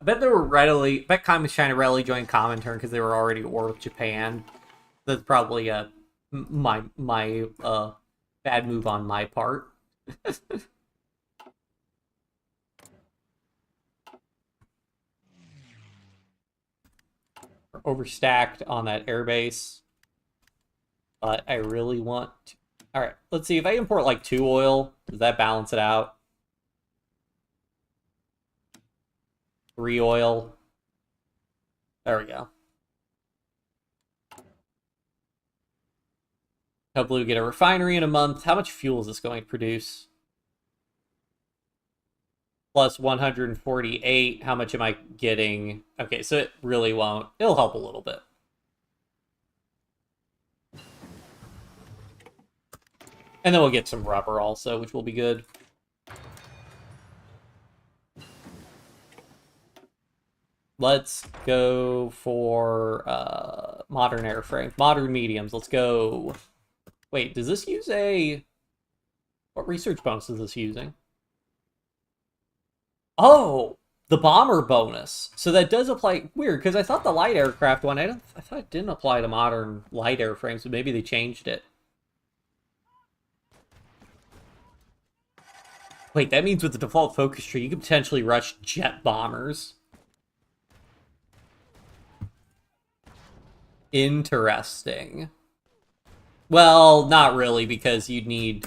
I bet I bet Communist China readily joined Comintern because they were already at war with Japan. That's probably my bad move on my part. We're overstacked on that airbase. But I really want to... Alright, let's see. If I import like 2 oil, does that balance it out? 3 oil. There we go. Hopefully we get a refinery in a month. How much fuel is this going to produce? Plus 148. How much am I getting? Okay, so it really won't. It'll help a little bit. And then we'll get some rubber also, which will be good. Let's go for modern airframe. Modern mediums. Let's go. Wait, does this use a... What research bonus is this using? Oh, the bomber bonus. So that does apply... Weird, because I thought the light aircraft one... I thought it didn't apply to modern light airframes, but maybe they changed it. Wait, that means with the default focus tree, you could potentially rush jet bombers. Interesting. Well, not really, because you'd need...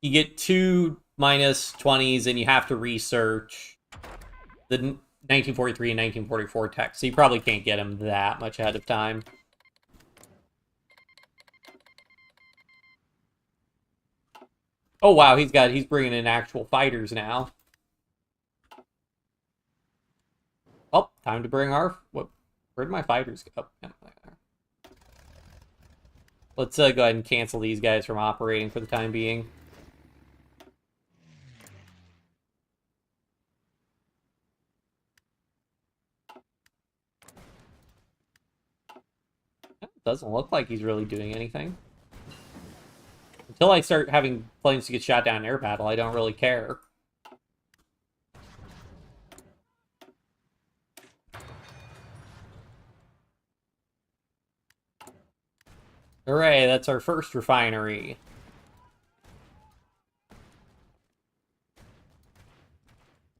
You get 2 -20s, and you have to research the 1943 and 1944 text, so you probably can't get them that much ahead of time. Oh, wow, he's bringing in actual fighters now. Oh, time to bring our... Where'd my fighters go? Oh, let's go ahead and cancel these guys from operating for the time being. It doesn't look like he's really doing anything. Until I start having planes to get shot down in air battle, I don't really care. Hooray, that's our first refinery.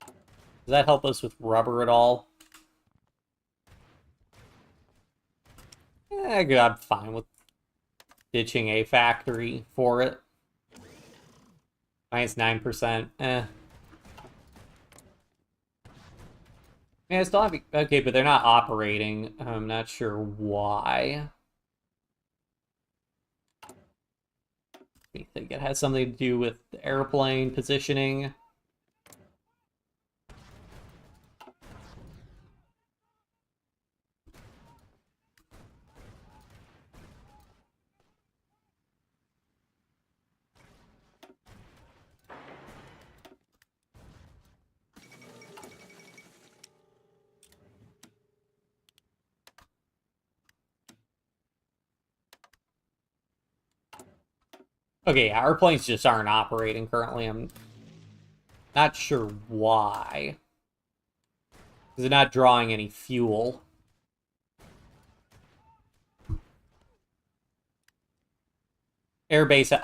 Does that help us with rubber at all? I'm fine with ditching a factory for it. Minus 9%. Yeah, I still have... Okay, but they're not operating. I'm not sure why. I think it has something to do with the airplane positioning. Okay, yeah, our planes just aren't operating currently. I'm not sure why. Because they're not drawing any fuel. Airbase,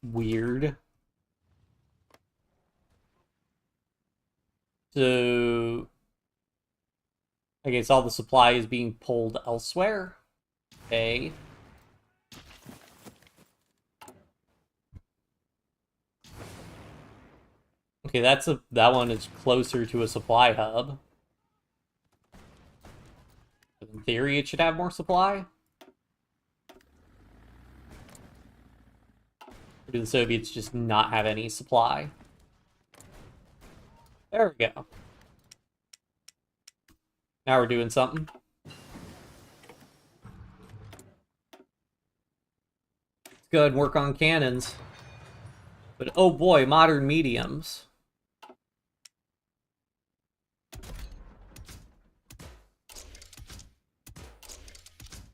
weird. So, I guess all the supply is being pulled elsewhere. Okay. Okay, that one is closer to a supply hub. In theory, it should have more supply. Or do the Soviets just not have any supply? There we go. Now we're doing something. Let's go ahead and work on cannons. But oh boy, modern mediums.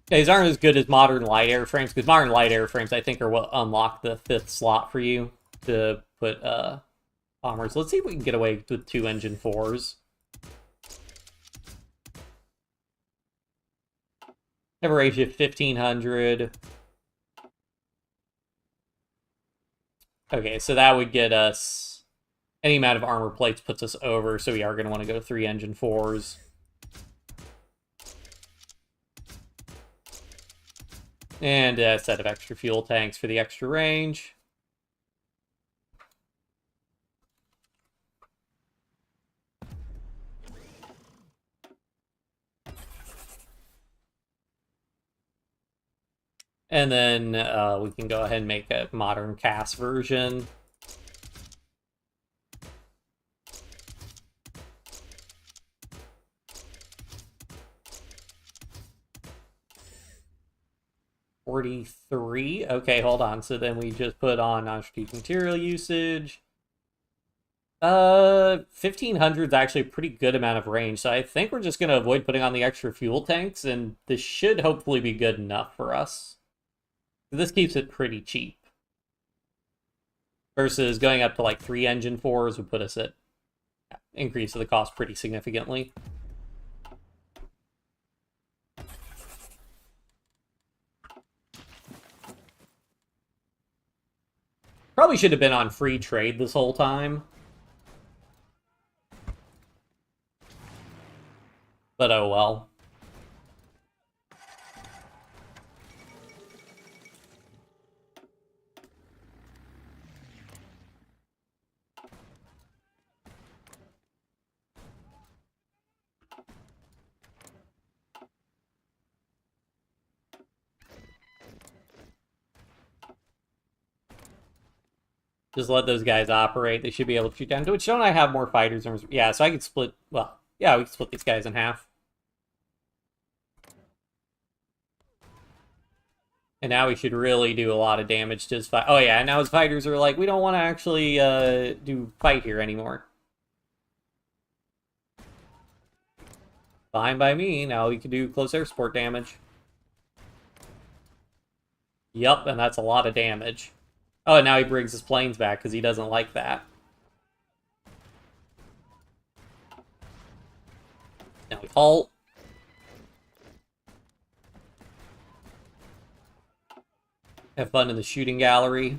These aren't as good as modern light airframes, because modern light airframes, I think, are what unlock the 5th slot for you to put bombers. Let's see if we can get away with 2 engine 4s. Have a ratio of 1500. Okay, so that would get us... Any amount of armor plates puts us over, so we are going to want to go 3 engine 4s. And a set of extra fuel tanks for the extra range. And then we can go ahead and make a modern cast version. $43. Okay, hold on. So then we just put on non-strategic material usage. 1500 is actually a pretty good amount of range, so I think we're just going to avoid putting on the extra fuel tanks, and this should hopefully be good enough for us. This keeps it pretty cheap. Versus going up to like 3 engine 4s would put us at increase of the cost pretty significantly. Probably should have been on free trade this whole time. But oh well. Just let those guys operate. They should be able to shoot down. Which don't I have more fighters? Yeah, so I could split... Well, yeah, we can split these guys in half. And now we should really do a lot of damage to his fight. Oh yeah, now his fighters are like, we don't want to actually do fight here anymore. Fine by me. Now we can do close air support damage. Yup, and that's a lot of damage. Oh, and now he brings his planes back because he doesn't like that. Now we halt. Have fun in the shooting gallery.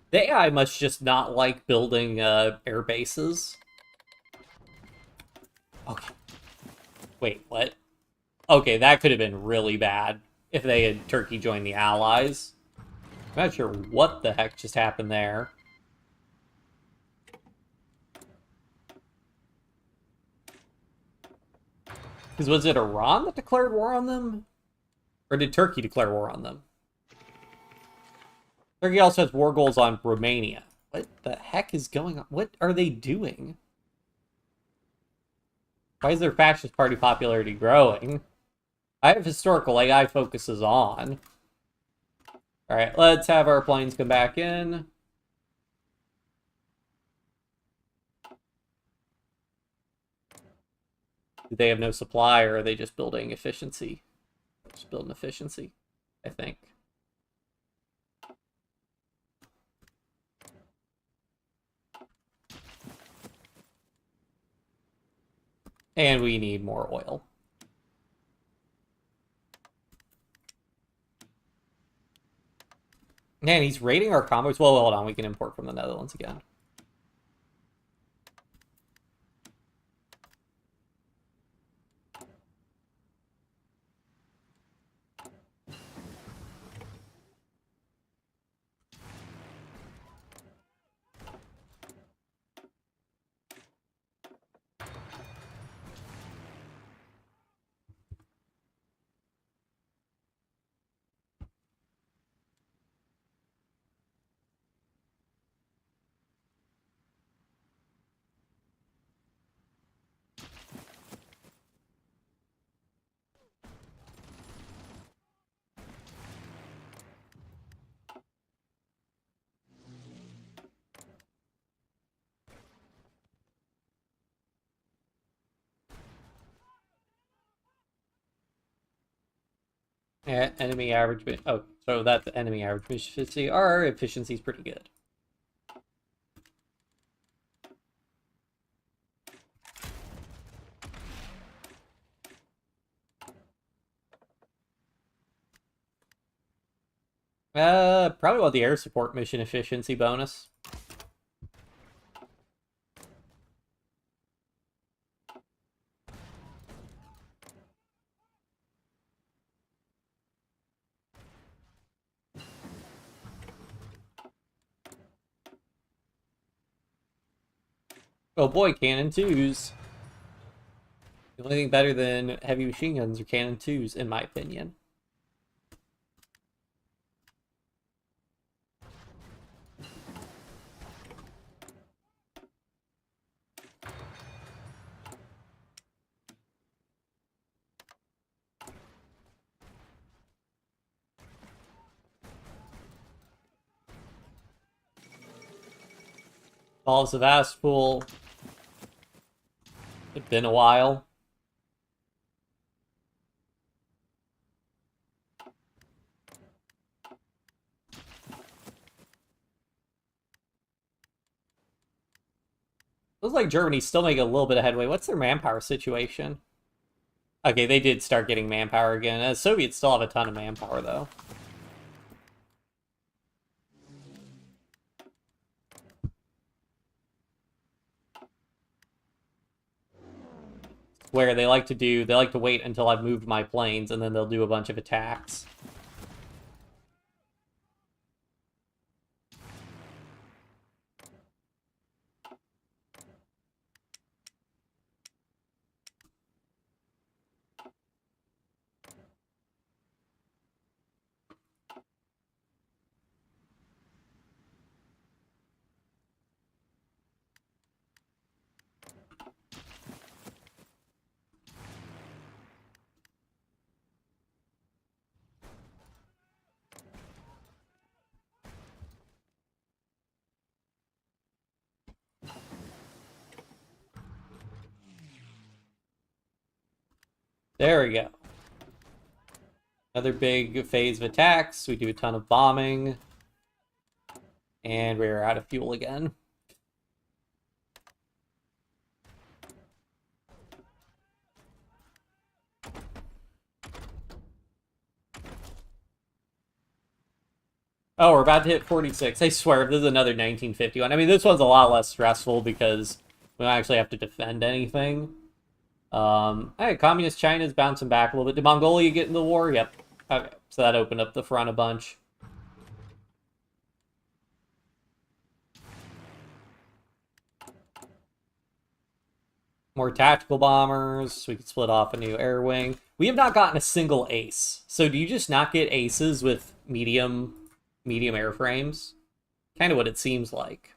The AI must just not like building air bases. Okay. Wait, what? Okay, that could have been really bad if they had Turkey join the Allies. I'm not sure what the heck just happened there. Because was it Iran that declared war on them? Or did Turkey declare war on them? Turkey also has war goals on Romania. What the heck is going on? What are they doing? Why is their fascist party popularity growing? I have historical AI focuses on. Alright, let's have our planes come back in. Do they have no supply, or are they just building efficiency? Just building efficiency, I think. And we need more oil. Man, he's raiding our convoys. Well, hold on. We can import from the Netherlands again. Yeah, enemy average. Oh, so that's the enemy average efficiency. Our efficiency is pretty good. Probably want the air support mission efficiency bonus. Oh boy, cannon twos. The only thing better than heavy machine guns are cannon twos, in my opinion. Balls of Astpool. It's been a while. Looks like Germany's still making a little bit of headway. What's their manpower situation? Okay, they did start getting manpower again. Soviets still have a ton of manpower, though. Where they like to wait until I've moved my planes, and then they'll do a bunch of attacks. There we go. Another big phase of attacks. We do a ton of bombing. And we're out of fuel again. Oh, we're about to hit 46. I swear, if this is another 1951. I mean, this one's a lot less stressful because we don't actually have to defend anything. Hey, Communist China's bouncing back a little bit. Did Mongolia get in the war? Yep. Okay, so that opened up the front a bunch. More tactical bombers. We could split off a new air wing. We have not gotten a single ace. So do you just not get aces with medium medium airframes. Kind of what it seems like.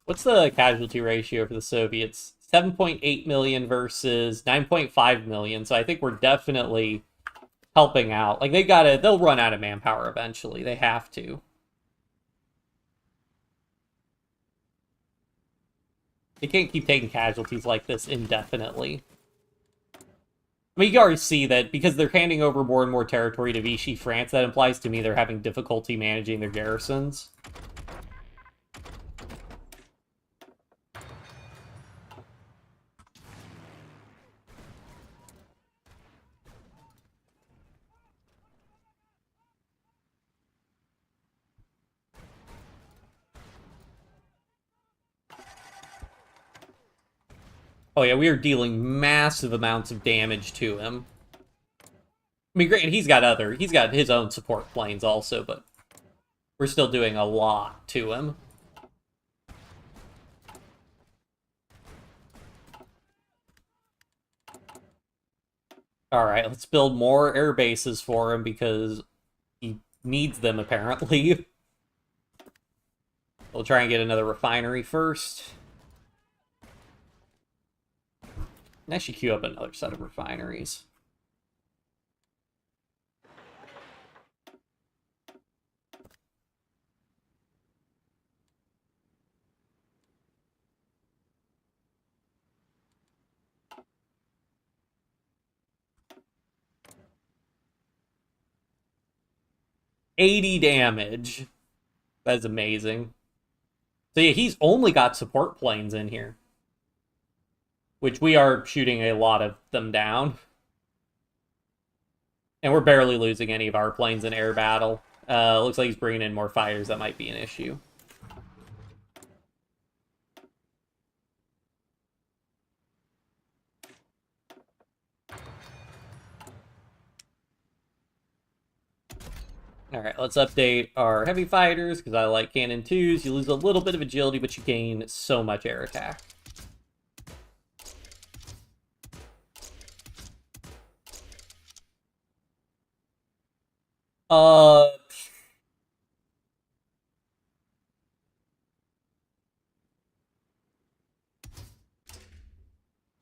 What's the casualty ratio for the Soviets? 7.8 million versus 9.5 million. So I think we're definitely helping out. Like, they'll run out of manpower eventually. They have to. They can't keep taking casualties like this indefinitely. I mean, you can already see that because they're handing over more and more territory to Vichy France, that implies to me they're having difficulty managing their garrisons. Oh yeah, we are dealing massive amounts of damage to him. I mean, great, he's got his own support planes also, but we're still doing a lot to him. Alright, let's build more air bases for him because he needs them, apparently. We'll try and get another refinery first. And I should queue up another set of refineries. $80 damage. That's amazing. So yeah, he's only got support planes in here. Which we are shooting a lot of them down. And we're barely losing any of our planes in air battle. Looks like he's bringing in more fighters. That might be an issue. Alright, let's update our heavy fighters, because I like cannon 2s. You lose a little bit of agility, but you gain so much air attack.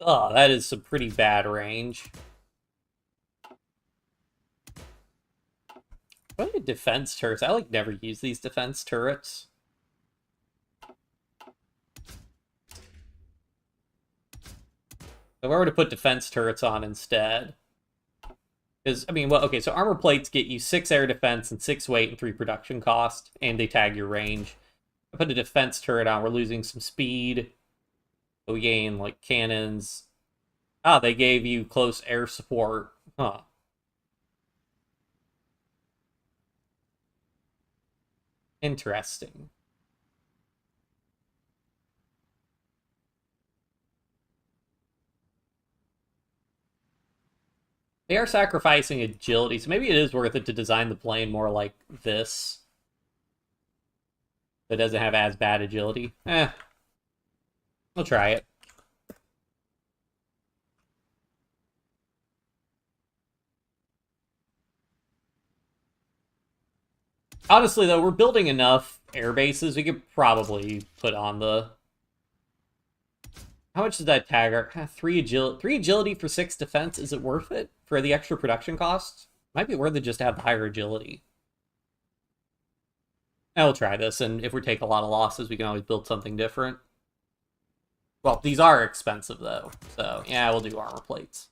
Oh, that is some pretty bad range. What are defense turrets? I never use these defense turrets. If I were to put defense turrets on instead. Because, I mean, well, okay, so armor plates get you 6 air defense and 6 weight and 3 production cost, and they tag your range. I put a defense turret on, we're losing some speed. So we gain, cannons. Ah, they gave you close air support. Huh. Interesting. They are sacrificing agility, so maybe it is worth it to design the plane more like this. That doesn't have as bad agility. We'll try it. Honestly, though, we're building enough air bases, we could probably put on the... How much does that tag our... 3 agility for 6 defense, is it worth it? For the extra production costs? Might be worth it just to have the higher agility. I will try this, and if we take a lot of losses, we can always build something different. Well, these are expensive, though. So, yeah, we'll do armor plates.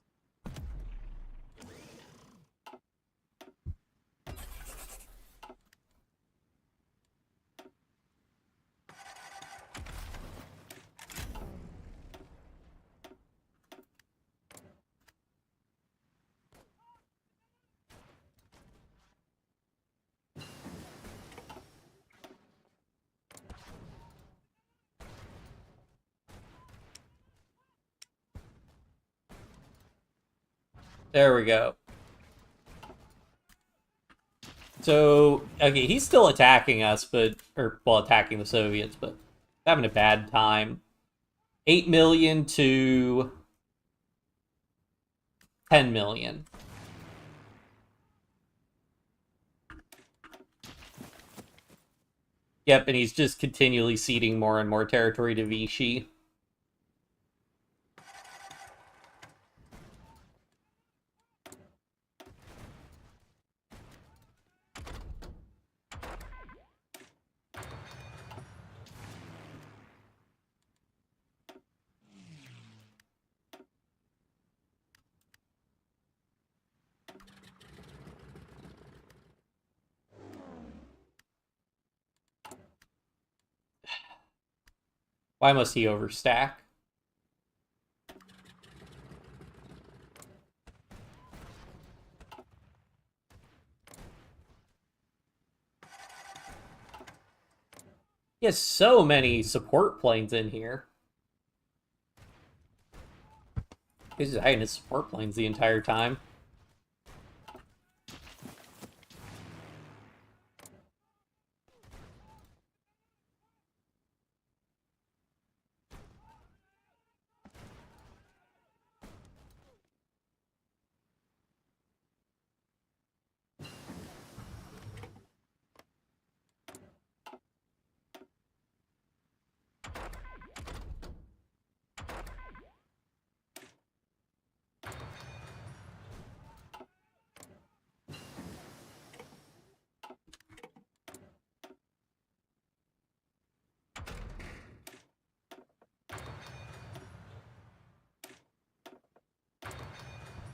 There we go. So, okay, he's still attacking us, attacking the Soviets, but having a bad time. 8 million to 10 million. Yep, and he's just continually ceding more and more territory to Vichy. Why must he overstack? He has so many support planes in here. He's just hiding his support planes the entire time.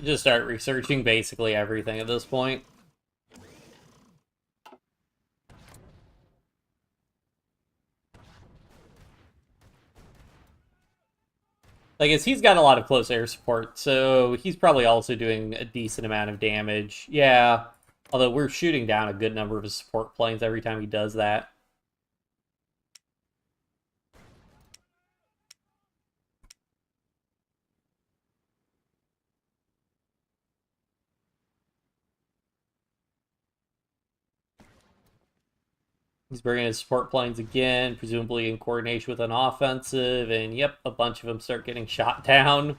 Just start researching basically everything at this point. I guess he's got a lot of close air support, so he's probably also doing a decent amount of damage. Yeah, although we're shooting down a good number of his support planes every time he does that. He's bringing his support planes again, presumably in coordination with an offensive, and yep, a bunch of them start getting shot down.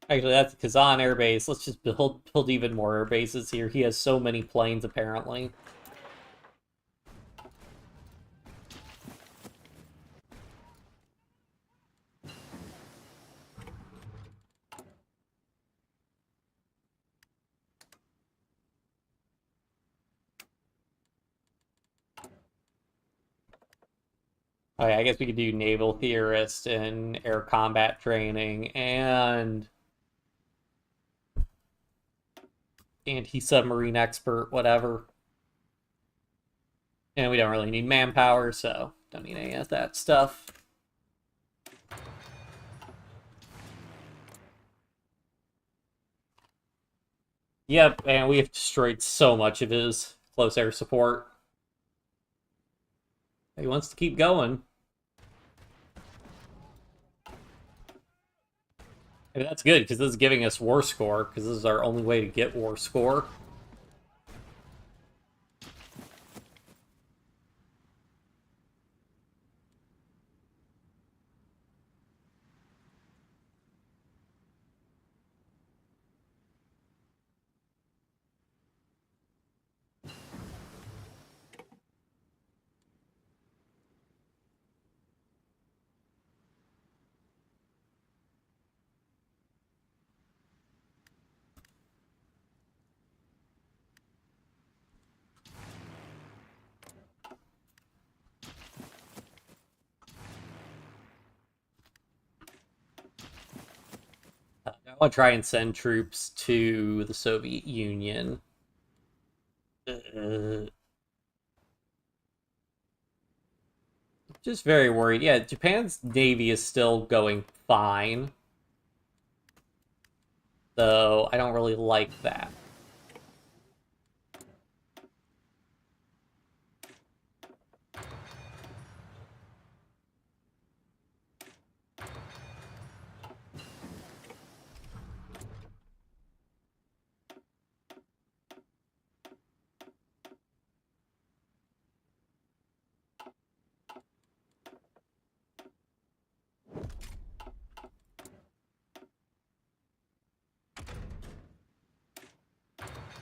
Actually, that's Kazan Air Base. Let's just build even more air bases here. He has so many planes, apparently. Okay, I guess we could do naval theorist and air combat training and anti-submarine expert, whatever. And we don't really need manpower, so don't need any of that stuff. Yep, and we have destroyed so much of his close air support. He wants to keep going. I mean, that's good, because this is giving us war score, because this is our only way to get war score. I want to try and send troops to the Soviet Union. Just very worried. Yeah, Japan's navy is still going fine. So I don't really like that.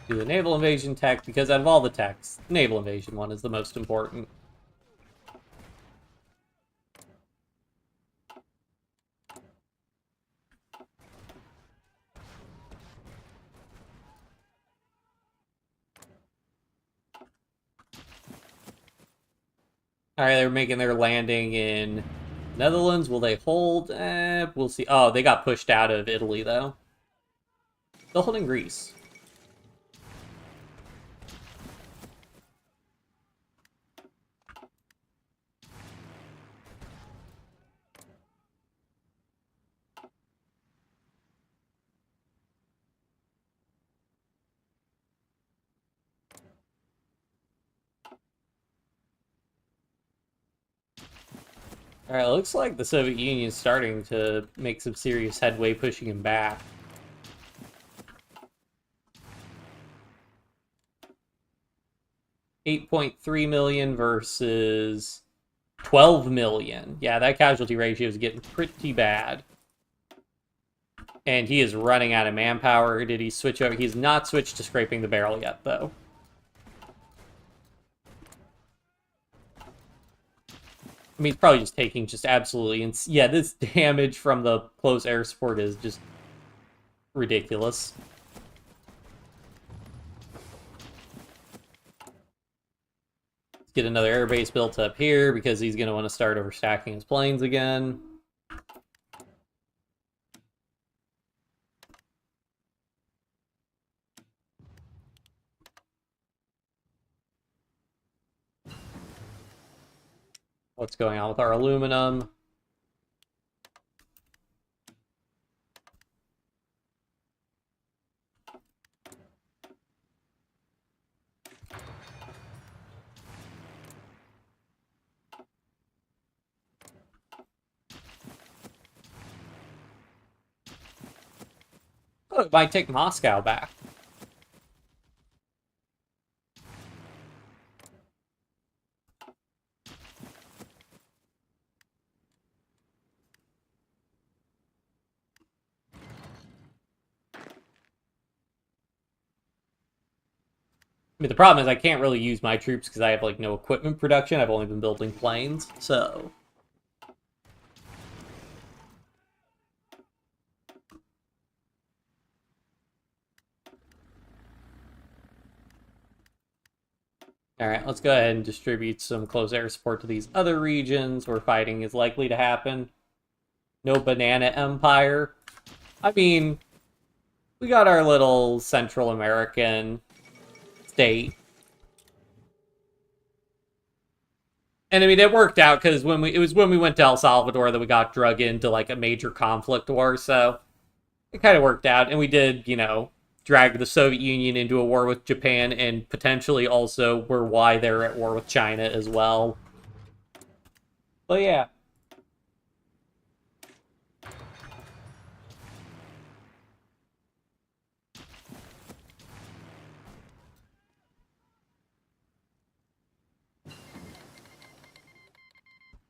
Do the naval invasion tech, because out of all the techs, the naval invasion one is the most important. Alright, they're making their landing in Netherlands. Will they hold? We'll see. Oh, they got pushed out of Italy, though. They'll hold in Greece. Alright, looks like the Soviet Union is starting to make some serious headway pushing him back. $8.3 million versus 12 million. Yeah, that casualty ratio is getting pretty bad. And he is running out of manpower. Did he switch over? He's not switched to scraping the barrel yet, though. I mean, he's probably just taking just absolutely... Yeah, this damage from the close air support is just ridiculous. Let's get another airbase built up here because he's going to want to start overstacking his planes again. What's going on with our aluminum? Oh, it might take Moscow back. I mean, the problem is I can't really use my troops because I have, like, no equipment production. I've only been building planes, so... Alright, let's go ahead and distribute some close air support to these other regions where fighting is likely to happen. No banana empire. I mean, we got our little Central American state. And I mean, it worked out because it was when we went to El Salvador that we got drug into like a major conflict war, so it kind of worked out. And we did, you know, drag the Soviet Union into a war with Japan, and potentially also were why they're at war with China as well. But yeah.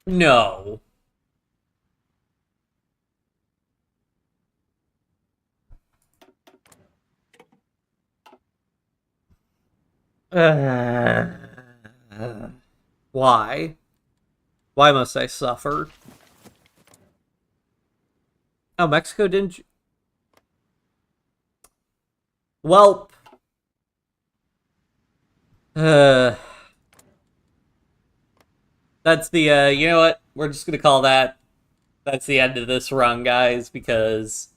No. Why? Why must I suffer? Oh, Mexico didn't... Well... That's the, you know what? We're just gonna call that... That's the end of this run, guys, because...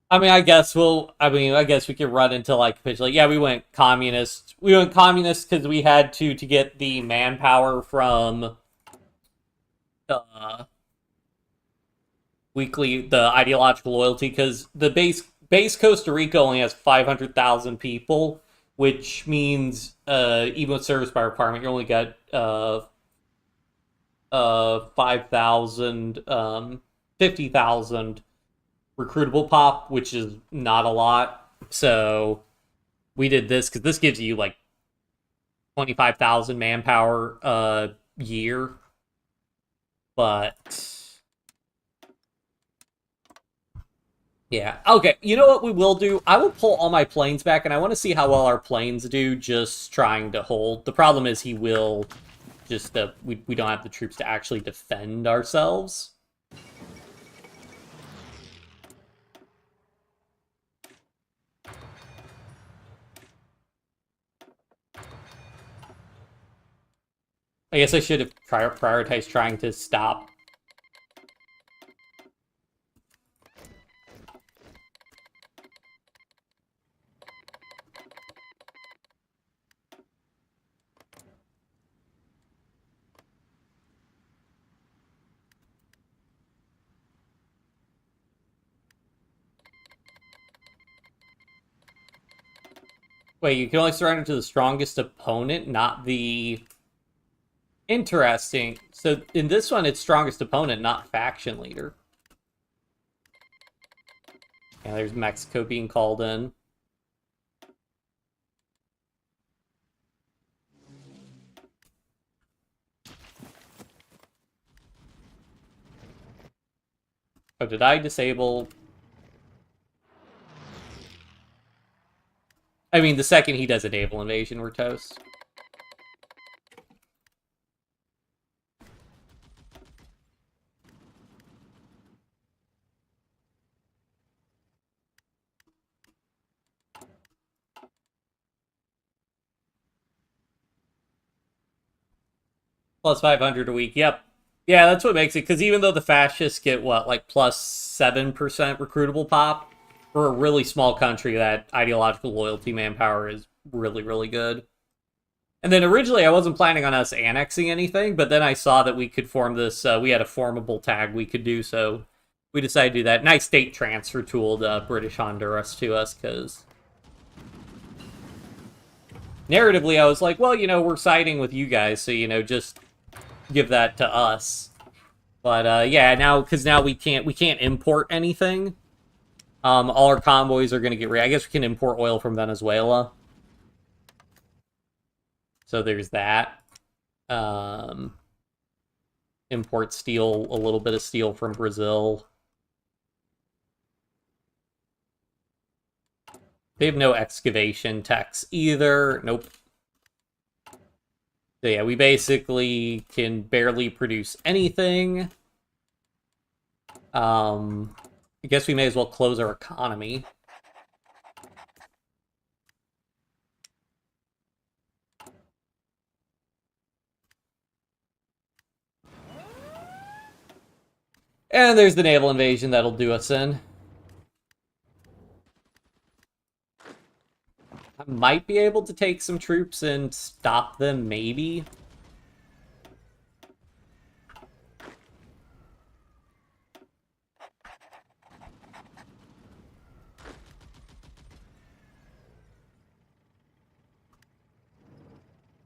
I mean, I guess we could run into, like, officially... Yeah, we went communist. We went communist because we had to get the manpower from... the ideological loyalty, because the base Costa Rica only has 500,000 people, which means even with service by requirement, you only got 5,000, 50,000 recruitable pop, which is not a lot. So we did this because this gives you like 25,000 manpower a year, but Yeah, okay, you know what we will do? I will pull all my planes back, and I want to see how well our planes do just trying to hold. The problem is he will just, we don't have the troops to actually defend ourselves. I guess I should have prioritized trying to stop. Wait, you can only surrender to the strongest opponent, not the... Interesting. So in this one, it's strongest opponent, not faction leader. Yeah, there's Mexico being called in. Oh, did I disable... I mean, the second he does a naval invasion, we're toast. Plus 500 a week, yep. Yeah, that's what makes it, because even though the fascists get, what, like plus 7% recruitable pop, for a really small country, that ideological loyalty manpower is really, really good. And then originally I wasn't planning on us annexing anything, but then I saw that we could form this, we had a formable tag we could do, so we decided to do that. Nice state transfer tool to British Honduras to us, because narratively I was like, well, you know, we're siding with you guys, so, you know, just give that to us. But yeah, now because now we can't import anything. All our convoys are gonna get I guess we can import oil from Venezuela. So there's that. Import steel, a little bit of steel from Brazil. They have no excavation techs either. Nope. So yeah, we basically can barely produce anything. I guess we may as well close our economy. And there's the naval invasion that'll do us in. I might be able to take some troops and stop them, maybe.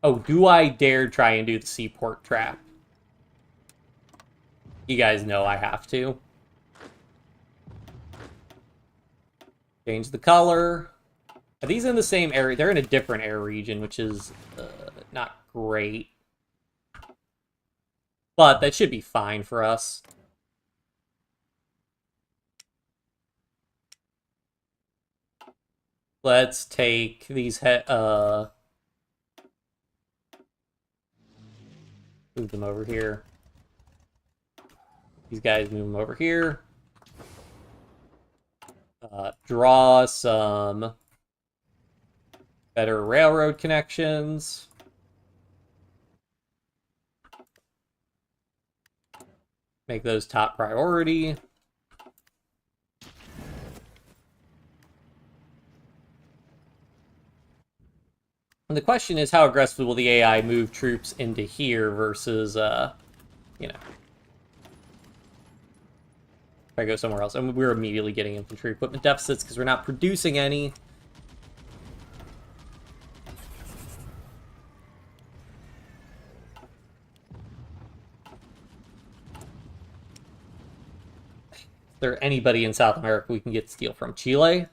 Oh, do I dare try and do the seaport trap? You guys know I have to. Change the color. Are these in the same area? They're in a different air region, which is not great. But that should be fine for us. Let's take these move them over here. These guys move them over here. Draw some better railroad connections. Make those top priority. And the question is, how aggressively will the AI move troops into here versus, you know, if I go somewhere else. And we're immediately getting infantry equipment deficits because we're not producing any. Is there anybody in South America we can get steel from? Chile?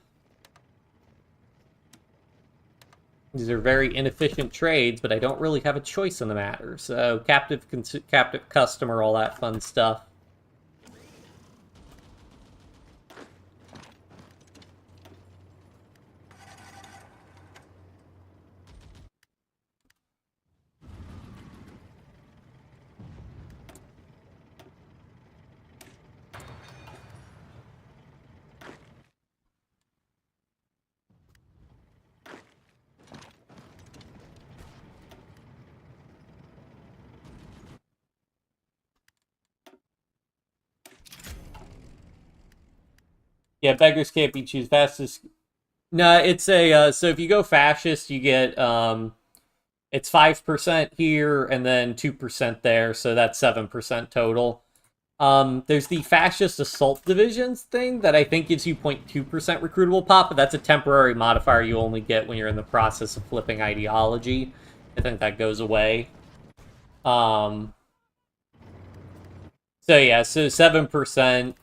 These are very inefficient trades, but I don't really have a choice in the matter. So, captive customer, all that fun stuff. Yeah, beggars can't be choose fastest. No, it's a so if you go fascist, you get it's 5% here and then 2% there, so that's 7% total. There's the fascist assault divisions thing that I think gives you 0.2% recruitable pop, but that's a temporary modifier you only get when you're in the process of flipping ideology. I think that goes away. So yeah, so 7%.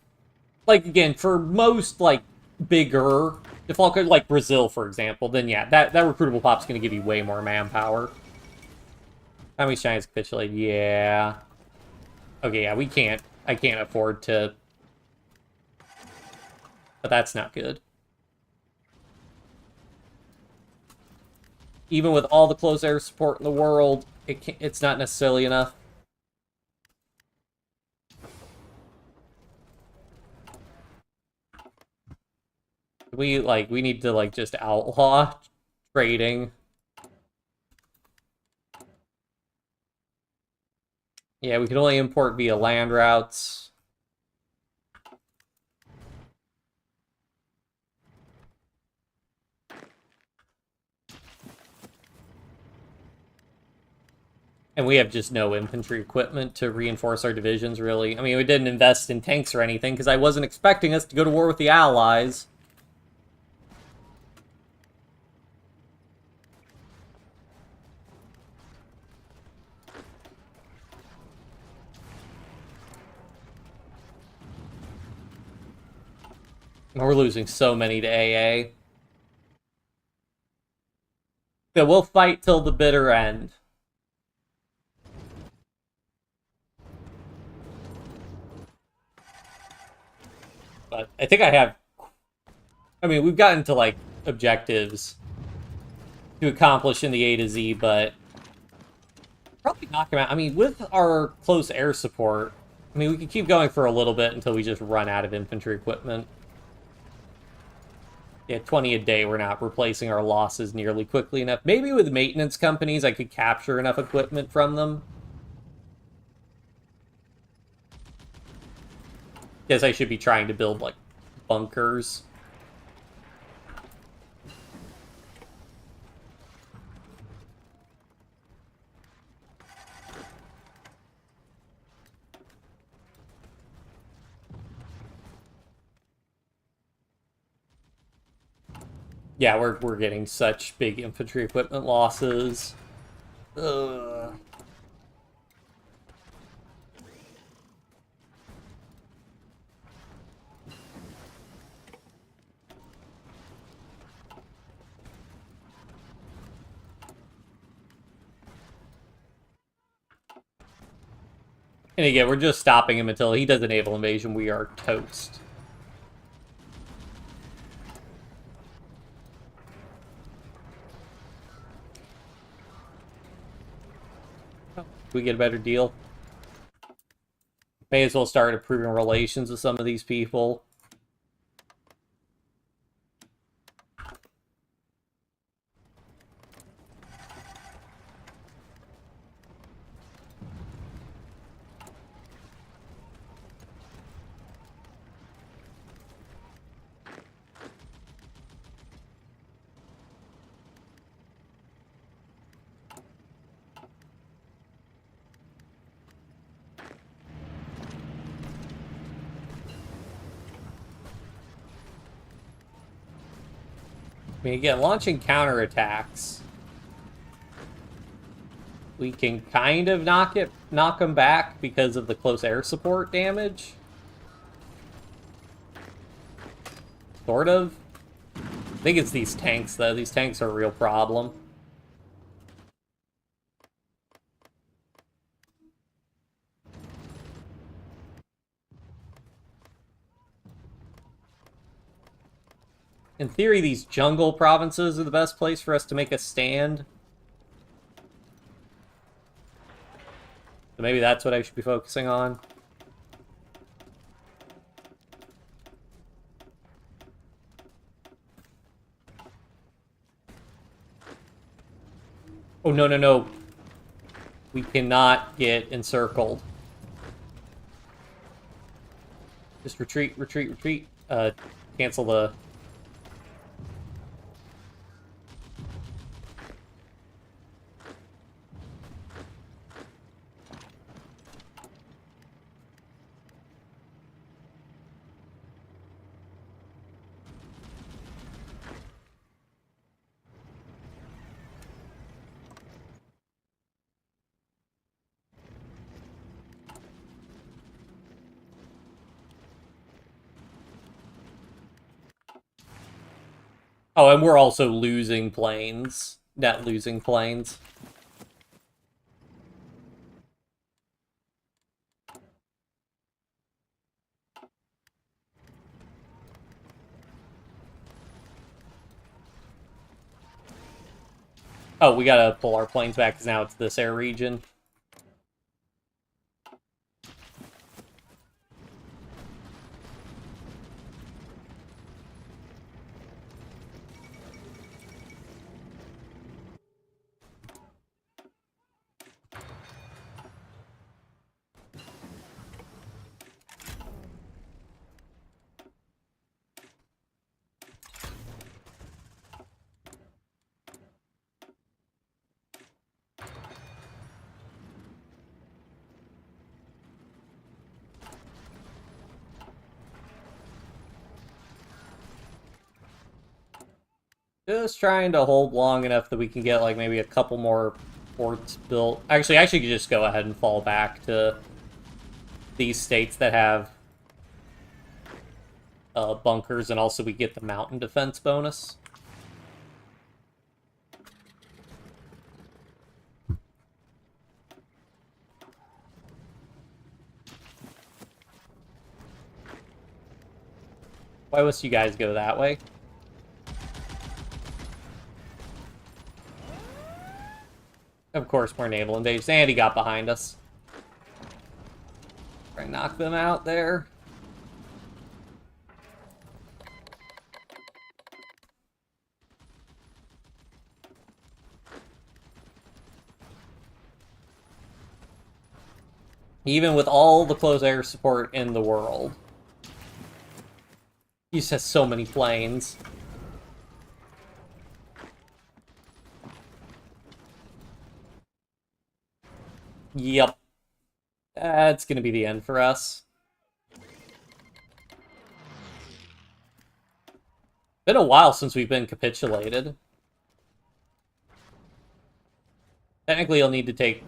Like, again, for most, like, bigger default code, like Brazil, for example, then yeah, that recruitable pop's going to give you way more manpower. How many Chinese capitulated? Yeah. Okay, yeah, I can't afford to... But that's not good. Even with all the close air support in the world, it's not necessarily enough. We need to, like, just outlaw trading. Yeah, we can only import via land routes. And we have just no infantry equipment to reinforce our divisions, really. I mean, we didn't invest in tanks or anything, because I wasn't expecting us to go to war with the Allies. We're losing so many to AA. Yeah, we'll fight till the bitter end. But I think I have... I mean, we've gotten to, like, objectives to accomplish in the A to Z, but... Probably knock him out. I mean, with our close air support, I mean, we can keep going for a little bit until we just run out of infantry equipment. Yeah, 20 a day, we're not replacing our losses nearly quickly enough. Maybe with maintenance companies, I could capture enough equipment from them. Guess I should be trying to build, like, bunkers. Yeah, we're getting such big infantry equipment losses. Ugh. And again, we're just stopping him until he does a naval invasion. We are toast. Oh, we get a better deal? May as well start improving relations with some of these people. I mean, again, launching counterattacks, we can kind of knock them back because of the close air support damage. Sort of. I think it's these tanks, though. These tanks are a real problem. In theory, these jungle provinces are the best place for us to make a stand. So maybe that's what I should be focusing on. Oh, no, no, no. We cannot get encircled. Just retreat, retreat, retreat. cancel the... Oh, and we're also losing planes. Net losing planes. Oh, we gotta pull our planes back because now it's this air region. Just trying to hold long enough that we can get, like, maybe a couple more ports built. Actually, I should just go ahead and fall back to these states that have bunkers, and also we get the mountain defense bonus. Why must you guys go that way? Of course, more naval invasions. And he got behind us. Try and knock them out there. Even with all the close air support in the world. He just has so many planes. Yep. That's gonna be the end for us. Been a while since we've been capitulated. Technically, you'll need to take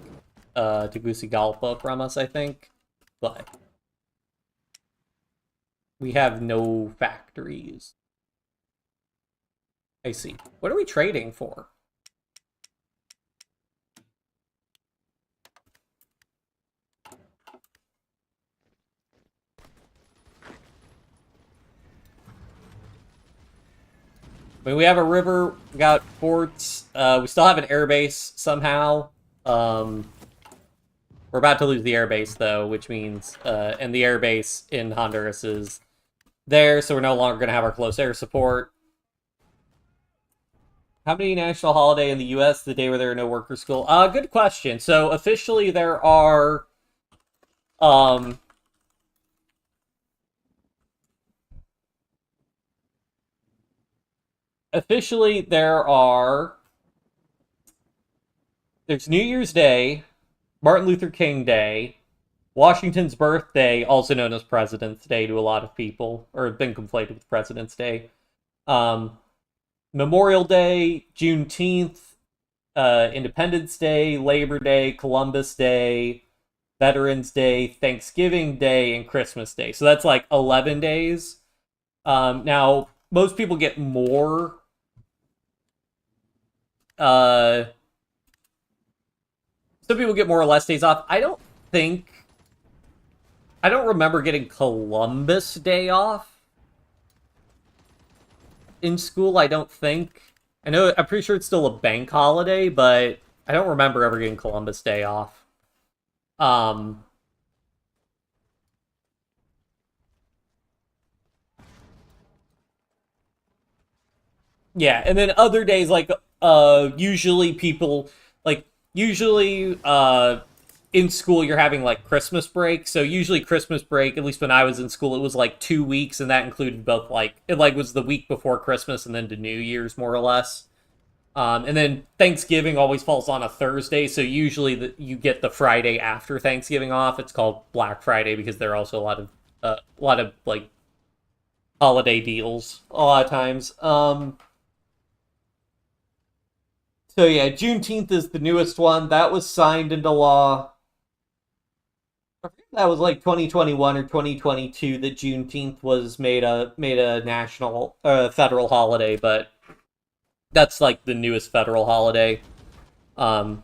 Tegucigalpa from us, I think. But we have no factories. I see. What are we trading for? I mean, we have a river, we got forts, we still have an airbase somehow. We're about to lose the airbase, though, which means, and the airbase in Honduras is there, so we're no longer going to have our close air support. How many national holiday in the U.S. the day where there are no worker school? Good question. So, officially, there are, there's New Year's Day, Martin Luther King Day, Washington's birthday, also known as President's Day to a lot of people, or been conflated with President's Day. Memorial Day, Juneteenth, Independence Day, Labor Day, Columbus Day, Veterans Day, Thanksgiving Day, and Christmas Day. So that's like 11 days. Now, most people get more some people get more or less days off. I don't remember getting Columbus Day off in school, I don't think. I'm pretty sure it's still a bank holiday, but I don't remember ever getting Columbus Day off. Yeah, and then other days, like, usually people, like, usually, in school you're having like Christmas break. So usually Christmas break, at least when I was in school, it was like 2 weeks, and that included both like it like was the week before Christmas and then to New Year's more or less. And then Thanksgiving always falls on a Thursday, so usually you get the Friday after Thanksgiving off. It's called Black Friday because there are also a lot of like holiday deals a lot of times. So yeah, Juneteenth is the newest one that was signed into law. I forget if that was like 2021 or 2022 that Juneteenth was made a national federal holiday, but that's like the newest federal holiday. But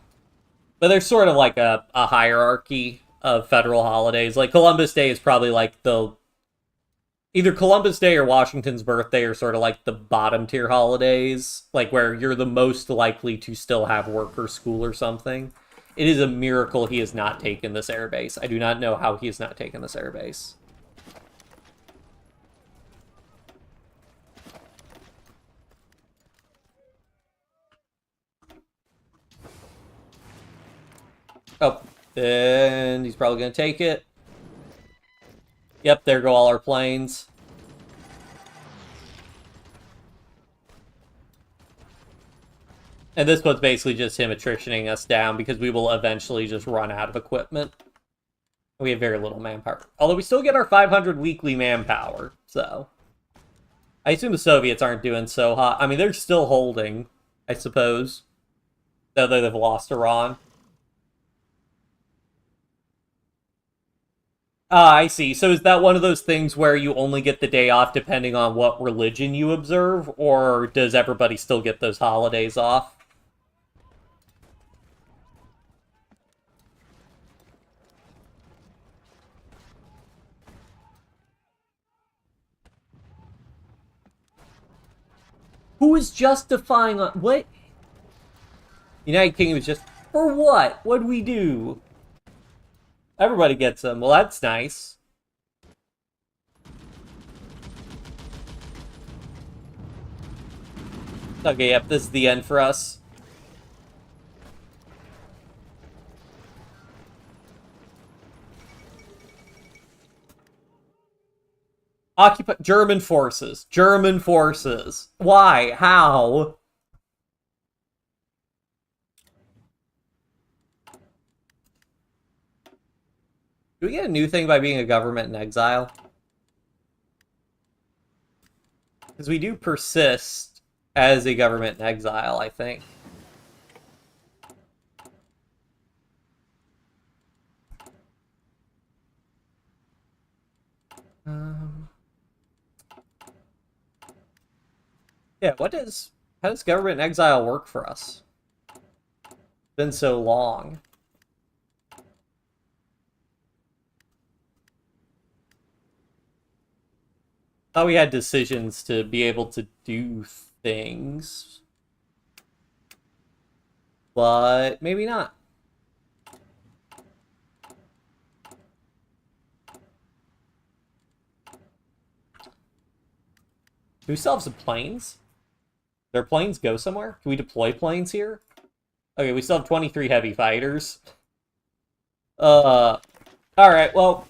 there's sort of like a hierarchy of federal holidays. Like Columbus Day is probably like either Columbus Day or Washington's birthday are sort of like the bottom tier holidays, like where you're the most likely to still have work or school or something. It is a miracle he has not taken this airbase. I do not know how he has not taken this airbase. Oh, and he's probably going to take it. Yep, there go all our planes. And this one's basically just him attritioning us down because we will eventually just run out of equipment. We have very little manpower. Although we still get our 500 weekly manpower, so... I assume the Soviets aren't doing so hot. I mean, they're still holding, I suppose. Though they've lost Iran. Ah, I see. So is that one of those things where you only get the day off depending on what religion you observe? Or does everybody still get those holidays off? Who is justifying... What? United Kingdom is just... For what? What'd we do? Everybody gets them. Well, that's nice. Okay, yep, this is the end for us. Occupy German forces. German forces. Why? How? Do we get a new thing by being a government in exile? Because we do persist as a government in exile, I think. Yeah, how does government in exile work for us? It's been so long. Thought we had decisions to be able to do things. But maybe not. Do we still have some planes? Their planes go somewhere? Can we deploy planes here? Okay, we still have 23 heavy fighters. Alright, well,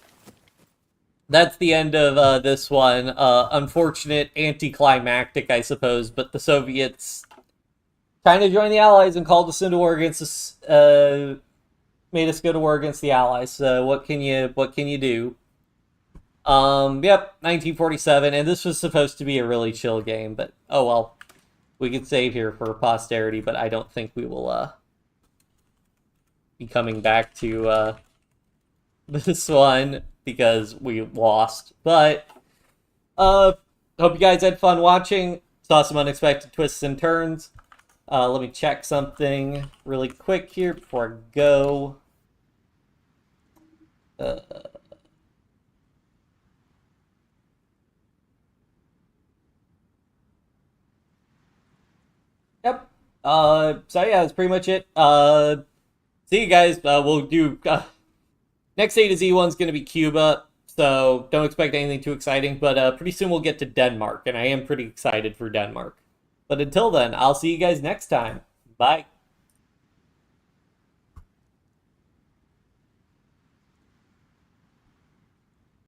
that's the end of this one. Unfortunate, anticlimactic, I suppose, but the Soviets kind of joined the Allies and called us into war against us, made us go to war against the Allies. So what can you do? Yep, 1947, and this was supposed to be a really chill game, but oh well. We could save here for posterity, but I don't think we will, be coming back to, this one, because we lost. But, hope you guys had fun watching. Saw some unexpected twists and turns. Let me check something really quick here before I go. Yep. So yeah, that's pretty much it. See you guys. We'll do, next A to Z one's gonna be Cuba, so don't expect anything too exciting, but pretty soon we'll get to Denmark, and I am pretty excited for Denmark. But until then, I'll see you guys next time. Bye.